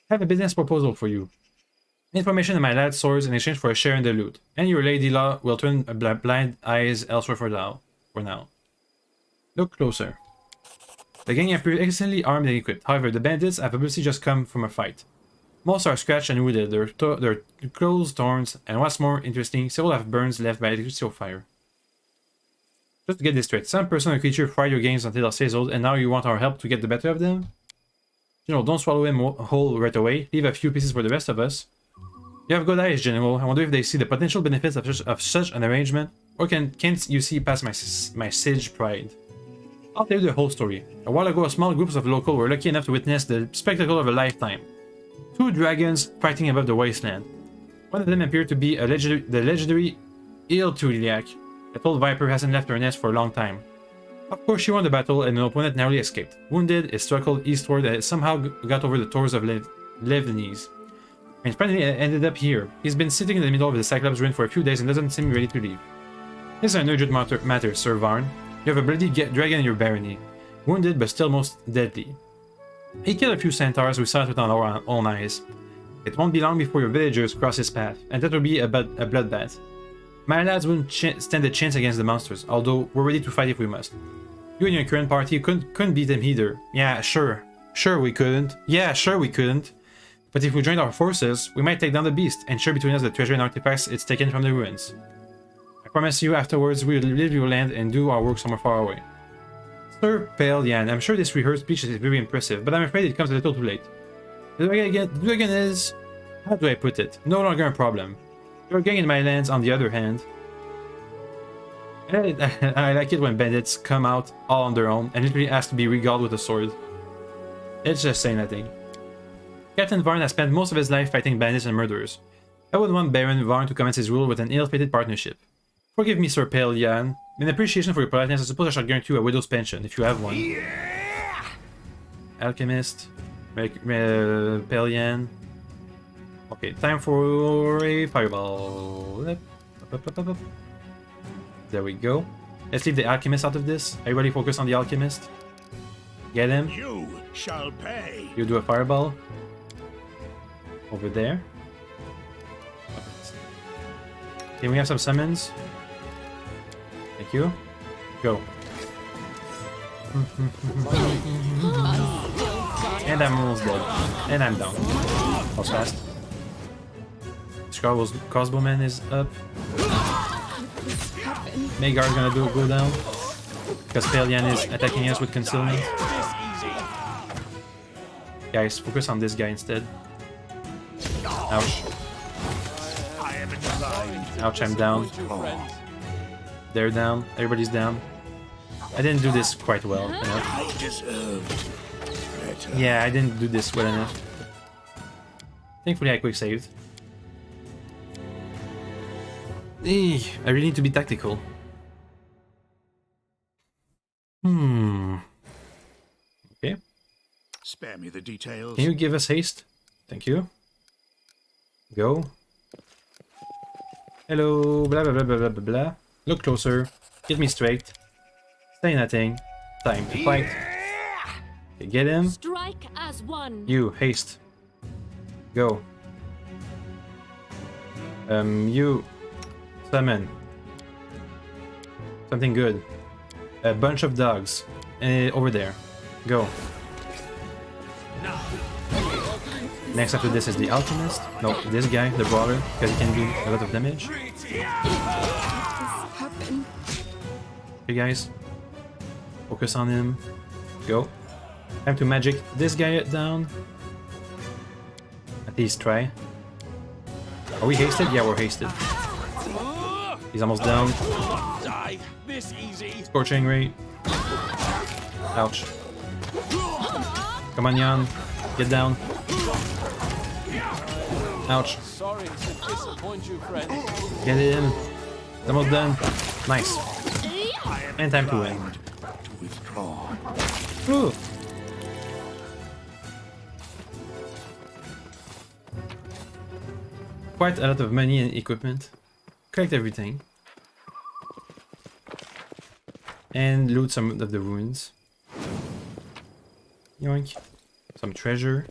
I have a business proposal for you. Information on my lad's swords in exchange for a share in the loot, and your lady-law will turn blind eyes elsewhere for now. Look closer. The gang appears excellently armed and equipped. However, the bandits have obviously just come from a fight. Most are scratched and wounded, their clothes torn, and what's more interesting, several have burns left by electricity or fire. Just to get this straight, some person or creature fried your games until they're sizzled, and now you want our help to get the better of them? General, don't swallow him whole right away. Leave a few pieces for the rest of us. You have good eyes, General. I wonder if they see the potential benefits of such an arrangement, or can't you see past my sage pride? I'll tell you the whole story. A while ago, a small group of locals were lucky enough to witness the spectacle of a lifetime. 2 dragons fighting above the wasteland. One of them appeared to be the legendary Iltuliak. The old viper hasn't left her nest for a long time. Of course, she won the battle and an opponent narrowly escaped. Wounded, it struggled eastward and somehow got over the tors of Levnes. And finally ended up here. He's been sitting in the middle of the Cyclops ruin for a few days and doesn't seem ready to leave. This is an urgent matter, Sir Varn. You have a bloody dragon in your barony. Wounded, but still most deadly. He killed a few centaurs, we saw it with our own eyes. It won't be long before your villagers cross his path, and that will be a bloodbath. My lads wouldn't stand a chance against the monsters, although we're ready to fight if we must. You and your current party couldn't beat them either. Yeah, sure. Sure we couldn't. Yeah, sure we couldn't. But if we joined our forces, we might take down the beast, and share between us the treasure and artifacts it's taken from the ruins. I promise you, afterwards we'll leave your land and do our work somewhere far away. Sir Pale Yan, I'm sure this rehearsed speech is very impressive, but I'm afraid it comes a little too late. The dragon is... how do I put it? No longer a problem. Your gang in my lands, on the other hand. I like it when bandits come out all on their own and literally ask to be regaled with a sword. It's just saying nothing. Captain Varn has spent most of his life fighting bandits and murderers. I wouldn't want Baron Varn to commence his rule with an ill-fated partnership. Forgive me, Sir Pale Yan. In appreciation for your politeness, I suppose I shall grant you a widow's pension, if you have one. Yeah! Alchemist. Pale Yan. Okay, time for a fireball. There we go. Let's leave the alchemist out of this. Everybody focus on the alchemist. Get him. You shall pay. You do a fireball. Over there. Okay, we have some summons. Thank you. Go. And I'm almost dead. And I'm down. That was fast. Scarlet's crossbowman is up. Magar's gonna go down. Because Pelian is attacking us with concealment. Guys, focus on this guy instead. Ouch. Ouch, I'm down. They're down. Everybody's down. I didn't do this quite well enough. Yeah, I didn't do this well enough. Thankfully, I quick saved. I really need to be tactical. Okay. Spare me the details. Can you give us haste? Thank you. Go. Hello. Blah blah blah blah blah blah. Look closer. Get me straight. Say nothing. Time to fight. Okay, get him. Strike as one. You haste. Go. You summon something good. A bunch of dogs over there. Go. Next after this is the alchemist. No, this guy, the brawler, because he can do a lot of damage. Okay, guys. Focus on him. Go. Time to magic this guy down. At least try. Are we hasted? Yeah, we're hasted. He's almost down. Die this easy. Scorching ray. Ouch. Come on, Jan. Get down. Ouch. Sorry to disappoint you, friend. Get in. It's almost done. Nice. And time to win. Ooh. Quite a lot of money and equipment. Collect everything. And loot some of the ruins. Yoink. Some treasure.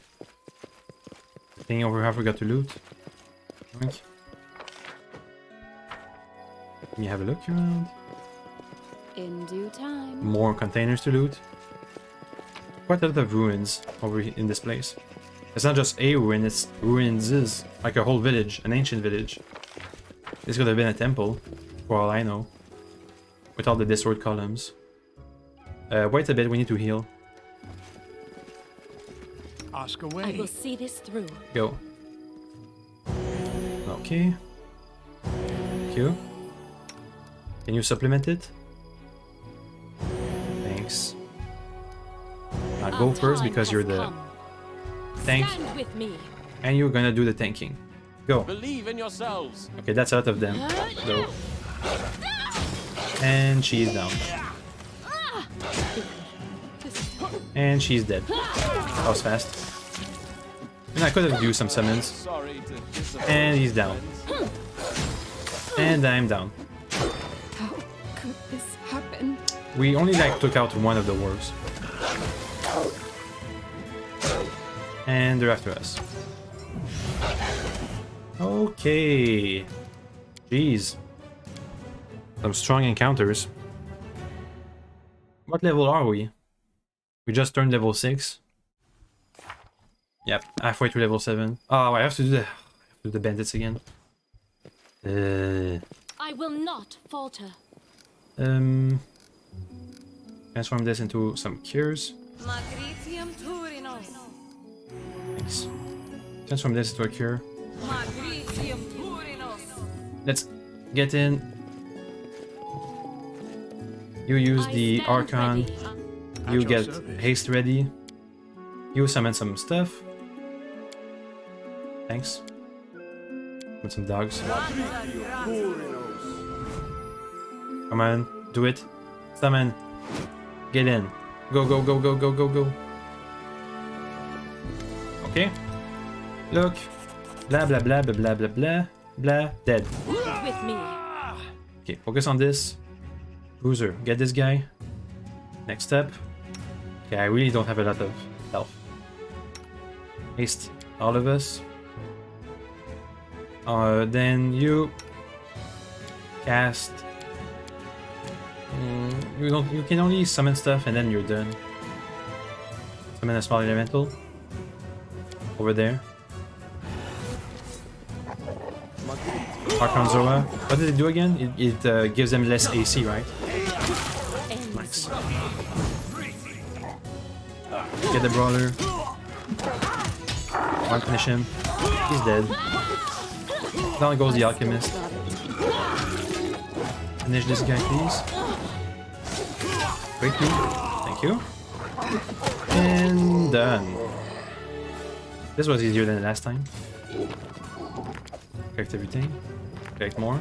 Thing over here I forgot to loot. Yoink. Let me have a look around. In due time. More containers to loot. Quite a lot of ruins over in this place. It's not just a ruin, it's ruins, like a whole village, an ancient village. This could have been a temple, for all I know. With all the discord columns. Wait a bit, we need to heal. Ask I away. will see this through. Go. Okay. Thank you. Can you supplement it? Thanks. I'll go Our first time because has you're the come. tank. Stand with me. And you're gonna do the tanking. Go. Believe in yourselves. Okay, that's a lot of them. Go. And she's down. And she's dead. That was fast. And I could have used some summons. Sorry to disappoint. And he's down. And I'm down. How could this happen? We only like took out one of the wolves. And they're after us. Okay. Jeez. Some strong encounters. What level are we? We just turned level 6. Yep, halfway through level 7. Oh, I have to do the bandits again. I will not falter. Transform this into some cures. Thanks. Transform this into a cure. Let's get in. You use the stand Archon. ready. You At your get service. haste ready. You summon some stuff. Thanks. With some dogs. Come on, do it. Summon. Get in. Go, go, go, go, go, go, go. Okay. Look. Blah, blah, blah, blah, blah, blah, blah, blah. Dead. With me. Okay, focus on this. Bruiser, get this guy. Next up. Okay, I really don't have a lot of health. Haste all of us. Then you cast. You can only summon stuff and then you're done. Summon a small elemental. Over there. Archon Zora. What did it do again? It gives them less AC, right? Nice. Get the brawler. One finish him. He's dead. Down goes the alchemist. Finish this guy, please. Quickly. Thank you. And done. This was easier than the last time. Collect everything. Collect more.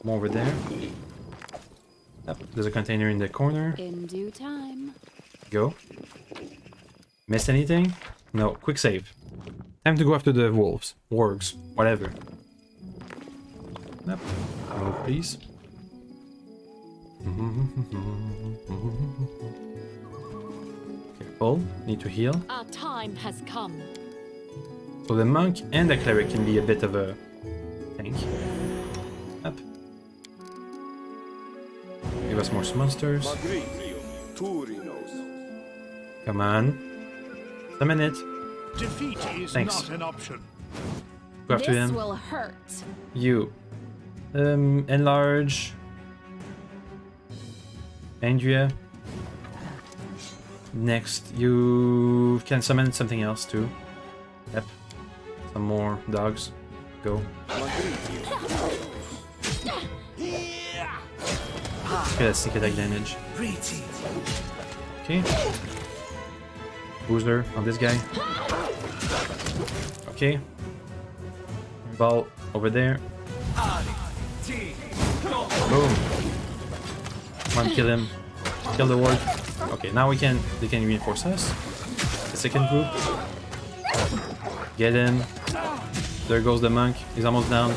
More over there. Yep, there's a container in the corner. In due time. Go. Missed anything? No, quick save. Time to go after the wolves. Wargs. Whatever. Yep. Move, please. Careful. Need to heal. Our time has come. So the monk and the cleric can be a bit of a tank. Up. Give us more monsters. Come on. Summon it. Defeat is Thanks. not an option. Go after This him. will hurt. You. Enlarge. Andrea. Next, you can summon something else too. Yep. Some more dogs. Go. Okay, that's sneak attack damage. Okay. Booster on this guy. Okay. Ball over there. Boom. Come on, kill him. Kill the ward. Okay, now they can reinforce us. The second group. Get him. There goes the monk. He's almost down.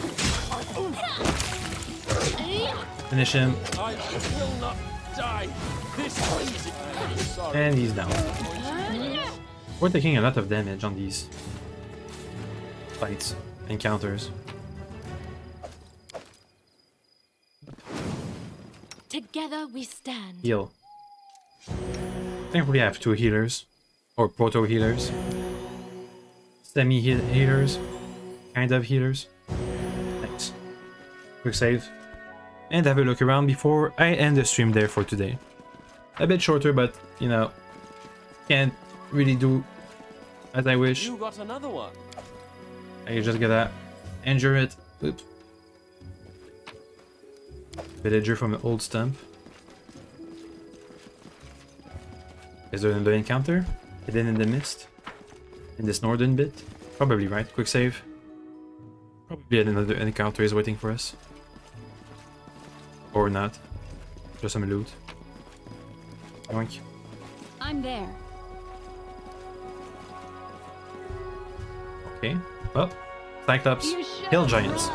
Finish him. I will not die. This is sorry. And he's down. We're taking a lot of damage on these fights, encounters. Together we stand. Heal. I think we have 2 healers. Or proto-healers. Semi-healers. Kind of healers. Thanks. Quick save. And have a look around before I end the stream there for today. A bit shorter, but, you know, can't really do as I wish. You got another one. I just gotta injure it. Oops. Villager from an old stump. Is there another encounter? Hidden in the mist? In this northern bit? Probably, right? Quick save. Probably another encounter is waiting for us. Or not. Just some loot. Yoink. I'm there. Okay. Oh. Cyclops. Hill Giants.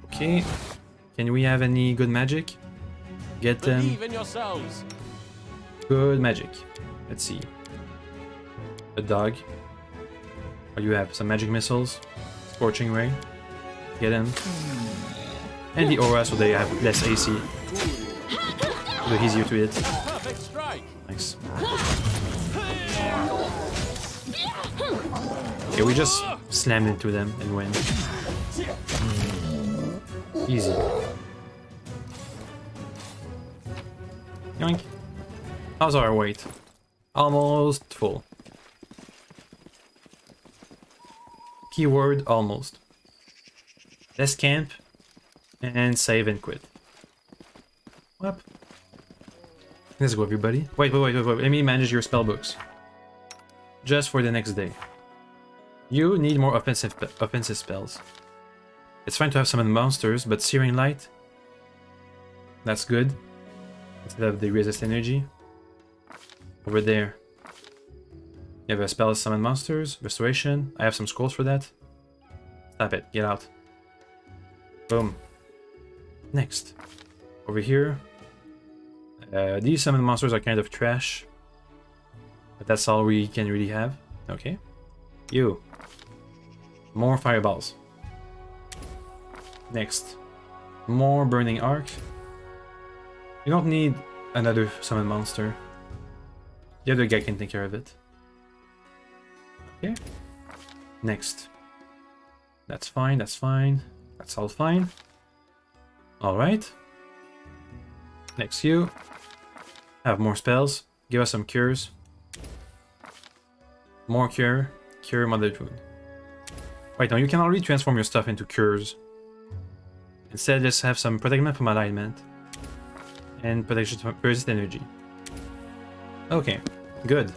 Okay. Can we have any good magic? Get them. Believe in yourselves. Good magic. Let's see. A dog. Oh, you have some magic missiles. Scorching Ray. Get him. And the aura so they have less AC. So easier to hit. Perfect strike. Nice. Okay, we just slammed into them and win. Easy. Yoink. How's our weight? Almost full. Keyword almost. Let's camp and save and quit. Up. Let's go, everybody. Wait. Let me manage your spell books. Just for the next day. You need more offensive spells. It's fine to have summon monsters, but Searing Light, that's good. Instead of the resist energy. Over there, you have a spell to summon monsters, restoration. I have some scrolls for that. Stop it, get out. Boom. Next, over here, these summon monsters are kind of trash, but that's all we can really have. Okay, you. More fireballs. Next, more burning arc. You don't need another summon monster. The other guy can take care of it. Okay. Next. That's fine, that's fine. That's all fine. Alright. Next you. Have more spells. Give us some cures. More cure. Cure Mother Wound. Wait, no, you can already transform your stuff into cures. Instead, let's have some protection from alignment. And protection from resist energy. Okay, good.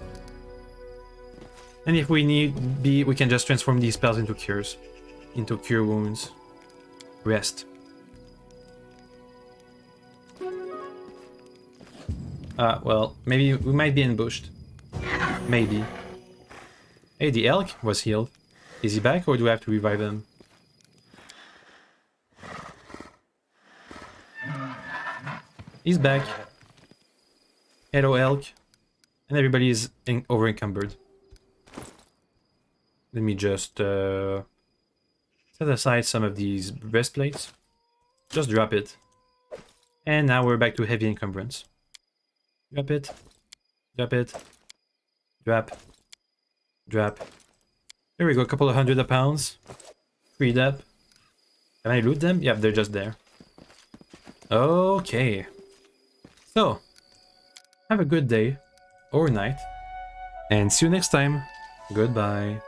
And if we need be, we can just transform these spells into cures. Into cure wounds. Rest. Well, maybe we might be ambushed. Maybe. Hey, the elk was healed. Is he back or do I have to revive him? He's back. Hello, elk. And everybody is over encumbered. Let me just set aside some of these breastplates. Just drop it. And now we're back to heavy encumbrance. Drop it. Drop it. Drop. Drop. There we go, a couple of hundred of pounds. Freed up. Can I loot them? Yep, they're just there. Okay. So, have a good day or night. And see you next time. Goodbye.